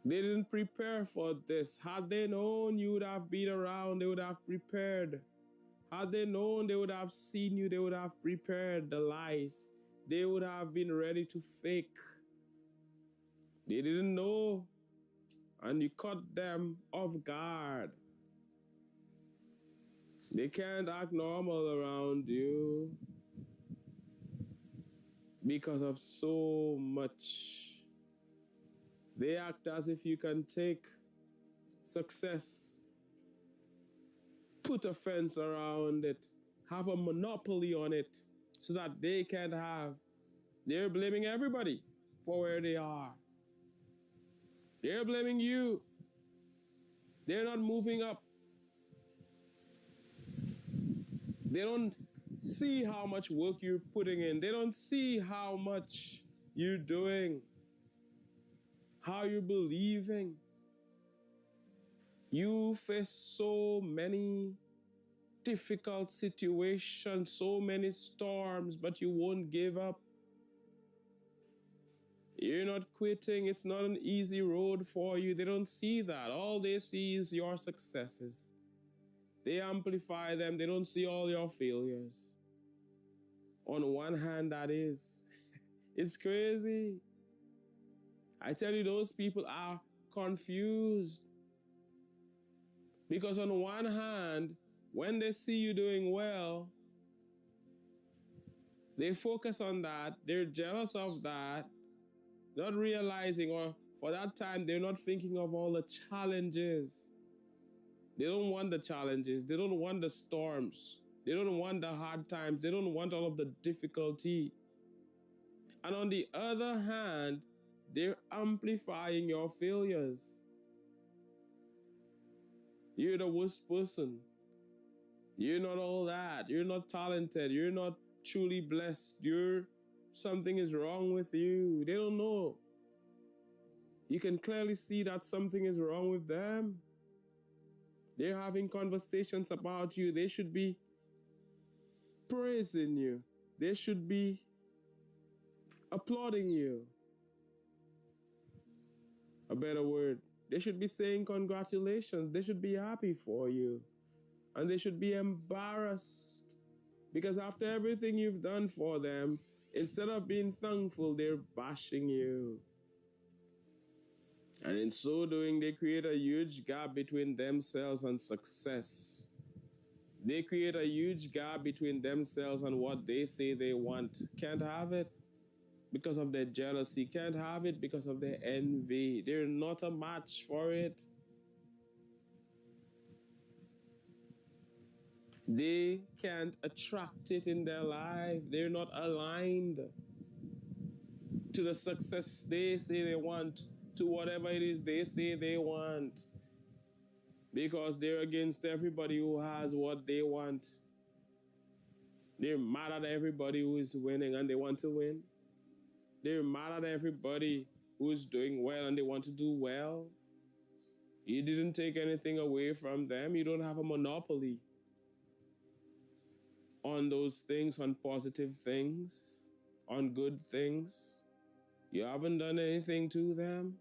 They didn't prepare for this. Had they known you would have been around, they would have prepared. Had they known, they would have seen you, they would have prepared the lies. They would have been ready to fake. They didn't know, and you caught them off guard. They can't act normal around you because of so much. They act as if you can take success, put a fence around it, have a monopoly on it so that they can't have. They're blaming everybody for where they are. They're blaming you. They're not moving up. They don't see how much work you're putting in. They don't see how much you're doing, how you're believing. You face so many difficult situations, so many storms, but you won't give up. You're not quitting. It's not an easy road for you. They don't see that. All they see is your successes. They amplify them. They don't see all your failures. On one hand, that is. It's crazy. I tell you, those people are confused. Because on one hand, when they see you doing well, they focus on that. They're jealous of that, not realizing, or for that time, they're not thinking of all the challenges. They don't want the challenges. They don't want the storms. They don't want the hard times. They don't want all of the difficulty. And on the other hand, they're amplifying your failures. You're the worst person. You're not all that. You're not talented. You're not truly blessed. Something is wrong with you. They don't know. You can clearly see that something is wrong with them. They're having conversations about you. They should be praising you. They should be applauding you. A better word. They should be saying congratulations. They should be happy for you. And they should be embarrassed. Because after everything you've done for them, instead of being thankful, they're bashing you. And in so doing, they create a huge gap between themselves and success. They create a huge gap between themselves and what they say they want. Can't have it because of their jealousy. Can't have it because of their envy. They're not a match for it. They can't attract it in their life. They're not aligned to the success they say they want, to whatever it is they say they want, because they're against everybody who has what they want. They're mad at everybody who is winning and they want to win. They're mad at everybody who is doing well and they want to do well. You didn't take anything away from them. You don't have a monopoly on those things, on positive things, on good things. You haven't done anything to them.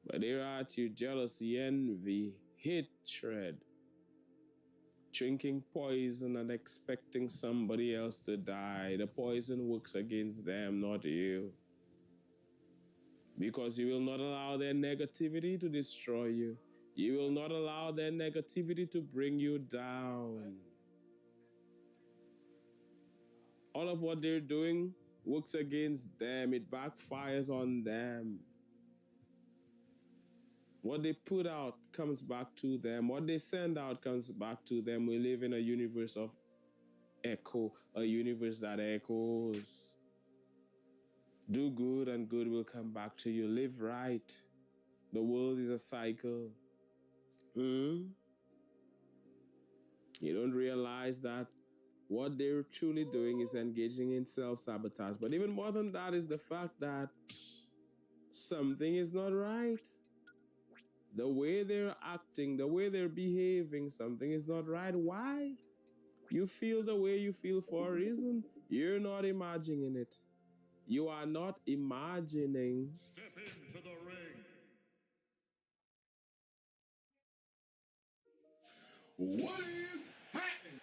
But they're at you, jealousy, envy, hatred, drinking poison and expecting somebody else to die. The poison works against them, not you. Because you will not allow their negativity to destroy you. You will not allow their negativity to bring you down. All of what they're doing works against them. It backfires on them. What they put out comes back to them. What they send out comes back to them. We live in a universe of echo, a universe that echoes. Do good and good will come back to you. Live right. The world is a cycle. You don't realize that what they're truly doing is engaging in self-sabotage. But even more than that is the fact that something is not right. The way they're acting, the way they're behaving, something is not right. Why? You feel the way you feel for a reason. You're not imagining it. You are not imagining. Step into the ring. What is happening?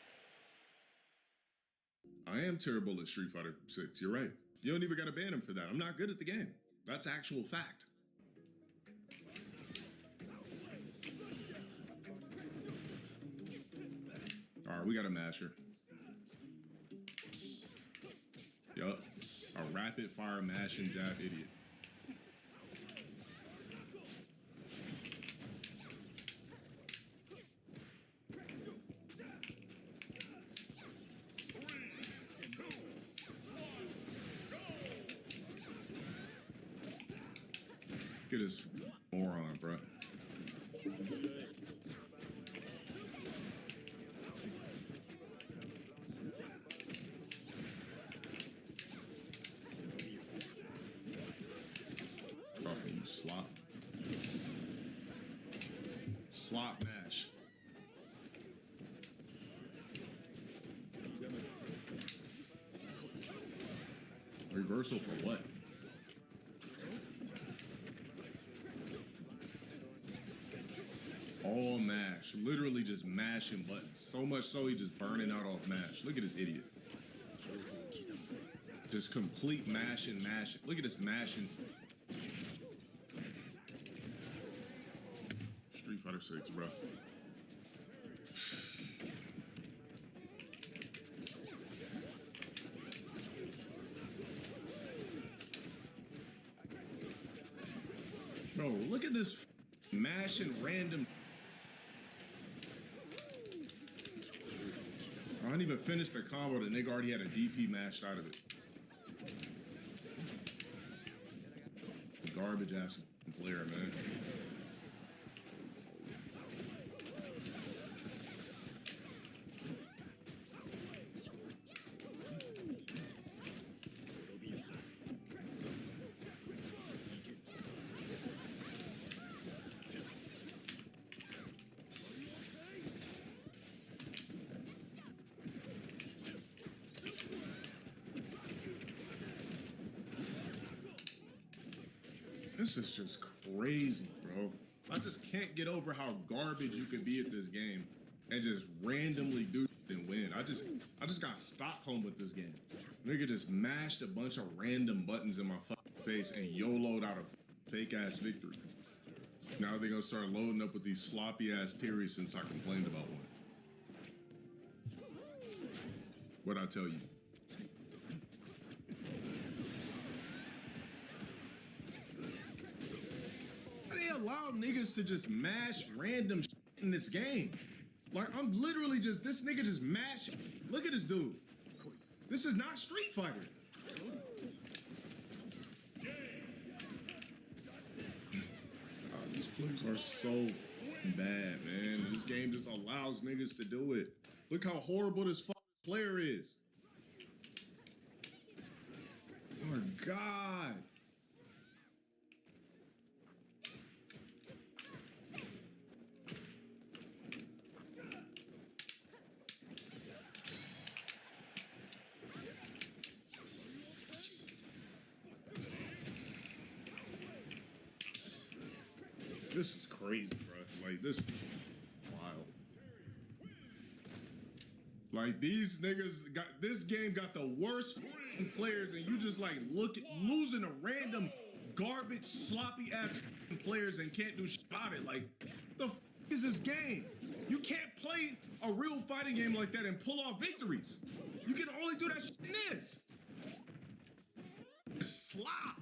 I am terrible at Street Fighter 6. You're right. You don't even got to ban him for that. I'm not good at the game. That's actual fact. All right, we got a masher. Yup. A rapid fire mash and jab idiot. Look at this moron, bro. Fucking slop. Slop mash. Reversal for what? All mash. Literally just mashing buttons. So much so he just burning out off mash. Look at this idiot. Just complete mashing. Look at this mashing. Street Fighter 6, bro. Bro, look at this mashing random. I didn't even finish the combo. The nigga already had a DP mashed out of it. Garbage ass player, man. This is just crazy, bro. I just can't get over how garbage you can be at this game and just randomly do and win. I just got Stockholm with this game. Nigga just mashed a bunch of random buttons in my fucking face and YOLO'd out a fake ass victory. Now they're gonna start loading up with these sloppy ass theories since I complained about one. What'd I tell you? Allow niggas to just mash random shit in this game. Like, I'm literally just, this nigga just mashing. Look at this dude. This is not Street Fighter. These plays are so bad, man. This game just allows niggas to do it. Look how horrible this fucking player is. Oh my God. This is crazy, bro. Like, this is wild. Like, these niggas got, this game got the worst players, and you just, like, losing a random garbage, sloppy ass players and can't do shit about it. Like, the is this game? You can't play a real fighting game like that and pull off victories. You can only do that shit in this. Slop.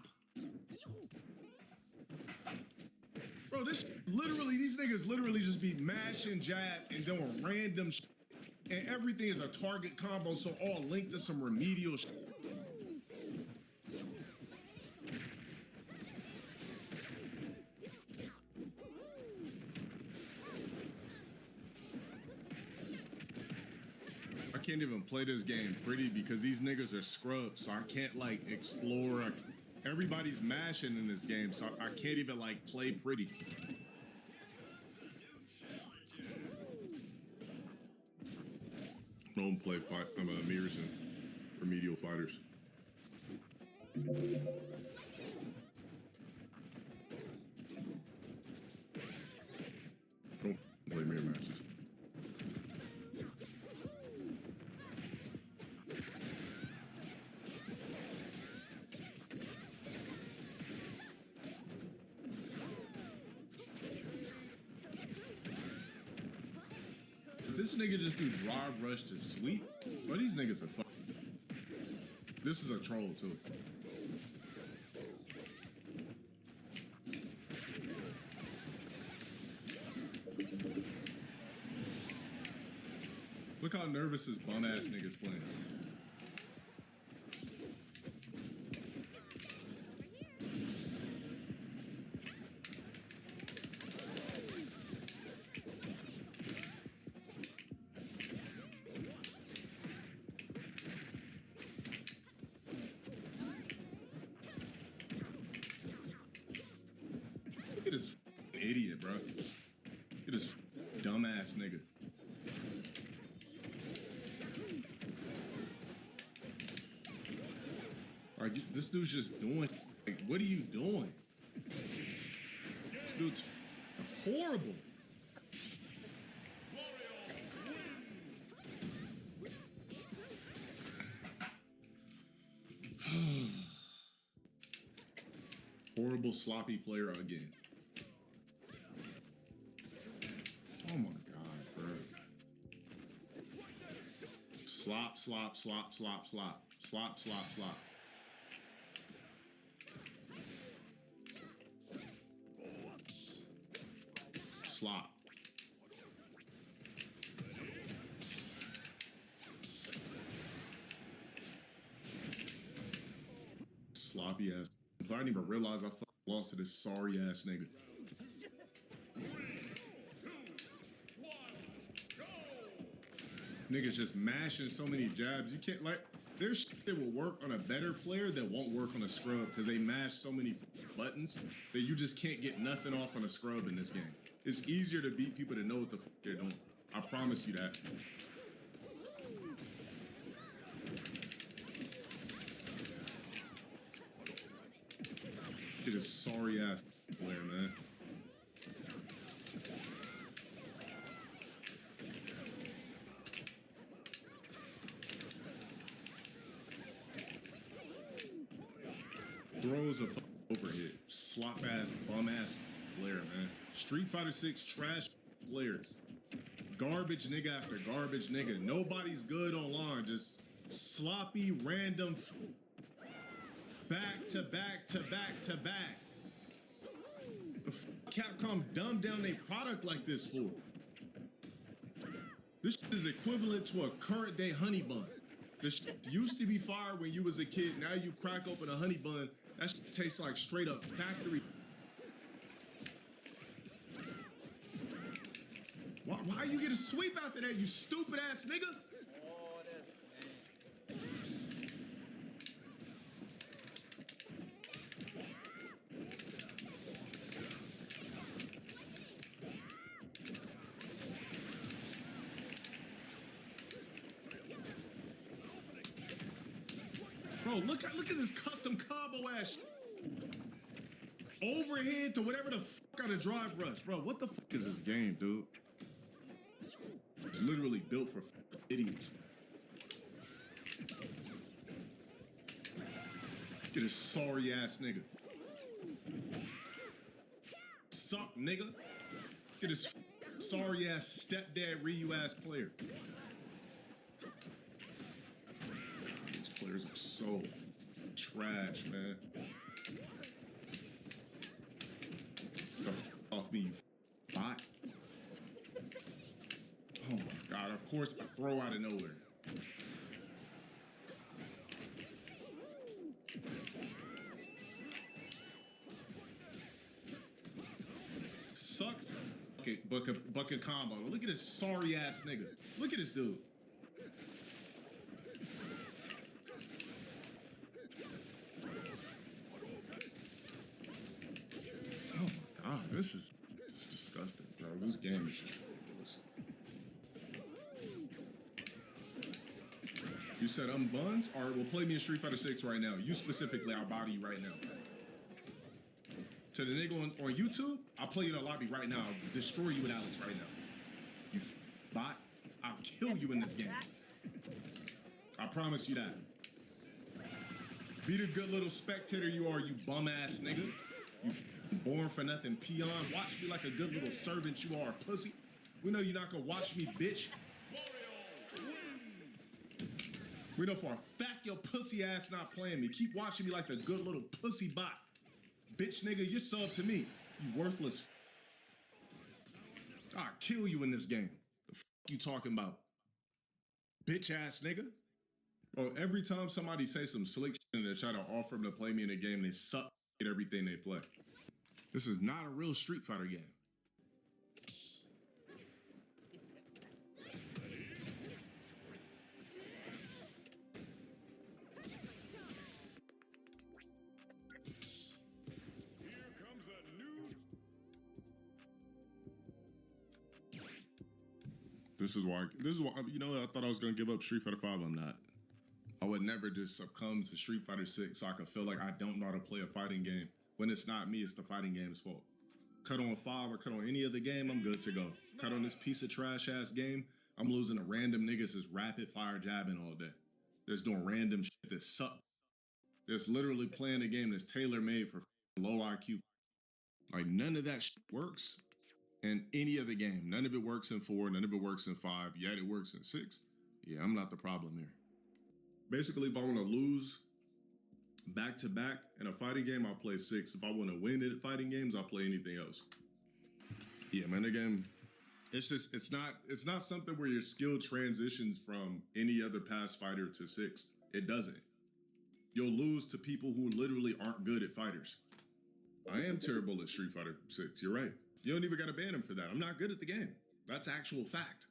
Bro, this literally, these niggas literally just be mashing jab and doing random shit. And everything is a target combo, so all linked to some remedial shit. I can't even play this game pretty because these niggas are scrubs, so I can't, like, explore. Everybody's mashing in this game, so I can't even, like, play pretty. I don't play fight. I'm mirrors and remedial fighters. Don't play mirror matches. this nigga just do drive rush to sweep? Bro, these niggas are fucking. This is a troll too. Look how nervous this bum ass nigga's playing. Look at this idiot, bro. Look at this dumbass nigga. This dude's just doing. Like, what are you doing? This dude's horrible. Horrible, sloppy player again. Oh my god, bro. Slop, slop, slop, slop, slop. Slop, slop, slop. Slop. Sloppy ass. I didn't even realize I fucking lost to this sorry ass nigga. Niggas just mashing so many jabs. You can't, like, there's shit that will work on a better player that won't work on a scrub because they mash so many buttons that you just can't get nothing off on a scrub in this game. It's easier to beat people that know what the fuck they're doing. I promise you that. Get a sorry ass player, man. Throws a overhit. Slop ass, bum ass player, man. Street Fighter 6 trash players. Garbage nigga after garbage nigga. Nobody's good online. Just sloppy, random. Back to back to back to back. The Capcom dumbed down their product like this for? This shit is equivalent to a current day honey bun. This shit used to be fire when you was a kid. Now you crack open a honey bun. That shit tastes like straight up factory. Why you get a sweep after that, you stupid ass nigga? Oh, that's Bro, look at this custom combo ass overhead to whatever the fuck out of drive rush. Bro, what the fuck is this game, dude? It's literally built for idiots. Get a sorry ass nigga. Suck, nigga. Get this sorry ass stepdad Ryu ass player. These players are so trash, man. Get the fuck off me, you bot. Oh my god, of course, a throw out of nowhere. Sucks. Bucket combo. Look at this sorry ass nigga. Look at this dude. Oh my god, this is disgusting, bro. This game is just ridiculous. You said I'm buns? Alright, well play me in Street Fighter 6 right now. You specifically, I'll body you right now. To the nigga on YouTube, I'll play you in the lobby right now. I'll destroy you with Alex right now. You bot. I'll kill you in this game. I promise you that. Be the good little spectator you are, you bum ass nigga. You born for nothing peon. Watch me like a good little servant you are, pussy. We know you're not gonna watch me, bitch. We know for a fact your pussy ass not playing me. Keep watching me like the good little pussy bot. Bitch nigga, you're sub to me. You worthless. I'll kill you in this game. The fuck you talking about? Bitch ass nigga. Bro, every time somebody say some slick shit and they try to offer them to play me in a game, they suck at everything they play. This is not a real Street Fighter game. This is why, you know, I thought I was going to give up Street Fighter 5. I'm not. I would never just succumb to Street Fighter 6 so I could feel like I don't know how to play a fighting game. When it's not me, it's the fighting game's fault. Cut on 5 or cut on any other game, I'm good to go. Cut on this piece of trash ass game, I'm losing to random niggas that's rapid fire jabbing all day. That's doing random shit that sucks. That's literally playing a game that's tailor made for low IQ. Like none of that shit works in any other game. None of it works in 4, none of it works in 5, yet it works in 6. Yeah, I'm not the problem here. Basically, if I want to lose back to back in a fighting game, I'll play 6. If I want to win at fighting games, I'll play anything else. Yeah, man, again, it's not something where your skill transitions from any other past fighter to 6. It doesn't. You'll lose to people who literally aren't good at fighters. I am terrible at Street Fighter 6, you're right. You don't even got to ban him for that. I'm not good at the game. That's actual fact.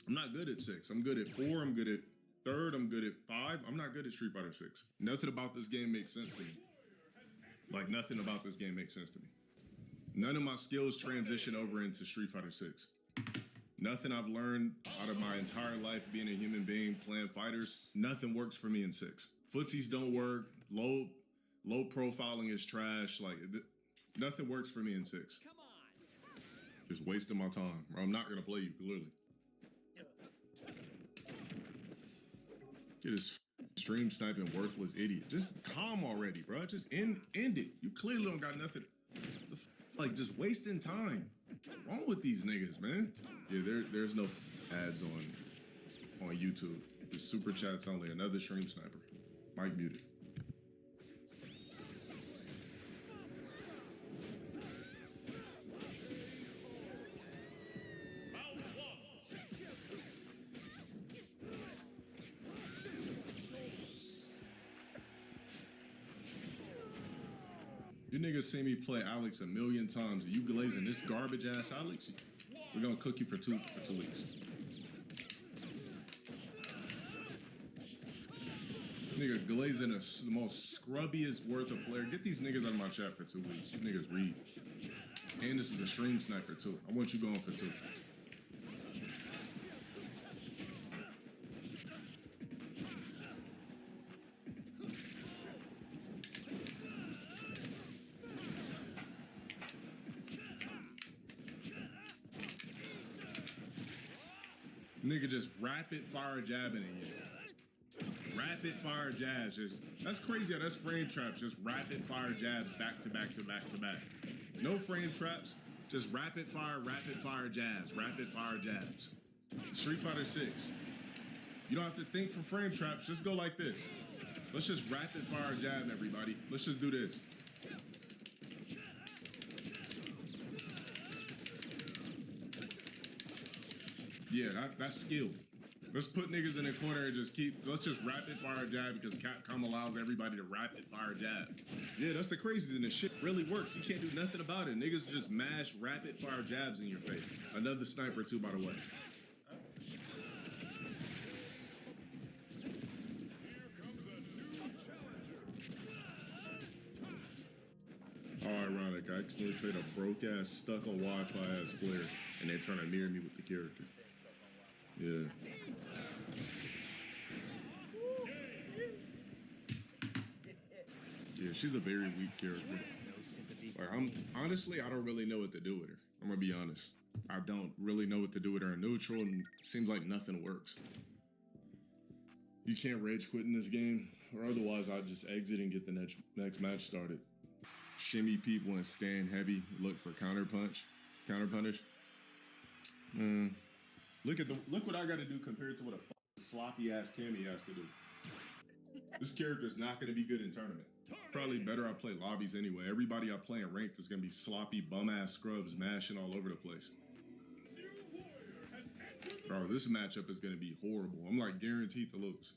I'm not good at 6. I'm good at 4, I'm good at 3rd, I'm good at 5. I'm not good at Street Fighter 6. Nothing about this game makes sense to me. Like, nothing about this game makes sense to me. None of my skills transition over into Street Fighter 6. Nothing I've learned out of my entire life being a human being playing fighters, nothing works for me in 6. Footsies don't work. Low profiling is trash. Like, nothing works for me in 6. Just wasting my time. Or I'm not going to play you, clearly. It is stream sniping worthless idiot. Just calm already, bro. Just end it. You clearly don't got nothing. Like, just wasting time. What's wrong with these niggas, man? Yeah, there's no ads on YouTube. The super chats only. Another stream sniper. Mic muted. You niggas see me play Alex a million times. You glazing this garbage ass Alex? We're gonna cook you for two weeks. Nigga glazing the most scrubbiest worth of player. Get these niggas out of my chat for 2 weeks. These niggas read. And this is a stream sniper too. I want you going for 2. Nigga just rapid fire jabbing at you. Rapid fire jabs. That's crazy how that's frame traps. Just rapid fire jabs back to back to back to back. No frame traps. Just rapid fire jabs. Rapid fire jabs. Street Fighter 6. You don't have to think for frame traps. Just go like this. Let's just rapid fire jab everybody. Let's just do this. Yeah, that's skill. Let's put niggas in the corner and let's just rapid fire jab because Capcom allows everybody to rapid fire jab. Yeah, that's the crazy thing. The shit really works. You can't do nothing about it. Niggas just mash rapid fire jabs in your face. Another sniper too, by the way. How ironic. I accidentally played a broke ass, stuck on Wi-Fi ass player and they're trying to mirror me with the character. Yeah. Yeah, she's a very weak character. Like, I don't really know what to do with her. I'm gonna be honest. I don't really know what to do with her in neutral, and seems like nothing works. You can't rage quit in this game, or otherwise I'd just exit and get the next match started. Shimmy people and stand heavy, look for counter punish. Look what I got to do compared to what a sloppy ass Cammy has to do. This character is not going to be good in tournament. Probably better I play lobbies anyway. Everybody I play in ranked is going to be sloppy bum-ass scrubs mashing all over the place. Bro, this matchup is going to be horrible. I'm like guaranteed to lose.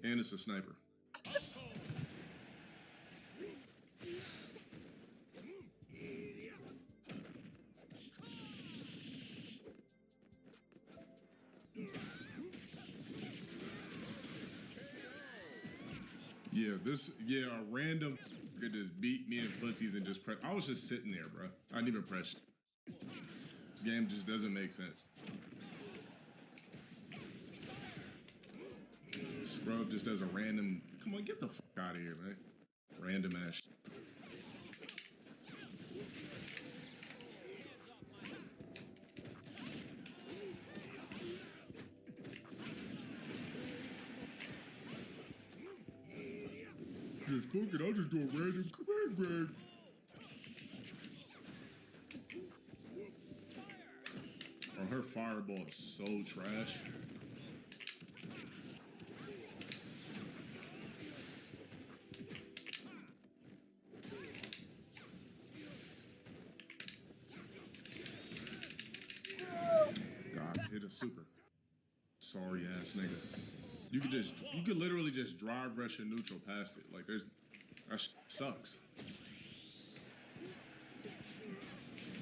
And it's a sniper. Yeah, a random could just beat me in footsies and just press. I was just sitting there, bro. I didn't even press. This game just doesn't make sense. Scrub just does a random. Come on, get the fuck out of here, man. Random ass. Just fuck it, I'll just do a random command grab. Oh, her fireball is so trash. God, hit a super. Sorry ass nigga. You could literally just drive Russian neutral past it. Like that sucks.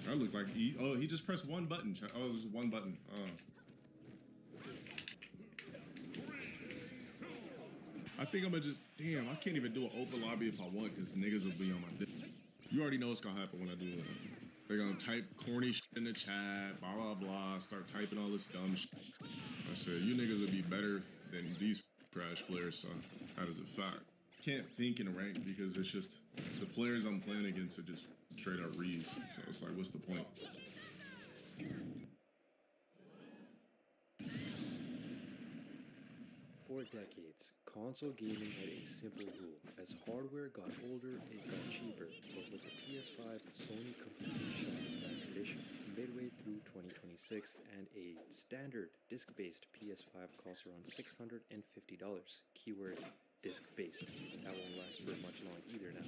That looked like he just pressed one button. Oh, it was just one button. I think I'm gonna damn, I can't even do an open lobby if I want because niggas will be on my dick. You already know what's gonna happen when I do it. They're gonna type corny shit in the chat, blah, blah, blah, start typing all this dumb shit. I said, you niggas would be better than these trash players, so that is a fact. Can't think in a rank because it's just, the players I'm playing against are just straight up reads. So it's like, what's the point? For decades, console gaming had a simple rule. As hardware got older, it got cheaper. But with the PS5, Sony completely shattered that tradition. Midway through 2026, and a standard disc-based PS5 costs around $650. Keyword disc-based. That won't last for much long either now.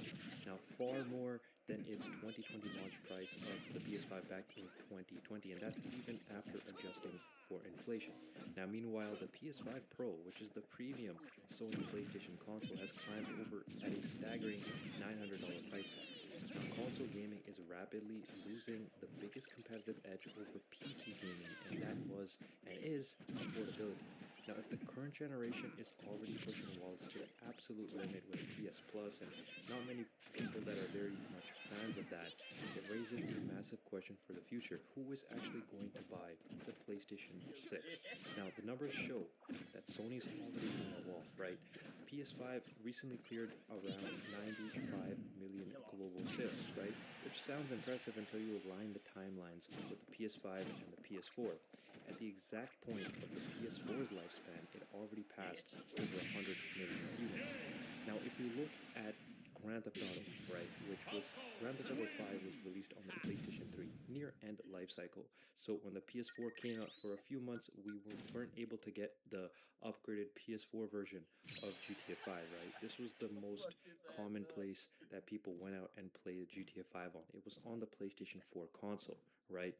Now, far more than its 2020 launch price of the PS5 back in 2020, and that's even after adjusting for inflation. Now, meanwhile, the PS5 Pro, which is the premium Sony PlayStation console, has climbed over at a staggering $900 price tag. Now, console gaming is rapidly losing the biggest competitive edge over PC gaming, and that was and is affordability. Now, if the current generation is already pushing wallets to the absolute limit with PS Plus, and not many people that are very much fans of that, it raises a massive question for the future. Who is actually going to buy the PlayStation 6? Now, the numbers show that Sony's already hitting a wall, right? PS5 recently cleared around 95 million global sales, right? Which sounds impressive until you align the timelines with the PS5 and the PS4. At the exact point of the PS4's lifespan, it already passed over 100 million units. Now, if you look at Grand Theft Auto, right, Grand Theft Auto 5 was released on the PlayStation 3, near end life cycle. So when the PS4 came out for a few months, we weren't able to get the upgraded PS4 version of GTA 5, right? This was the most common place that people went out and played GTA 5 on. It was on the PlayStation 4 console, right?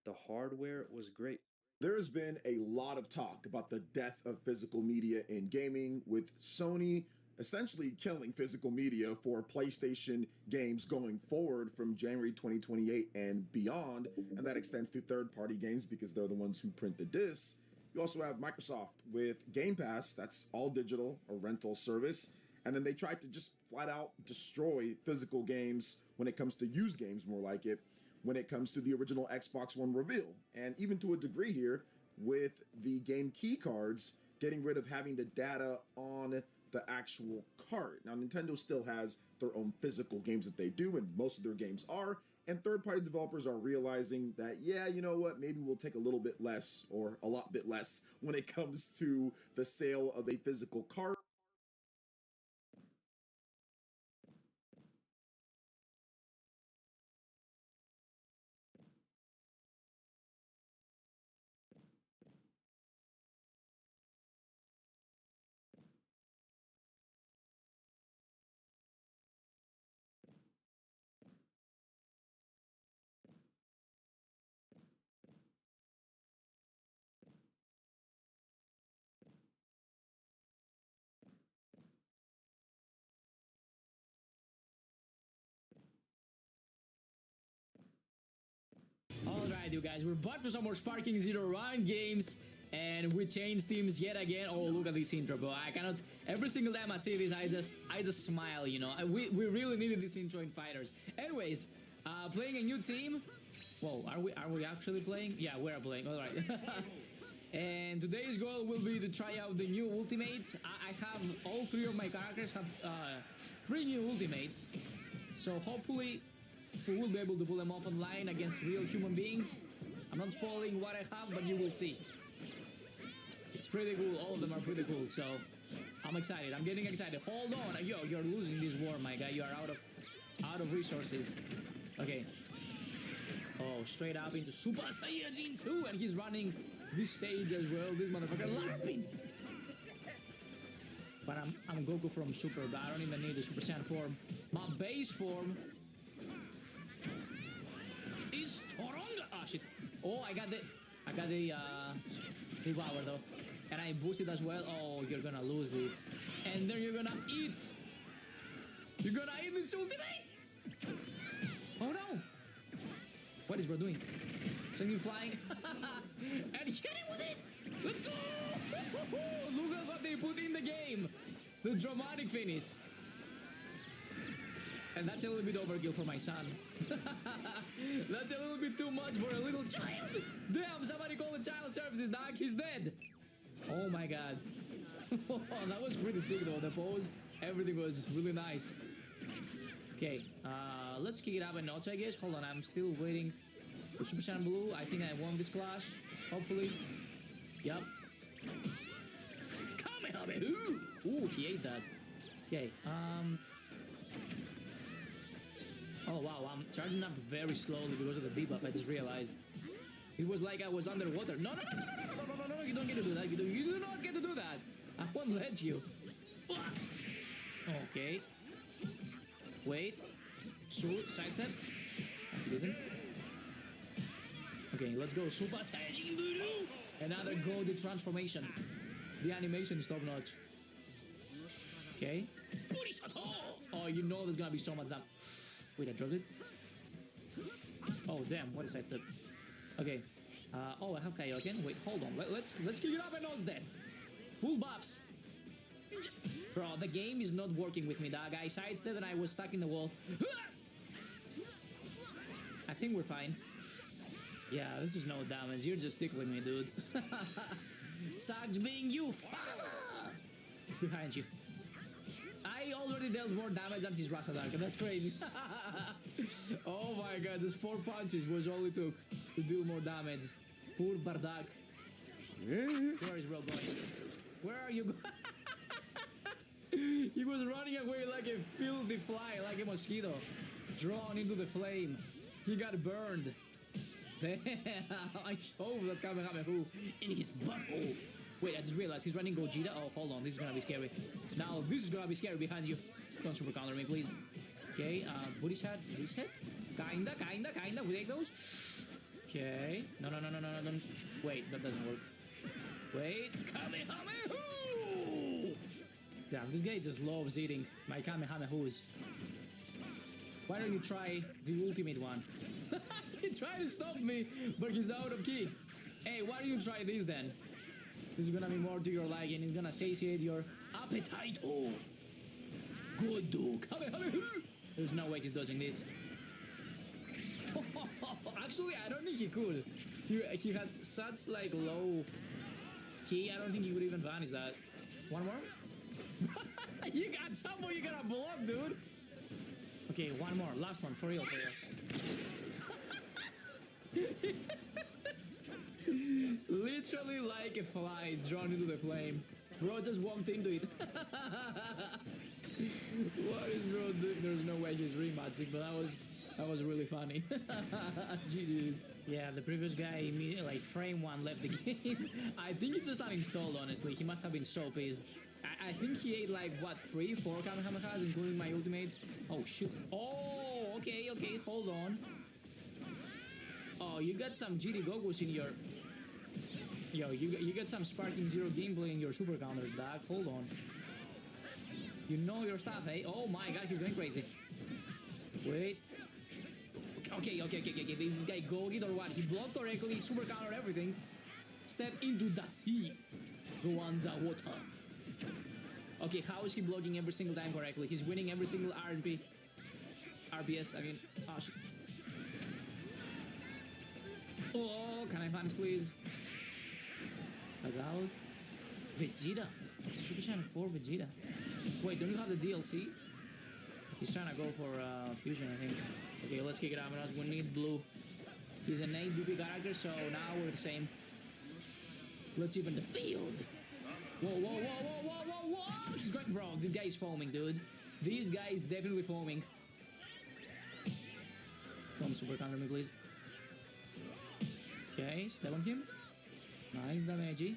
The hardware was great. There's been a lot of talk about the death of physical media in gaming, with Sony essentially killing physical media for PlayStation games going forward from January 2028 and beyond, and that extends to third-party games because they're the ones who print the discs. You also have Microsoft with Game Pass, that's all digital, a rental service, and then they tried to just flat out destroy physical games when it comes to used games, more like it, when it comes to the original Xbox One reveal, and even to a degree here with the game key cards, getting rid of having the data on the actual card. Now, Nintendo still has their own physical games that they do, and most of their games are, and third-party developers are realizing that, yeah, you know what, maybe we'll take a little bit less, or a lot bit less, when it comes to the sale of a physical card. Alright, you guys, we're back to some more Sparking Zero Run games, and we changed teams yet again. Oh, look at this intro, bro. I cannot. Every single time I see this, I just smile, you know. We really needed this intro in Fighters. Anyways, playing a new team. Whoa, are we actually playing? Yeah, we're playing. All right. And today's goal will be to try out the new ultimates. I have all three of my characters have 3 new ultimates, so hopefully we will be able to pull them off online against real human beings. I'm not spoiling what I have, but you will see. It's pretty cool. All of them are pretty cool, so I'm excited. I'm getting excited. Hold on. Yo, you're losing this war, my guy. You are out of resources. Okay. Oh, straight up into Super Saiyajin 2, and he's running this stage as well. This motherfucker laughing. But I'm Goku from Super, but I don't even need the Super Saiyan form. My base form is Toronga. Ah, shit. Oh, I got the power though, and I boosted as well. Oh, you're gonna lose this, and then you're gonna eat. You're gonna eat this ultimate. Oh no! What is bro doing? Something flying, and hit him with it. Let's go! Look at what they put in the game. The dramatic finish. And that's a little bit overkill for my son. That's a little bit too much for a little child. Damn, somebody call the child services, dog. He's dead. Oh my god. That was pretty sick though. The pose, everything was really nice. Okay, let's kick it up a notch, I guess. Hold on, I'm still waiting for Super Saiyan Blue. I think I won this clash. Hopefully. Yup. Kamehameha! Ooh, he ate that. Okay, oh wow, I'm charging up very slowly because of the debuff. I just realized it was like I was underwater. No, you don't get to do that. You do not get to do that. I won't let you. Okay. Wait. Shoot, sidestep. I didn't. Okay, let's go. Super Saiyajin Voodoo. Another golden transformation. The animation is top notch. Okay. Oh, you know there's gonna be so much damage. Wait, I dropped it? Oh, damn, what is that step? Okay. Oh, I have Kaioken. Wait, hold on. Let's kick it up and nose then. Full buffs. Bro, the game is not working with me, dog. I sidestepped and I was stuck in the wall. I think we're fine. Yeah, this is no damage. You're just tickling me, dude. Sucks being you, father! Behind you. I already dealt more damage than his Rasa Dark, and that's crazy. Oh my god, just 4 punches was all it took to do more damage. Poor Bardak. Where is bro going? Where are you going? He was running away like a filthy fly, like a mosquito, drawn into the flame. He got burned. Damn, I shoved that Kamehameha in his butthole. Wait, I just realized he's running Gogeta. Oh, hold on, this is gonna be scary. Now, this is gonna be scary behind you. Don't super counter me, please. Okay, booty set. Kinda, we take those. Okay, no. Wait, that doesn't work. Wait, Kamehameha! Damn, this guy just loves eating my Kamehamehas. Why don't you try the ultimate one? He tried to stop me, but he's out of key. Hey, why don't you try this then? This is gonna be more to your liking. It's gonna satiate your appetite. Oh, good dog. There's no way he's dodging this. Actually, I don't think he could. He had such like low key. I don't think he would even vanish that. One more. You got someone you gotta block, dude. Okay, one more. Last one. For real. Literally like a fly drawn into the flame. Bro just walked into it. What is bro doing? There's no way he's rematching, but that was really funny. GG's. Yeah, the previous guy immediately, like frame 1 left the game. I think he just uninstalled, honestly. He must have been so pissed. I think he ate like what, 3, 4 Kamehamehas, including my ultimate. Oh shoot. Oh, okay, hold on. Oh, you got some GD Gokus in your... Yo, you got some Sparking Zero gameplay in your super counters, dog. Hold on. You know your stuff, eh? Oh my god, he's going crazy. Wait. Okay. This guy go it or what? He blocked correctly, super counter everything. Step into the sea. Go underwater. Okay, how is he blocking every single time correctly? He's winning every single RNP. RPS, I mean. Oh, shit. Oh, can I fans, please? Agal. Vegeta. Super Saiyan 4 Vegeta. Wait, don't you have the DLC? He's trying to go for fusion, I think. Okay, let's kick it out. We need blue. He's an 8 BP character, so now we're the same. Let's even the field. Whoa. He's going, bro, this guy is foaming, dude. This guy is definitely foaming. Come super counter me, please. Okay, step on him. Nice damage.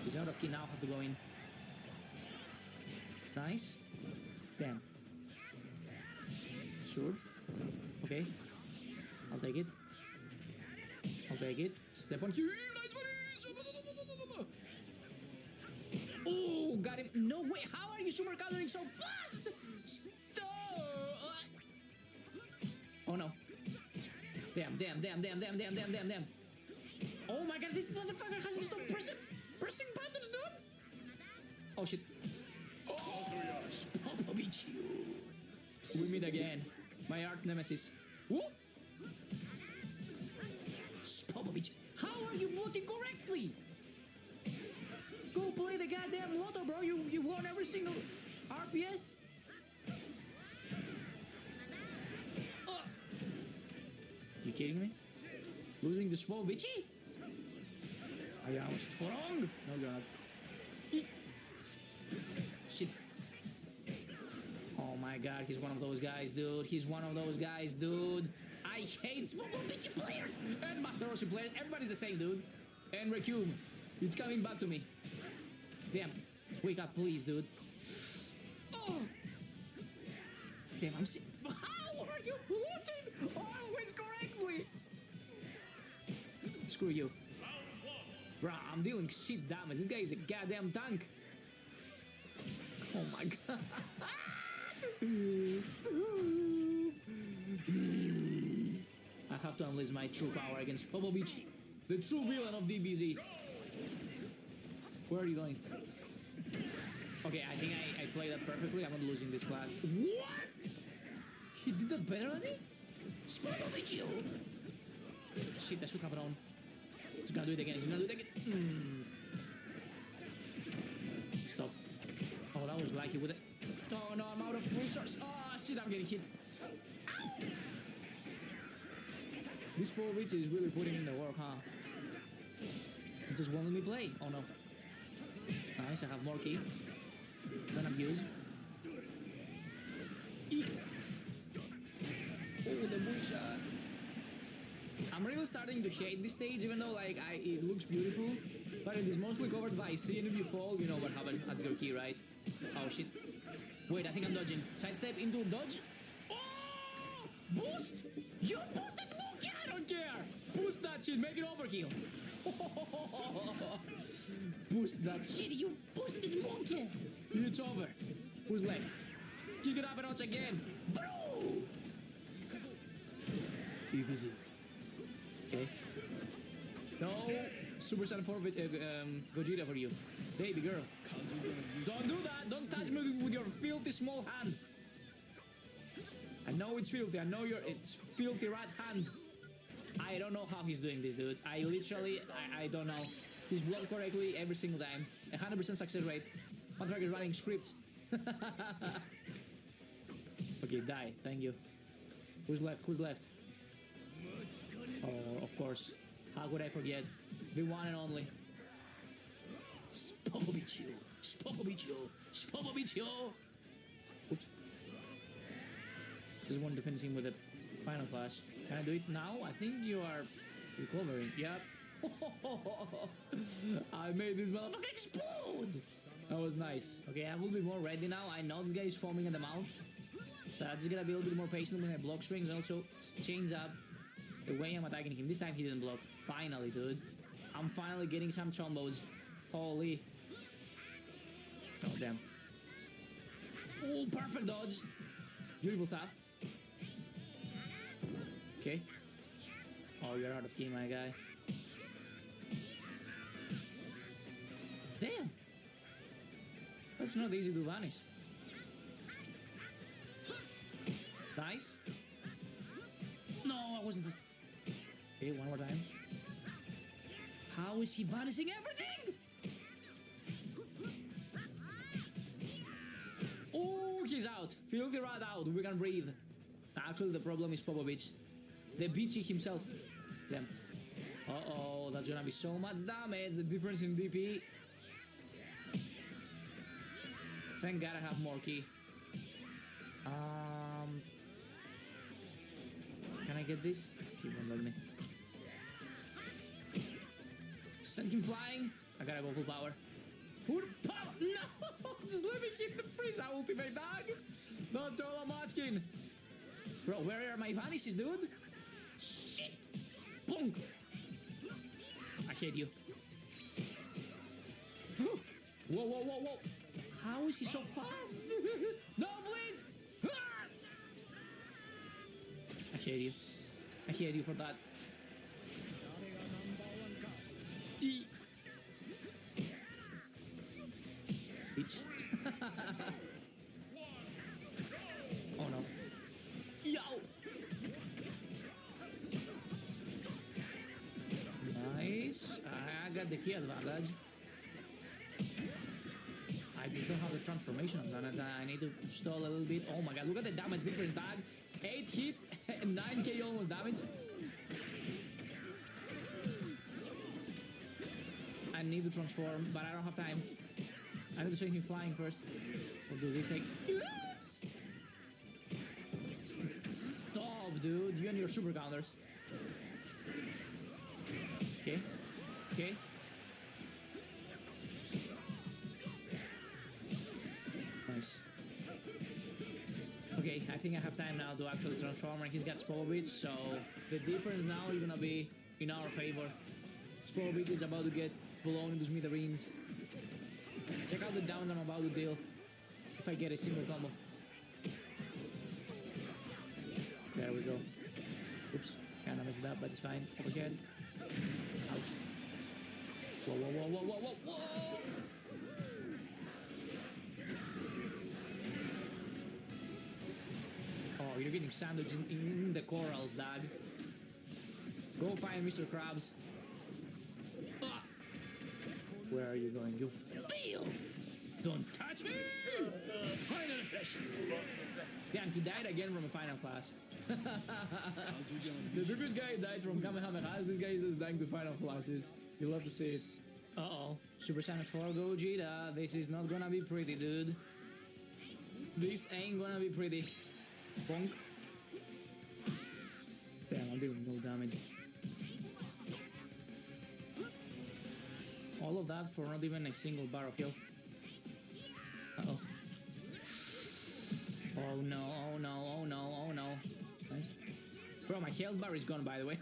He's out of key now, have to go in. Nice. Damn. Sure. Okay. I'll take it. Step on him. Nice one. Oh, got him. No way. How are you super countering so fast? Stop. Oh no. Damn. Oh my god, this motherfucker has to stop pressing buttons, dude. Oh shit. Oh, Popovich. We meet again. My arch nemesis. Whoop. Popovich. How are you blocking correctly? Go play the goddamn lotto, bro. You won every single RPS. You kidding me? Losing the Svovichy? I am strong. No god. Shit. Oh my god, he's one of those guys, dude. I hate Svovichy players and Master Roshi players. Everybody's the same, dude. And Recume. It's coming back to me. Damn. Wake up, please, dude. Oh. Damn, I'm sick. How are you blocking always correctly? Screw you. Bruh, I'm dealing shit damage. This guy is a goddamn tank. Oh my god. I have to unleash my true power against Popovich, the true villain of DBZ. Where are you going? Okay, I think I played that perfectly. I'm not losing this class. What? He did that better than me? Popovich. Shit, I should have known. He's gonna do it again. Stop. Oh, that was lucky with it. Oh no, I'm out of resources. Oh shit, I'm getting hit. Ow! This Popovich is really putting in the work, huh? It just won't let me play. Oh no. Nice, I have more key than abuse. Oh, the bull shot. I'm really starting to hate this stage, even though like it looks beautiful, but it is mostly covered by sea, and if you fall, you know what happened at your key, right? Oh shit. Wait, I think I'm dodging. Sidestep into dodge. Oh! Boost! You boosted monkey! I don't care! Boost that shit, make it overkill. Boost that shit, you boosted monkey! It's over. Who's left? Kick it up a notch again. Bro! You can do. Okay. No. Super Saiyan 4 Gogeta for you. Baby girl. Don't do that! Don't touch me with your filthy small hand! I know it's filthy. I know it's filthy right hands. I don't know how he's doing this, dude. I don't know. He's blocked correctly every single time. 100% success rate. Motherfucker is running scripts. Okay, die. Thank you. Who's left? Oh, of course. How could I forget? The one and only. Spopovicio. Oops. Just wanted to finish him with a final clash. Can I do it now? I think you are recovering. Yep. I made this motherfucker explode! That was nice. Okay, I will be more ready now. I know this guy is foaming at the mouth. So I'm just gonna be a little bit more patient with my block strings and also change up the way I'm attacking him. This time he didn't block. Finally, dude. I'm finally getting some chombos. Holy. Oh, damn. Oh, perfect dodge. Beautiful stuff. Okay. Oh, you're out of key, my guy. Damn! That's not easy to vanish. Nice. No, I wasn't fast. Okay, one more time. How is he vanishing everything? Oh, he's out. Filthy rat out. We can breathe. Actually, the problem is Popovich. The Beachy himself. Damn. Uh-oh, that's gonna be so much damage. The difference in DP. Thank God I have more key. Can I get this? He won't let me. Send him flying. I gotta go full power. Full power! No! Just let me hit the Frieza ultimate, dog! That's all I'm asking. Bro, where are my vanishes, dude? Shit! Bonk! I hate you. Whoa, whoa, whoa, whoa! How is he so fast? No, please! I hate you. I hate you for that. Bitch. Oh no. Yo! Nice. I got the key advantage. I just don't have the transformation advantage. I need to stall a little bit. Oh my god, look at the damage difference, dog. 8 hits, 9k almost damage. I need to transform, but I don't have time. I need to send him flying first. We'll do this like... Yes! Stop, dude. You and your super counters. Okay. Okay. Nice. Okay, I think I have time now to actually transform, and he's got Spolovich, so the difference now is gonna be in our favor. Spolovich is about to get blown into smithereens. Check out the downs I'm about to deal if I get a single combo. There we go. Oops, kinda messed it up, but it's fine. Overhead. Ouch. Whoa, whoa, whoa, whoa, whoa, whoa, whoa! Oh, you're getting sandwiched in the corals, dog. Go find Mr. Krabs. Ah. Where are you going, you filth? Don't touch me! Final flash! Damn, he died again from a final flash. The previous guy died from Kamehamehas. This guy is just dying to final flashes. You'll love to see it. Uh-oh. Super Saiyan 4 Gogeta. This is not gonna be pretty, dude. This ain't gonna be pretty. Bonk. Damn, I'm doing no damage. All of that for not even a single bar of health. Uh-oh. Oh no, oh no, oh no, oh no. Nice. Bro, my health bar is gone, by the way.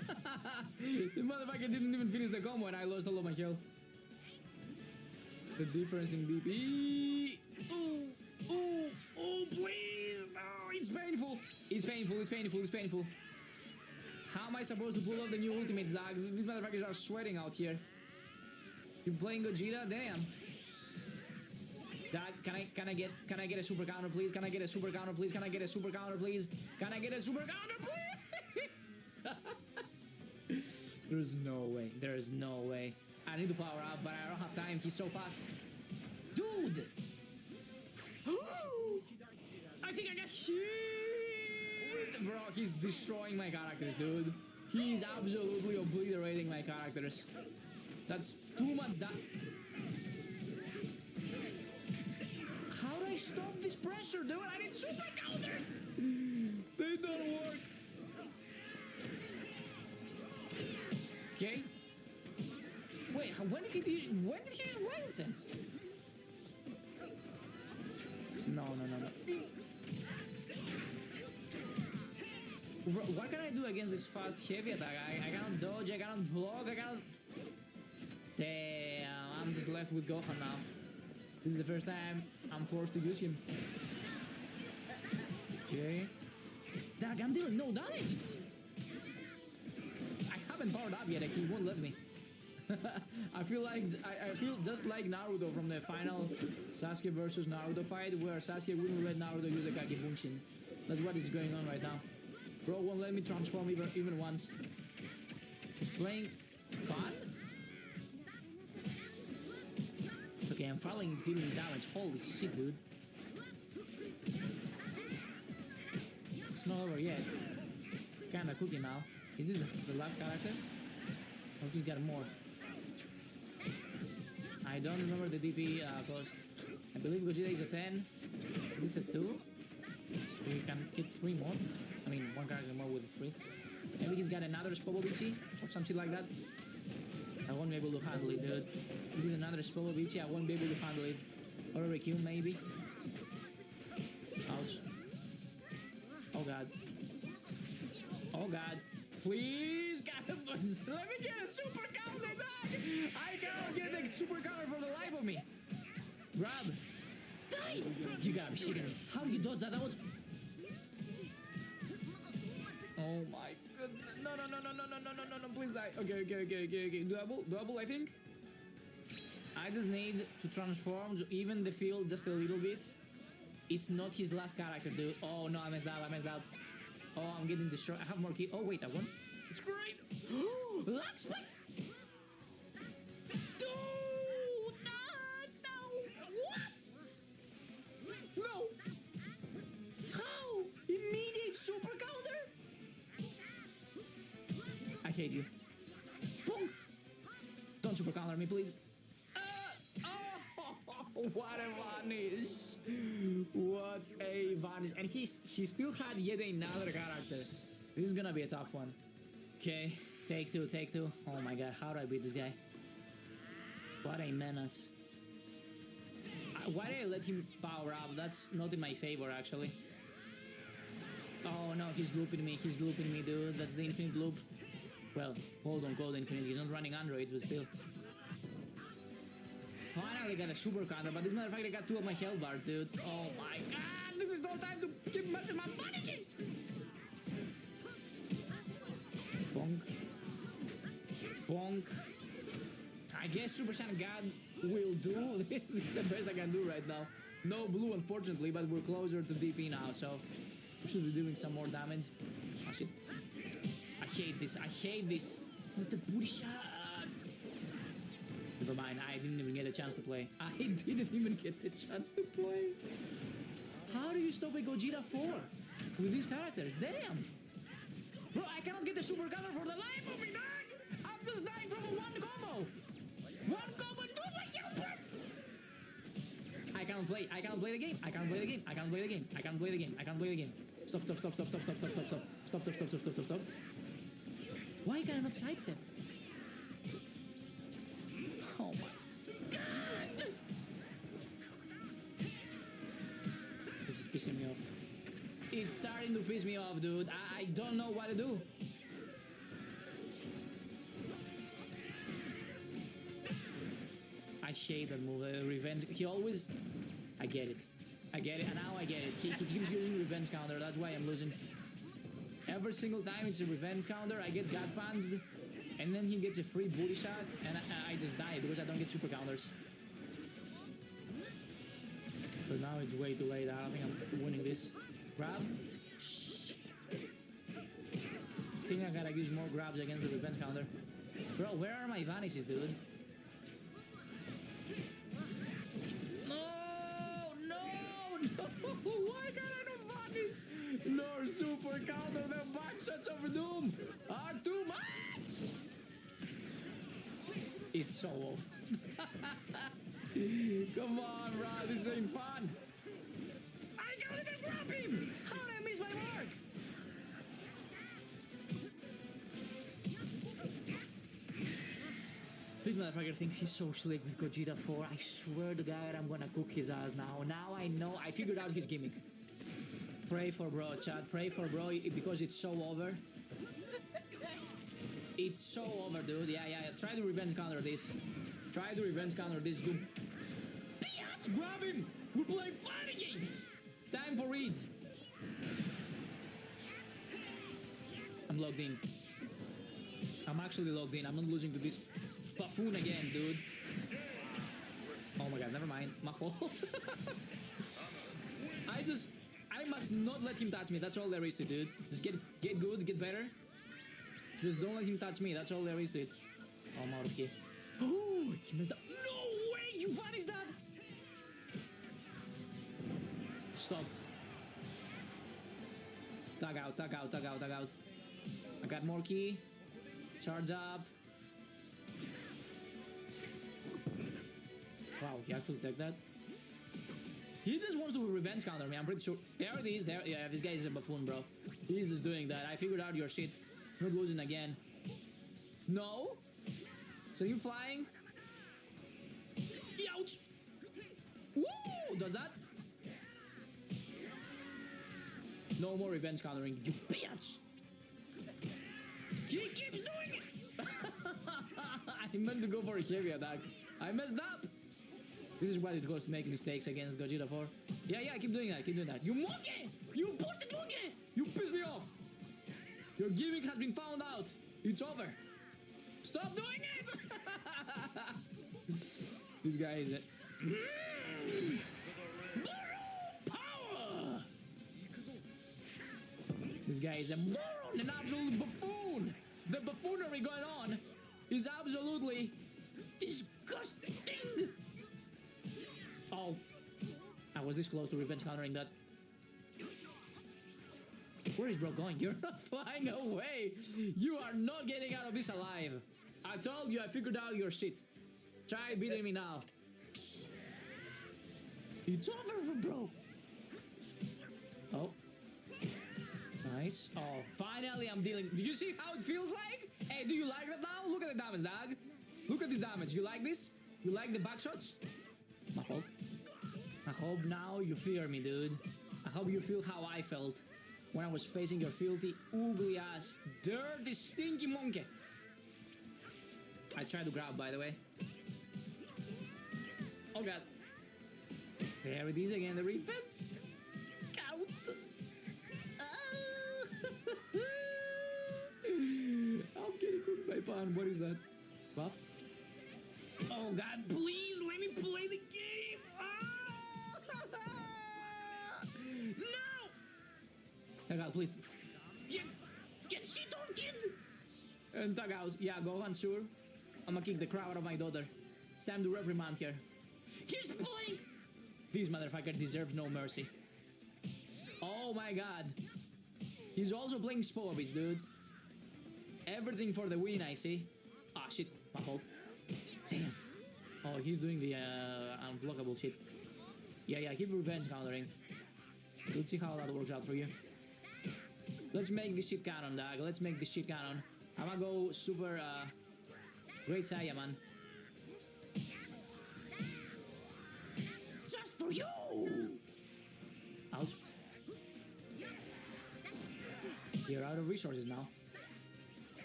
The motherfucker didn't even finish the combo and I lost all of my health. The difference in DP. Ooh, ooh, oh, please. No, it's painful. It's painful, it's painful, it's painful. How am I supposed to pull off the new ultimates, dog? These motherfuckers are sweating out here. You playing Gogeta? Damn. Dad, can I get a super counter, please? Can I get a super counter, please? Can I get a super counter, please? Can I get a super counter, please? There's no way. There is no way. I need to power up, but I don't have time. He's so fast. Dude! I think I got hit! Bro, he's destroying my characters, dude. He's absolutely obliterating my characters. That's too much How do I stop this pressure, dude? I need super counters! They don't work. Okay. Wait, when did he use Wild Sense? No. What can I do against this fast heavy attack? I cannot dodge, I cannot block, I cannot... Damn, I'm just left with Gohan now. This is the first time I'm forced to use him. Okay. Dag, I'm dealing no damage! haven't powered up yet. He won't let me. I feel just like Naruto from the final Sasuke versus Naruto fight, where Sasuke wouldn't let Naruto use the Kage Bunshin. That's what is going on right now. Bro won't let me transform even once. He's playing fun. Okay, I'm finally dealing damage. Holy shit, dude. It's not over yet. Kinda cooking now. Is this the last character? Or he's got more? I don't remember the DP cost. I believe Gogeta is a 10. Is this a 2? We can get 3 more. I mean, 1 character more with 3. Maybe he's got another Spobobichi or something like that. I won't be able to handle it, dude. If there's another Spobobichi, I won't be able to handle it. Or a Requiem, maybe. Ouch. Oh god. Oh god. Please, God, let me get a super counter, dog! I cannot get the super counter for the life of me. Grab. Die! You gotta be shitting me. How do you dodge that? That was... Oh my goodness. No, please die. Okay. Double, I think. I just need to transform to even the field just a little bit. It's not his last character, dude. Oh no, I messed up. Oh, I'm getting destroyed. I have more key. Oh, wait, I won. It's great. Lag spike. No. What? No. How? Immediate super counter? I hate you. Boom. Don't super counter me, please. What a vanish! What a vanish! And he still had yet another character. This is gonna be a tough one. Okay, take two. Oh my god, how do I beat this guy? What a menace! Why did I let him power up? That's not in my favor, actually. Oh no, he's looping me, dude. That's the infinite loop. Well, hold on, called infinite. He's not running androids, but still. Finally got a super counter, but this motherfucker got 2 of my health bars, dude. Oh my god, this is no time to keep messing my punishes! Bonk. Bonk. I guess Super Saiyan God will do. This is the best I can do right now. No blue, unfortunately, but we're closer to DP now, so we should be doing some more damage. Oh shit. I hate this. Not the booty shot. Never mind, I didn't even get a chance to play. How do you stop a Gogeta 4 with these characters? Damn! Bro, I cannot get the super counter for the life of me, dog! I'm just dying from a 1 combo! 1 combo, 2 my helpers! I cannot play the game. Stop. Why can I not sidestep? Oh my god! This is pissing me off. It's starting to piss me off, dude. I don't know what to do. I hate that move, revenge. He always... I get it, and now I get it. He keeps using revenge counter, that's why I'm losing. Every single time it's a revenge counter, I get gut punched. And then he gets a free booty shot, and I just die because I don't get super counters. But now it's way too late. I don't think I'm winning this. Grab. Shit. I think I gotta use more grabs against the revenge counter. Bro, where are my vanishes, dude? No! Why can't I not vanish? No super counter, the back shots of doom are too much! It's so off. Come on, bro, this ain't fun. I can't even grab him! How did I miss my mark? This motherfucker thinks he's so slick with Gogeta 4. I swear to God, I'm gonna cook his ass now. Now I know, I figured out his gimmick. Pray for bro, chat. Pray for bro because it's so over. It's so over, dude. Yeah. Try to revenge counter this. Dude. Biatch, grab him! We're playing fighting games! Time for reads. I'm logged in. I'm actually logged in. I'm not losing to this buffoon again, dude. Oh my god, never mind. My fault. I must not let him touch me. That's all there is to it, dude. Just get good, get better. Just don't let him touch me. That's all there is to it. Oh, I'm out of key. Oh, he messed up. No way! You vanished that! Stop. Tag out, tag out, tag out, tag out. I got more key. Charge up. Wow, he actually took that. He just wants to revenge counter me, I'm pretty sure. There it is, there. Yeah, this guy is a buffoon, bro. He's just doing that. I figured out your shit. Not losing again. No? So you flying? Ouch! Woo! Does that? No more revenge countering, you bitch! He keeps doing it! I meant to go for a heavy attack. I messed up! This is what it goes to make mistakes against Gogeta 4. Yeah, keep doing that, keep doing that. You monkey! You busted monkey! You pissed me off! Your gimmick has been found out. It's over. Stop doing it! This guy is it. Power! This guy is a moron, an absolute buffoon. The buffoonery going on is absolutely disgusting. Oh, I was this close to revenge countering that. Where is bro going? You're not flying away. You are not getting out of this alive. I told you I figured out your shit. Try beating me now. It's over for bro. Oh. Nice. Oh, finally I'm dealing. Did you see how it feels like? Hey, do you like that now? Look at the damage, dog. Look at this damage. You like this? You like the back shots? My fault. I hope now you fear me, dude. I hope you feel how I felt when I was facing your filthy, ugly ass, dirty, stinky monkey. I tried to grab, by the way. Oh god. There it is again, the revenge count. I'm getting cooked by pan. What is that? Buff? Oh god, please let me play the game. No! Tag out, please. Get shit on, kid! And tag out. Yeah, go on, sure. I'm gonna kick the crap out of my daughter. It's time to reprimand here. He's playing! This motherfucker deserves no mercy. Oh my god. He's also playing Spobis, dude. Everything for the win, I see. Ah, shit. My fault. Damn. Oh, he's doing the unblockable shit. Yeah, keep revenge countering. Let's see how that works out for you. Let's make this shit canon, dog. Let's make this shit canon. I'm gonna go super, Great Saiyan, man. Just for you! Ouch. You're out of resources now.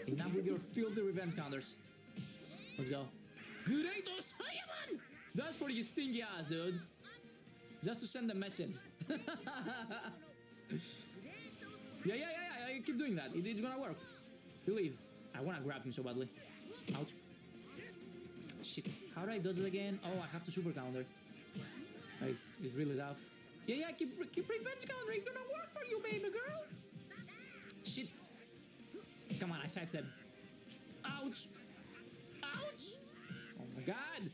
Enough with your filthy revenge counters. Let's go. Great Saiyan! Just for your stinky ass, dude. Just to send a message. Yeah, keep doing that. It's gonna work. Believe. I wanna grab him so badly. Ouch. Shit. How do I dodge it again? Oh, I have to super counter. It's really tough. Yeah, keep revenge countering. It's gonna work for you, baby girl. Shit. Come on, I sidestep. Ouch. Ouch. Oh my god.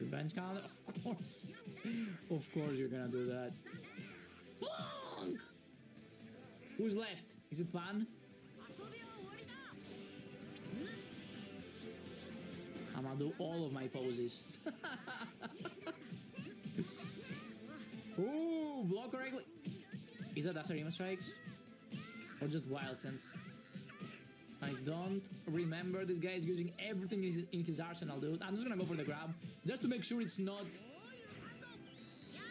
Revenge counter? Of course. Of course you're gonna do that. Bonk! Who's left? Is it Pan? I'm gonna do all of my poses. Ooh, block correctly. Is that after Emo Strikes? Or just Wild Sense? I don't remember this guy is using everything in his arsenal, dude. I'm just gonna go for the grab, just to make sure it's not...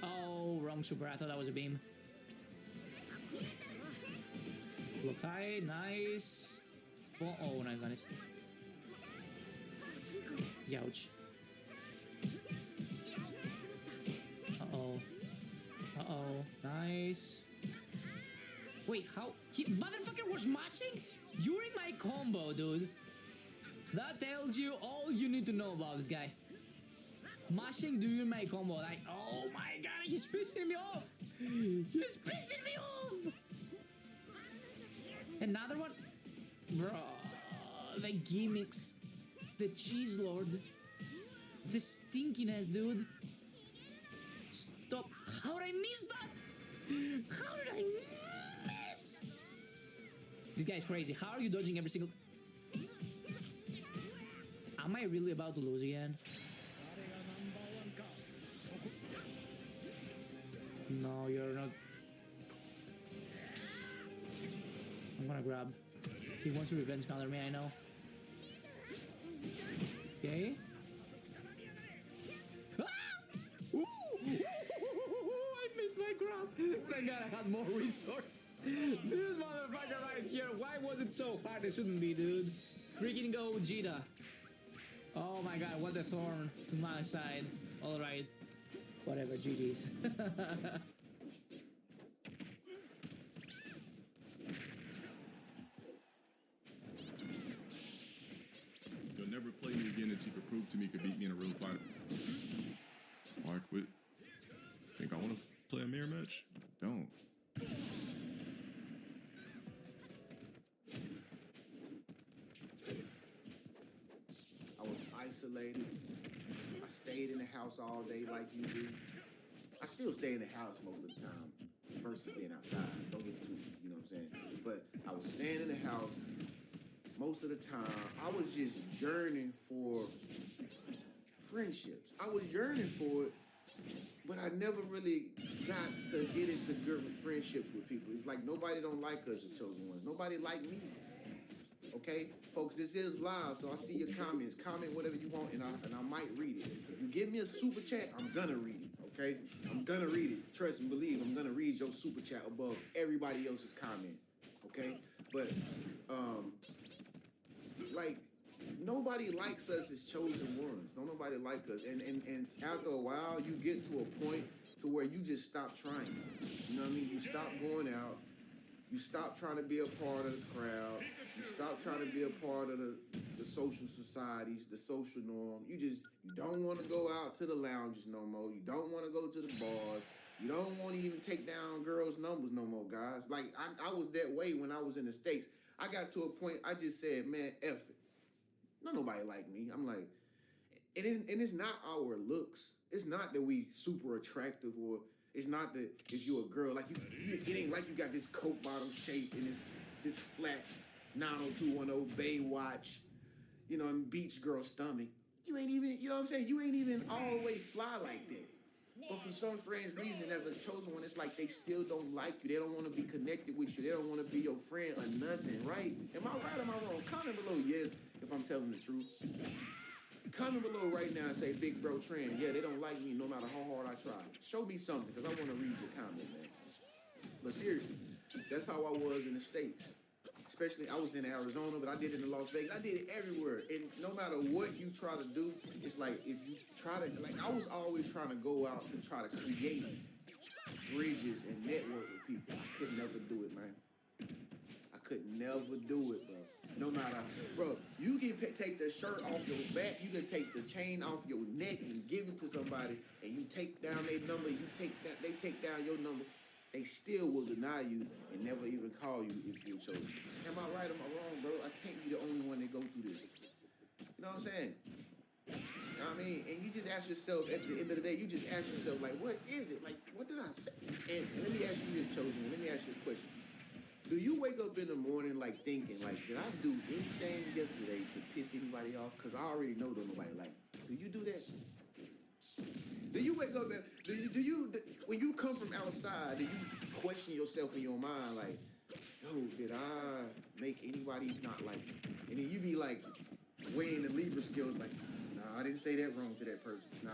Oh, wrong super. I thought that was a beam. Block high, nice. Oh, nice, nice. Youch. Uh-oh. Uh-oh. Nice. Wait, how? He motherfucker was mashing during my combo, dude. That tells you all you need to know about this guy. Mashing during my combo, like, oh my god, he's pissing me off. He's pissing me off. Another one, bro. The gimmicks, the cheese lord, the stinkiness, dude. Stop! How did I miss that? How did I miss? This guy's crazy. How are you dodging every single? Am I really about to lose again? No, you're not. I'm gonna grab. He wants to revenge counter me, I know. Okay. Ah! Ooh! I missed my grab. Thank God I had more resources. This motherfucker right here. Why was it so hard? It shouldn't be, dude. Freaking go, Vegeta. Oh my god, what a thorn to my side. Alright. Whatever, GG's. You'll never play me again until you can prove to me you could beat me in a real fight. Why quit? Think I want to play a mirror match? Don't. I was isolated. I stayed in the house all day like you do. I still stay in the house most of the time versus being outside. Don't get it twisted, you know what I'm saying? But I was staying in the house most of the time. I was just yearning for friendships. I was yearning for it, but I never really got to get into good friendships with people. It's like nobody don't like us as chosen ones. Nobody like me. Okay, folks, this is live, so I see your comments. Comment whatever you want, and I might read it. If you give me a super chat, I'm gonna read it. Okay, I'm gonna read it. Trust and believe, I'm gonna read your super chat above everybody else's comment. Okay, but like nobody likes us as chosen ones. Don't nobody like us, and after a while, you get to a point to where you just stop trying. You know what I mean? You stop going out. You stop trying to be a part of the crowd. You stop trying to be a part of the social societies, the social norm. You don't want to go out to the lounges no more. You don't want to go to the bars. You don't want to even take down girls' numbers no more, guys. Like, I was that way when I was in the States. I got to a point, I just said, man, F it. Not nobody like me. I'm like, and it's not our looks. It's not that we super attractive, or it's not that if you're a girl, like it ain't like you got this Coke bottle shape and this flat 90210 Baywatch, you know, and beach girl stomach. You ain't even, you know what I'm saying? You ain't even all the way fly like that. But for some strange reason, as a chosen one, it's like they still don't like you. They don't want to be connected with you. They don't want to be your friend or nothing, right? Am I right or am I wrong? Comment below yes if I'm telling the truth. Comment below right now and say, Big Bro Trend, yeah, they don't like me no matter how hard I try. Show me something, because I want to read your comment, man. But seriously, that's how I was in the States. Especially, I was in Arizona, but I did it in Las Vegas. I did it everywhere. And no matter what you try to do, it's like, if you try to, like, I was always trying to go out to try to create bridges and network with people. I could never do it, man. I could never do it, bro. No matter, bro, you can take the shirt off your back, you can take the chain off your neck and give it to somebody, and you take down their number, they take down your number, they still will deny you and never even call you if you're chosen. Am I right or am I wrong, bro? I can't be the only one that go through this. You know what I'm saying? You know what I mean? And you just ask yourself, at the end of the day, you just ask yourself, like, what is it? Like, what did I say? And let me ask you this, chosen one. Let me ask you a question. Do you wake up in the morning like thinking, like, did I do anything yesterday to piss anybody off? Because I already know that nobody like me. Do you do that? Do you wake up and when you come from outside, do you question yourself in your mind, like, yo, did I make anybody not like me? And then you be like, weighing the Libra skills, like, nah, I didn't say that wrong to that person. Nah,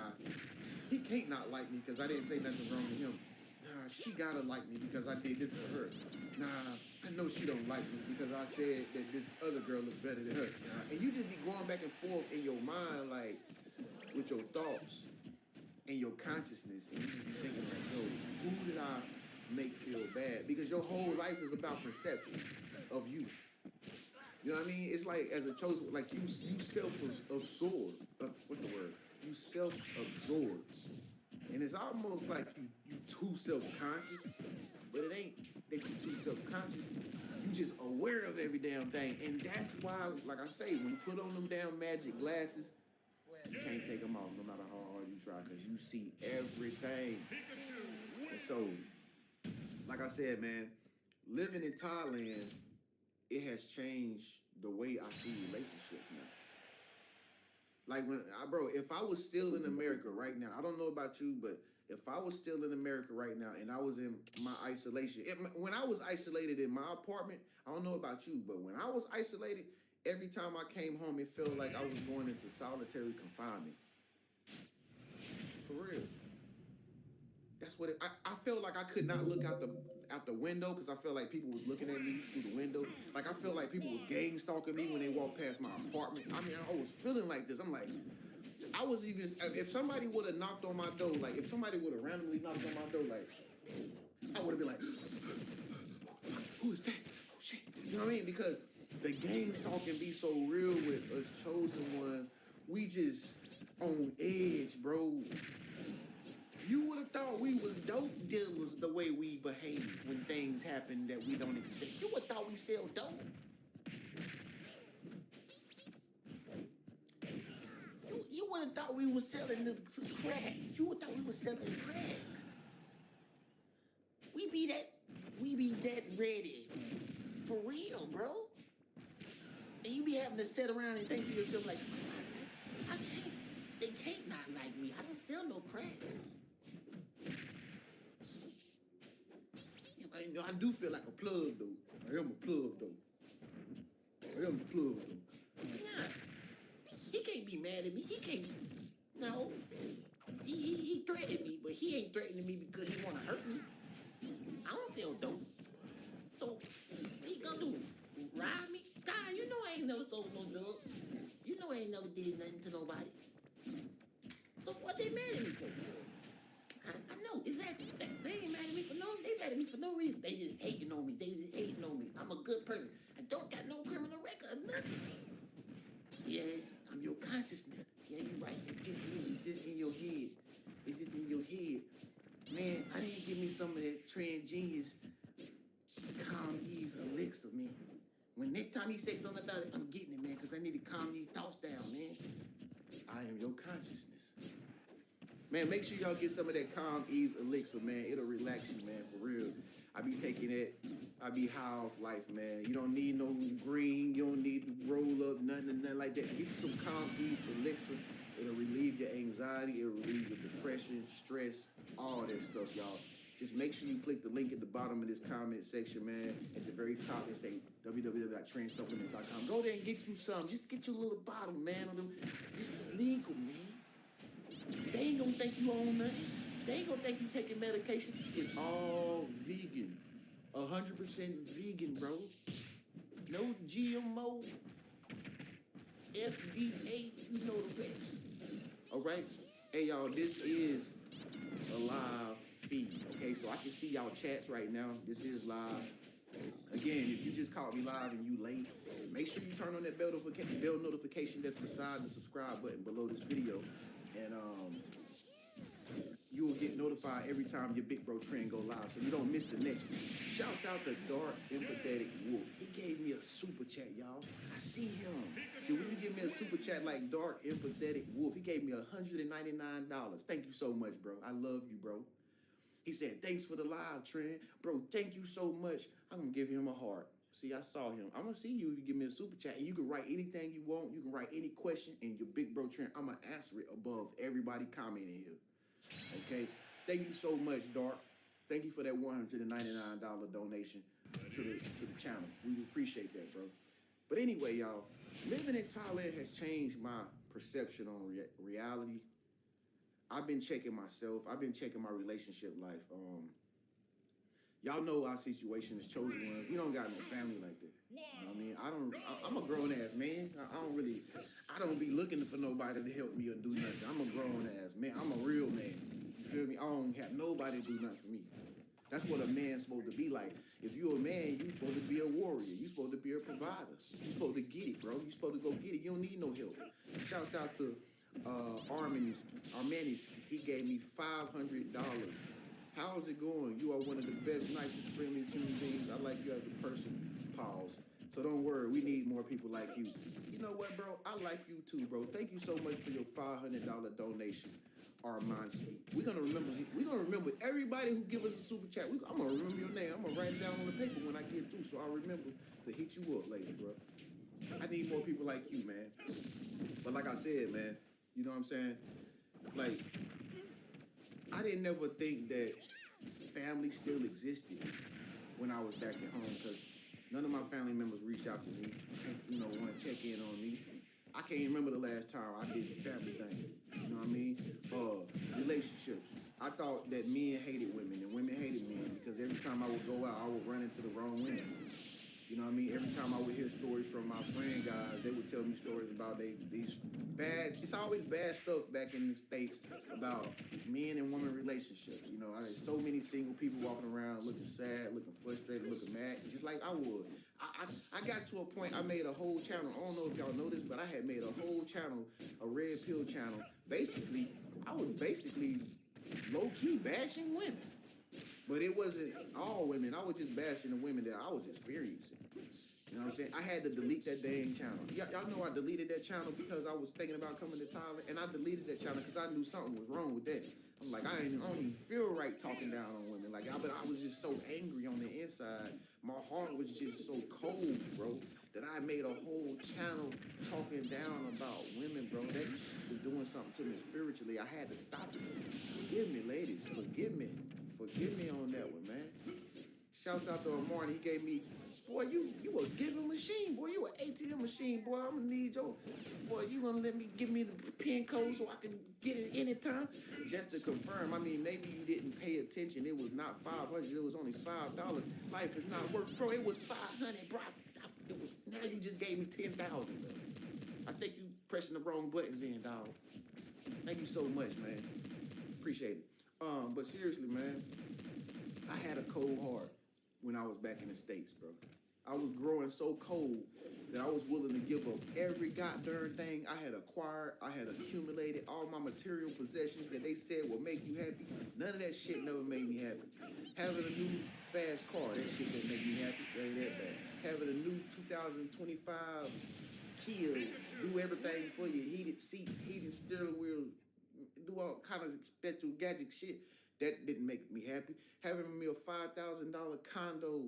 he can't not like me because I didn't say nothing wrong to him. Nah, she gotta like me because I did this for her. Nah, I know she don't like me because I said that this other girl looks better than her. Nah. And you just be going back and forth in your mind, like, with your thoughts and your consciousness, and you just be thinking, like, yo, who did I make feel bad because your whole life is about perception of you. You know what I mean? It's like as a chosen, like you self-absorbed. What's the word? You self-absorbed, and it's almost like you too self-conscious, but it ain't that you too self-conscious. You just aware of every damn thing, and that's why, like I say, when you put on them damn magic glasses, you can't take them off no matter how hard you try, because you see everything. And so, like I said, man, living in Thailand, it has changed the way I see relationships now. Like bro, if I was still in America right now, I don't know about you, but if I was still in America right now and I was in my isolation, when I was isolated in my apartment, I don't know about you, but when I was isolated, every time I came home, it felt like I was going into solitary confinement. For real. That's what I felt like. I could not look out the window because I felt like people was looking at me through the window. Like I felt like people was gang stalking me when they walked past my apartment. I mean, I was feeling like this. I'm like, I was even, if somebody would have knocked on my door, like if somebody would have randomly knocked on my door, like I would have been like, who is that? Oh shit. You know what I mean? Because the gang stalking be so real with us chosen ones. We just on edge, bro. You would have thought we was dope dealers the way we behave when things happen that we don't expect. You would have thought we sell dope. You would have thought we was selling the crack. You would have thought we was selling crack. We be that ready. For real, bro. And you be having to sit around and think to yourself like, I can't. They can't not like me. I don't sell no crack. You know, I do feel like a plug, though. I am a plug, though. Nah, he can't be mad at me. He can't. No. He threatened me, but he ain't threatening me because he want to hurt me. I don't sell dope. So, what he gonna do? Ride me? God, you know I ain't never sold no drugs. You know I ain't never did nothing to nobody. So what they mad at me for? I know, exactly. They ain't mad at me for no reason. They just hating on me. I'm a good person. I don't got no criminal record or nothing. Yes, I'm your consciousness. Yeah, you're right. It's just me. It's just in your head. Man, I need to give me some of that TransGenius calm ease elixir, man. When next time he say something about it, I'm getting it, man, because I need to calm these thoughts down, man. I am your consciousness. Man, make sure y'all get some of that calm ease elixir, man. It'll relax you, man, for real. I be taking it. I be high off life, man. You don't need no green. You don't need to roll up, nothing like that. Get you some calm ease elixir. It'll relieve your anxiety. It'll relieve your depression, stress, all that stuff, y'all. Just make sure you click the link at the bottom of this comment section, man. At the very top, it say www.trendsupplements.com. Go there and get you some. Just get you a little bottle, man. Of them. This is legal, man. They ain't gonna think you own nothing. They ain't gonna think you taking medication. It's all vegan. 100% vegan, bro. No GMO. FDA, you know the rest. All right? Hey, y'all, this is a live feed, okay? So I can see y'all chats right now. This is live. Again, if you just caught me live and you late, make sure you turn on that bell notification that's beside the subscribe button below this video. And you will get notified every time your Big Bro Trend go live, so you don't miss the next one. Shouts out to Dark Empathetic Wolf. He gave me a super chat, y'all. I see him. See, when you give me a super chat like Dark Empathetic Wolf, he gave me $199. Thank you so much, bro. I love you, bro. He said, thanks for the live, Trend. Bro, thank you so much. I'm going to give him a heart. See, I saw him. I'm going to see you if you give me a super chat. And you can write anything you want. You can write any question in your Big Bro Trend. I'm going to answer it above everybody commenting here. Okay? Thank you so much, Dark. Thank you for that $199 donation to the channel. We appreciate that, bro. But anyway, y'all, living in Thailand has changed my perception on reality. I've been checking myself. I've been checking my relationship life. Y'all know our situation is chosen one. We don't got no family like that. You know what I mean? I'm a grown ass man. I don't be looking for nobody to help me or do nothing. I'm a grown ass man. I'm a real man. You feel me? I don't have nobody to do nothing for me. That's what a man's supposed to be like. If you're a man, you're supposed to be a warrior. You're supposed to be a provider. You're supposed to get it, bro. You're supposed to go get it. You don't need no help. Shouts out to Armanis. He gave me $500. How's it going? You are one of the best, nicest, friendliest human beings. I like you as a person. Pause. So don't worry, we need more people like you. You know what, bro? I like you too, bro. Thank you so much for your $500 donation. Armand Speak. We're gonna remember everybody who give us a super chat. I'm gonna remember your name. I'm gonna write it down on the paper when I get through, so I'll remember to hit you up later, bro. I need more people like you, man. But like I said, man, you know what I'm saying? Like, I didn't never think that family still existed when I was back at home, because none of my family members reached out to me, you know, want to check in on me. I can't remember the last time I did the family thing. You know what I mean? Relationships. I thought that men hated women and women hated men, because every time I would go out, I would run into the wrong women. You know what I mean? Every time I would hear stories from my friend guys, they would tell me stories about these bad, it's always bad stuff back in the States about men and women relationships. You know, there's so many single people walking around looking sad, looking frustrated, looking mad, just like I would. I got to a point, I made a whole channel. I don't know if y'all know this, but I had made a whole channel, a red pill channel. Basically, I was low-key bashing women. But it wasn't all women. I was just bashing the women that I was experiencing. You know what I'm saying? I had to delete that dang channel. Y'all know I deleted that channel because I was thinking about coming to Thailand, and I deleted that channel because I knew something was wrong with that. I'm like, I don't even feel right talking down on women. Like, but I was just so angry on the inside. My heart was just so cold, bro, that I made a whole channel talking down about women, bro. That was doing something to me spiritually. I had to stop it. Forgive me, ladies. Forgive me. Forgive me on that one, man. Shouts out to Amari. He gave me, boy, you a giving machine, boy. You an ATM machine, boy. I'm gonna need your, boy. You gonna give me the pin code so I can get it anytime? Just to confirm. I mean, maybe you didn't pay attention. It was not $500. It was only $5. Life is not worth, bro. It was $500, bro. It was. Now you just gave me $10,000. I think you pressing the wrong buttons in, dog. Thank you so much, man. Appreciate it. But seriously, man, I had a cold heart when I was back in the States, bro. I was growing so cold that I was willing to give up every goddamn thing I had acquired. I had accumulated all my material possessions that they said would make you happy. None of that shit never made me happy. Having a new fast car, that shit didn't make me happy. That ain't that bad. Having a new 2025 Kia, do everything for you. Heated seats, heated steering wheel, do all kind of special gadget shit. That didn't make me happy. Having me a $5,000 condo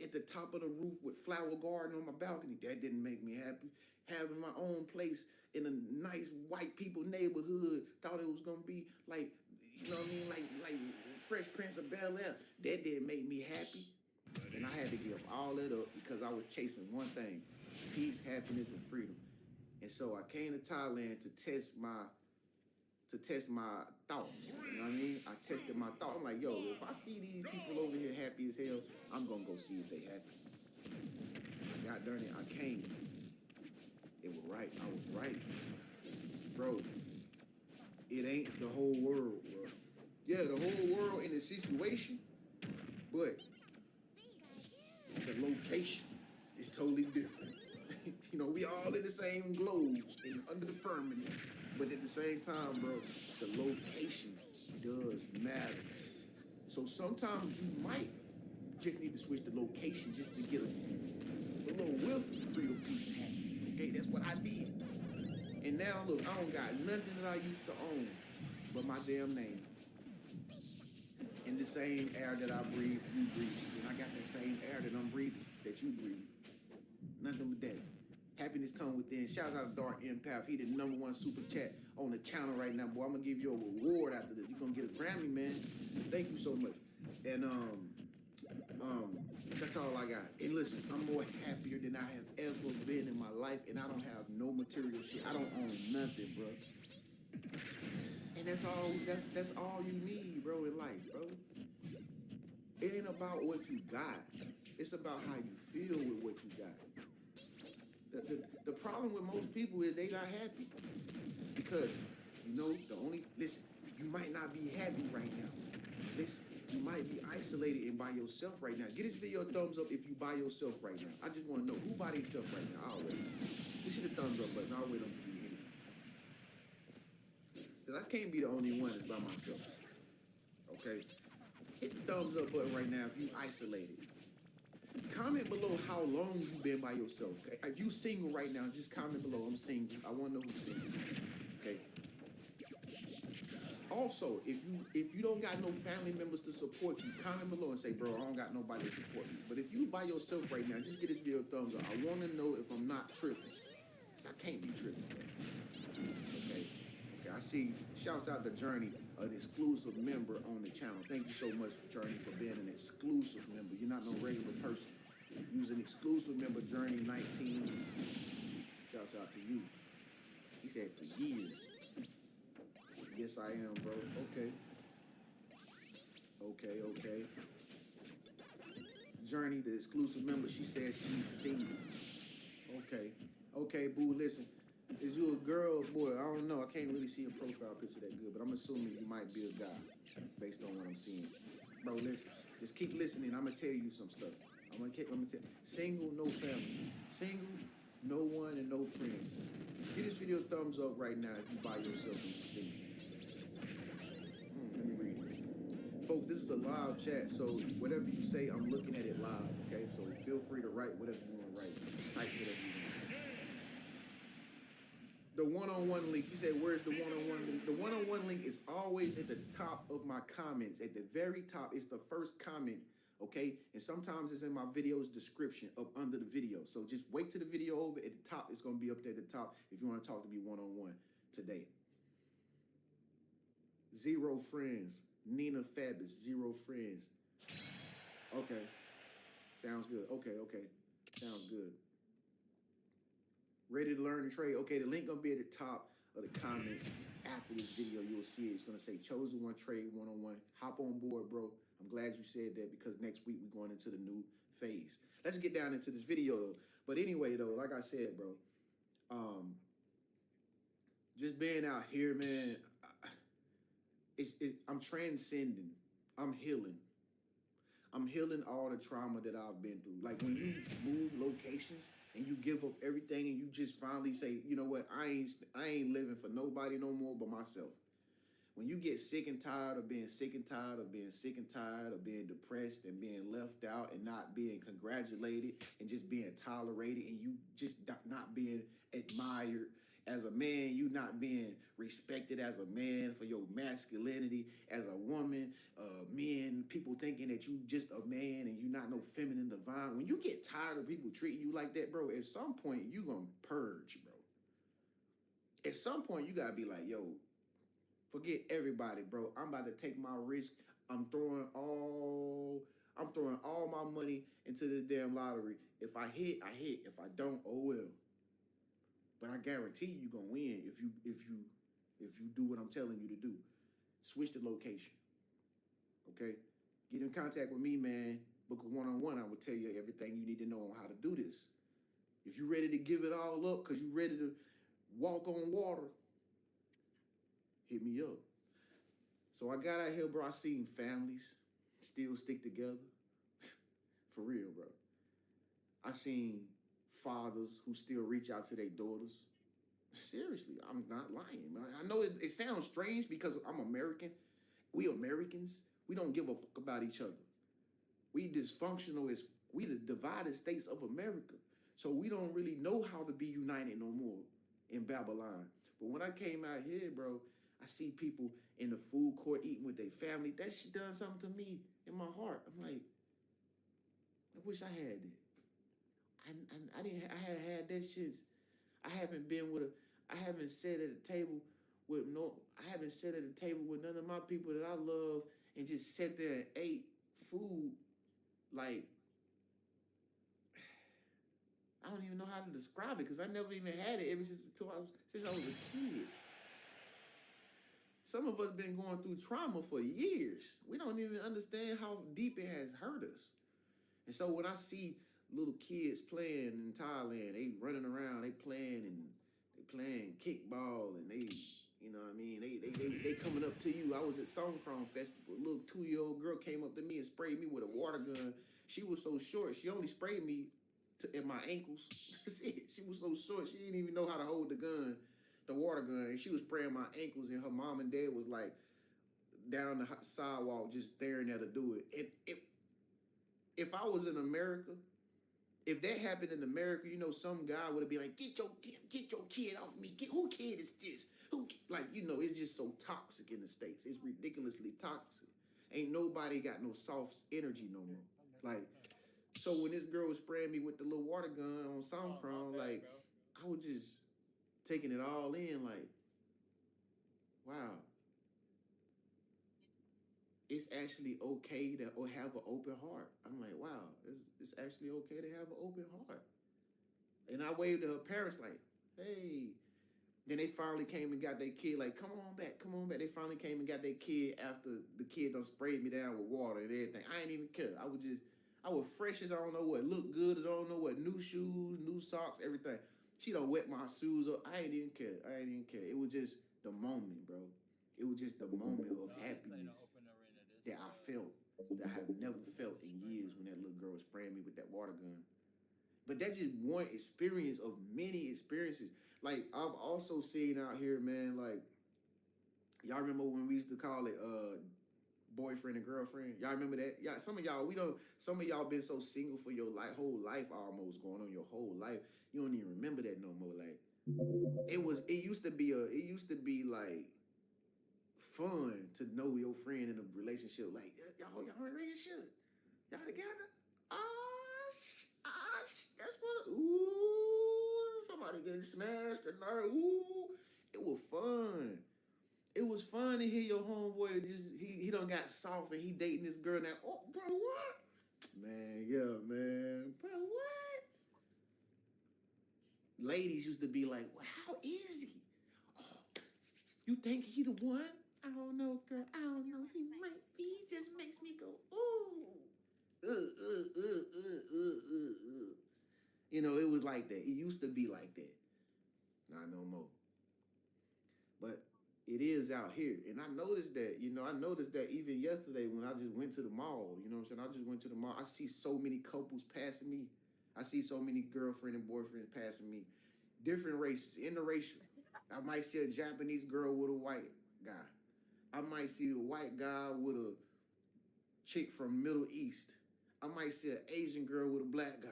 at the top of the roof with flower garden on my balcony, that didn't make me happy. Having my own place in a nice white people neighborhood, thought it was gonna be like, you know what I mean, like Fresh Prince of Bel-Air, that didn't make me happy. And I had to give all that up because I was chasing one thing: peace, happiness, and freedom. And so I came to Thailand to test my thoughts. You know what I mean? I tested my thoughts. I'm like, yo, if I see these people over here happy as hell, I'm gonna go see if they happy. God darn it, I came. It was right. I was right. Bro, it ain't the whole world, bro. Yeah, the whole world in a situation, but the location is totally different. You know, we all in the same globe and under the firmament. But at the same time, bro, the location does matter. So sometimes you might just need to switch the location just to get a little whiff of freedom, peace, and happiness. Okay, that's what I did. And now, look, I don't got nothing that I used to own but my damn name. In the same air that I breathe, you breathe. And I got that same air that I'm breathing, that you breathe. Nothing but that. Happiness come within. Shout out to Dark Empath. He the #1 super chat on the channel right now, boy. I'm gonna give you a reward after this. You're gonna get a Grammy, man. Thank you so much. And that's all I got. And listen, I'm more happier than I have ever been in my life, and I don't have no material shit. I don't own nothing, bro. And that's all you need, bro, in life, bro. It ain't about what you got. It's about how you feel with what you got. The problem with most people is they not happy. Because, you know, listen, you might not be happy right now. Listen, You might be isolated and by yourself right now. Get this video a thumbs up if you by yourself right now. I just want to know who by themselves right now. I'll wait. Just hit the thumbs up button. I'll wait until you hit it. Because I can't be the only one that's by myself. Okay? Hit the thumbs up button right now if you isolated. Comment below how long you've been by yourself. Okay? If you single right now, just comment below. I'm single. I want to know who's single. Okay? Also, if you don't got no family members to support you, comment below and say, bro, I don't got nobody to support me. But if you by yourself right now, just get this video a thumbs up. I want to know if I'm not tripping. Because I can't be tripping. Okay. I see, shouts out to Journey, an exclusive member on the channel. Thank you so much, Journey, for being an exclusive member. You're not no regular person. You're an exclusive member, Journey 19. Shouts out to you. He said for years. Yes, I am, bro. Okay. Okay. Journey, the exclusive member, she says she's single. Okay, boo, listen. Is you a girl or boy? I don't know. I can't really see a profile picture that good, but I'm assuming you might be a guy based on what I'm seeing. Bro, listen. Just keep listening. I'm going to tell you some stuff. I'm gonna tell you. Single, no family. Single, no one and no friends. Give this video a thumbs up right now if you by yourself and you're single. Let me read it. Folks, this is a live chat, so whatever you say, I'm looking at it live, okay? So feel free to write whatever you want to write. Type whatever you want to type. The one-on-one link, you say, where's the one-on-one link? The one-on-one link is always at the top of my comments. At the very top, it's the first comment, okay? And sometimes it's in my video's description up under the video. So just wait till the video over. At the top, it's going to be up there at the top if you want to talk to me one-on-one today. 0 friends. Nina Fabis, 0 friends. Okay. Sounds good. Okay. Sounds good. Ready to learn and trade. Okay, the link gonna be at the top of the comments. After this video, you'll see it. It's gonna say Chosen One Trade 101. Hop on board, bro. I'm glad you said that because next week we're going into the new phase. Let's get down into this video though. But anyway, though, like I said, bro, just being out here, man, I'm transcending. I'm healing. I'm healing all the trauma that I've been through. Like when you move locations and you give up everything and you just finally say, you know what, I ain't living for nobody no more but myself. When you get sick and tired of being sick and tired of being sick and tired of being depressed and being left out and not being congratulated and just being tolerated and you just not being admired as a man, you not being respected as a man for your masculinity, as a woman, men, people thinking that you just a man and you not no feminine divine. When you get tired of people treating you like that, bro, at some point you gonna purge, bro. At some point you gotta be like, yo, forget everybody, bro. I'm about to take my risk. I'm throwing all my money into this damn lottery. If I hit, I hit. If I don't, oh well. But I guarantee you gonna win if you do what I'm telling you to do. Switch the location. Okay? Get in contact with me, man. Book a one-on-one. I will tell you everything you need to know on how to do this. If you're ready to give it all up because you're ready to walk on water, hit me up. So I got out here, bro. I seen families still stick together. For real, bro. I seen fathers who still reach out to their daughters. Seriously, I'm not lying, man. I know it sounds strange because I'm American. We Americans, we don't give a fuck about each other. We dysfunctional as we the divided states of America. So we don't really know how to be united no more in Babylon. But when I came out here, bro, I see people in the food court eating with their family. That shit done something to me in my heart. I'm like, I wish I had that. I had that shit. I haven't sat at a table with none of my people that I love and just sat there and ate food like, I don't even know how to describe it because I never even had it ever since I was a kid. Some of us been going through trauma for years. We don't even understand how deep it has hurt us. And so when I see little kids playing in Thailand, they running around, they playing kickball and they, You know what I mean? They coming up to you. I was at Songkran Festival. A little 2-year-old girl came up to me and sprayed me with a water gun. She was so short, she only sprayed me in my ankles. That's it. She was so short, she didn't even know how to hold the gun, the water gun, and she was spraying my ankles. And her mom and dad was like down the sidewalk just staring at her do it. And if I was in America, if that happened in America, you know, some guy would have been like, get your kid off me. Who kid is this? Like, you know, it's just so toxic in the States. It's ridiculously toxic. Ain't nobody got no soft energy no more. Like, so when this girl was spraying me with the little water gun on Soundcrown, like, I was just taking it all in, like, wow. It's actually okay to have an open heart. I'm like, wow, it's actually okay to have an open heart. And I waved to her parents like, hey. Then they finally came and got their kid, like, come on back. They finally came and got their kid after the kid done sprayed me down with water and everything. I ain't even care. I was fresh as I don't know what, look good as I don't know what, new shoes, new socks, everything. She done wet my shoes up. I ain't even care. It was just the moment, bro. It was just the moment of happiness that I felt, that I have never felt in years when that little girl was spraying me with that water gun. But that's just one experience of many experiences. Like, I've also seen out here, man, like, y'all remember when we used to call it boyfriend and girlfriend? Y'all remember that? Yeah, some of y'all been so single for your whole life, almost going on your whole life. You don't even remember that no more. Like, it used to be like fun to know your friend in a relationship. Like, y'all in a relationship? Y'all together? That's what. Ooh, somebody getting smashed tonight. Ooh, it was fun. It was fun to hear your homeboy he done got soft and he dating this girl now. Oh, bro, what? Man, yeah, man, bro, what? Ladies used to be like, well, how is he? Oh, you think he the one? I don't know, girl. I don't know. He might be. He just makes me go, ooh. You know, it was like that. It used to be like that. Not no more. But it is out here. And I noticed that, even yesterday when I just went to the mall, you know what I'm saying? I just went to the mall. I see so many couples passing me. I see so many girlfriend and boyfriends passing me. Different races, interracial. I might see a Japanese girl with a white guy. I might see a white guy with a chick from Middle East. I might see an Asian girl with a black guy.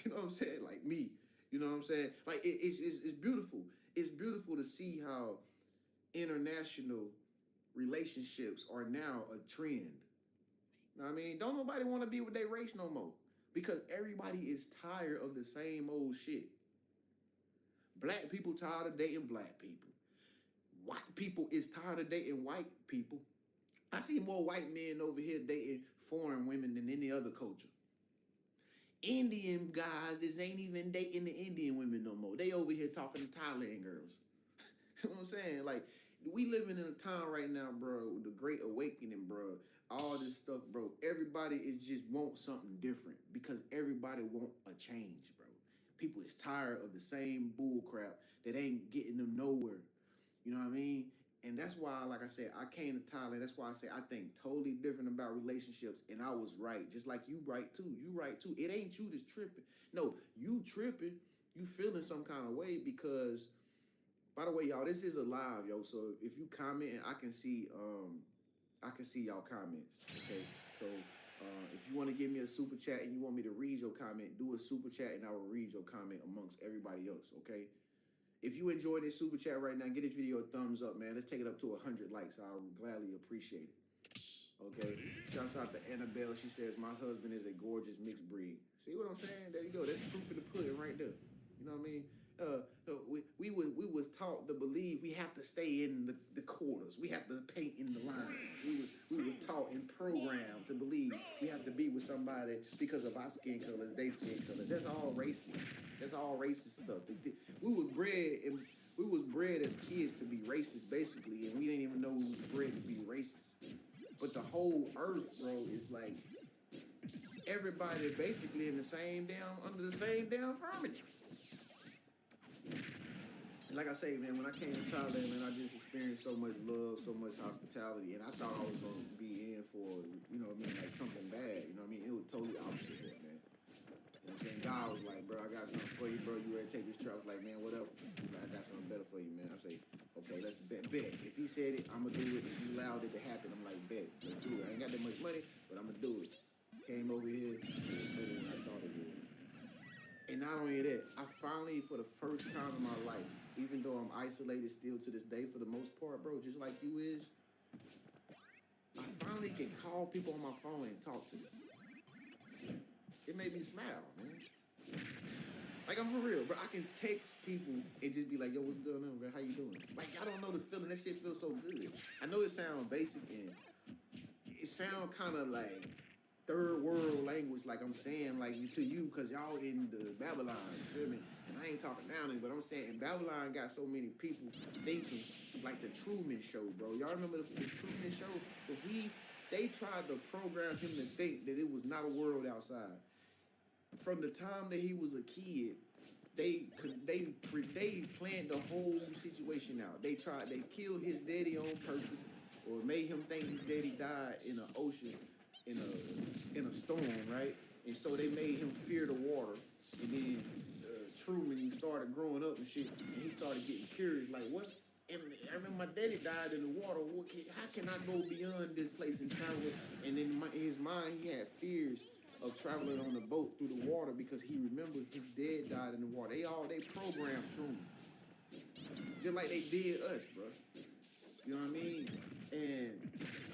You know what I'm saying? Like me. You know what I'm saying? Like, it's beautiful. It's beautiful to see how international relationships are now a trend. You know what I mean? Don't nobody want to be with their race no more because everybody is tired of the same old shit. Black people tired of dating black people. White people is tired of dating white people. I see more white men over here dating foreign women than any other culture. Indian guys ain't even dating the Indian women no more. They over here talking to Thailand girls. You know what I'm saying? Like, we living in a time right now, bro, the Great Awakening, bro. All this stuff, bro. Everybody is just want something different because everybody want a change, bro. People is tired of the same bull crap that ain't getting them nowhere. You know what I mean? And that's why, like I said, I came to Thailand. That's why I say I think totally different about relationships. And I was right. Just like you right, too. You right, too. It ain't you that's tripping. No, you tripping. You feeling some kind of way because, by the way, y'all, this is a live, yo. So if you comment, I can see y'all comments. Okay. So if you want to give me a super chat and you want me to read your comment, do a super chat and I will read your comment amongst everybody else. Okay. If you enjoy this super chat right now, get this video a thumbs up, man. Let's take it up to 100 likes. I would gladly appreciate it. Okay. Shouts out to Annabelle. She says, my husband is a gorgeous mixed breed. See what I'm saying? There you go. That's proof of the pudding right there. You know what I mean? We was taught to believe we have to stay in the quarters. We have to paint in the lines. We was taught and programmed to believe we have to be with somebody because of our skin colors, their skin colors. That's all racist. That's all racist stuff. We was bred as kids to be racist, basically, and we didn't even know we was bred to be racist. But the whole earth, bro, is like everybody basically in the same under the same damn firmament. And like I say, man, when I came to Thailand, man, I just experienced so much love, so much hospitality, and I thought I was gonna be in for, you know what I mean, like something bad. You know what I mean? It was totally opposite of that, man. You know what I'm saying? God was like, bro, I got something for you, bro. You ready to take this trip? I was like, man, whatever. Like, I got something better for you, man. I say, okay, let's bet. If he said it, I'm gonna do it. If he allowed it to happen, I'm like, bet, let's do it. I ain't got that much money, but I'm gonna do it. Came over here, it was better than I thought it was. And not only that, I finally, for the first time in my life, even though I'm isolated still to this day for the most part, bro, just like you is, I finally can call people on my phone and talk to them. It made me smile, man. Like, I'm for real, bro. I can text people and just be like, yo, what's going on, bro? How you doing? Like, I don't know the feeling. That shit feels so good. I know it sounds basic and it sounds kind of like third world language, like I'm saying, like to you, because y'all in the Babylon, you feel me? And I ain't talking down there, but I'm saying in Babylon got so many people thinking like the Truman Show, bro. Y'all remember the Truman Show? But they tried to program him to think that it was not a world outside. From the time that he was a kid, they planned the whole situation out. They killed his daddy on purpose, or made him think his daddy died in an ocean, in a storm, right? And so they made him fear the water. And then Truman started growing up and shit, and he started getting curious, like, what's? And I remember my daddy died in the water. How can I go beyond this place and travel? And in his mind, he had fears of traveling on the boat through the water because he remembered his dad died in the water. They programmed Truman, just like they did us, bro. You know what I mean? And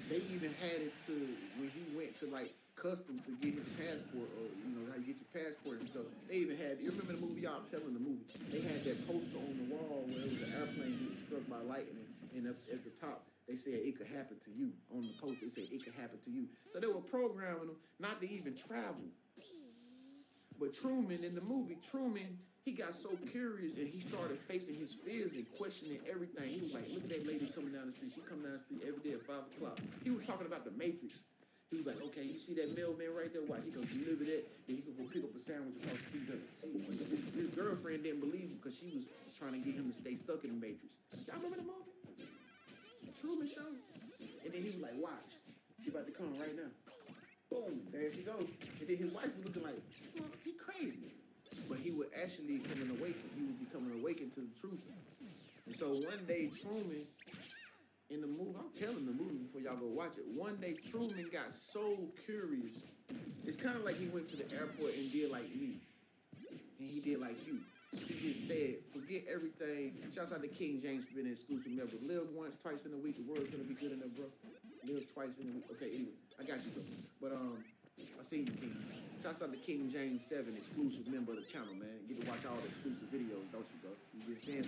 they even had it to when he went to like customs to get his passport, or you know how you get your passport and stuff. They even had. You remember the movie? Y'all telling the movie? They had that poster on the wall where it was an airplane getting struck by lightning, and up at the top they said it could happen to you. On the poster, they said it could happen to you. So they were programming them not to even travel. But Truman in the movie, he got so curious and he started facing his fears and questioning everything. He was like, look at that lady coming down the street. She come down the street every day at 5 o'clock. He was talking about the Matrix. He was like, okay, you see that mailman right there? Why? He gonna deliver that, and he gonna go pick up a sandwich across the street. See, his girlfriend didn't believe him because she was trying to get him to stay stuck in the Matrix. Y'all remember the movie? The Truman Show? And then he was like, watch. She about to come right now. Boom, there she goes. And then his wife was looking like, well, he crazy. But he would actually becoming awakened to the truth. And so one day Truman, in the movie, I'm telling the movie before y'all go watch it. One day Truman got so curious. It's kind of like he went to the airport and did like me. And he did like you. He just said, forget everything. Shouts out to King James for being an exclusive member. Live once, twice in a week. The world's gonna be good enough, bro. Live twice in a week. Okay, anyway, I got you, bro. But I seen you, King. Shouts out to King James 7, exclusive member of the channel, man. Get to watch all the exclusive videos, don't you, bro? You been saying some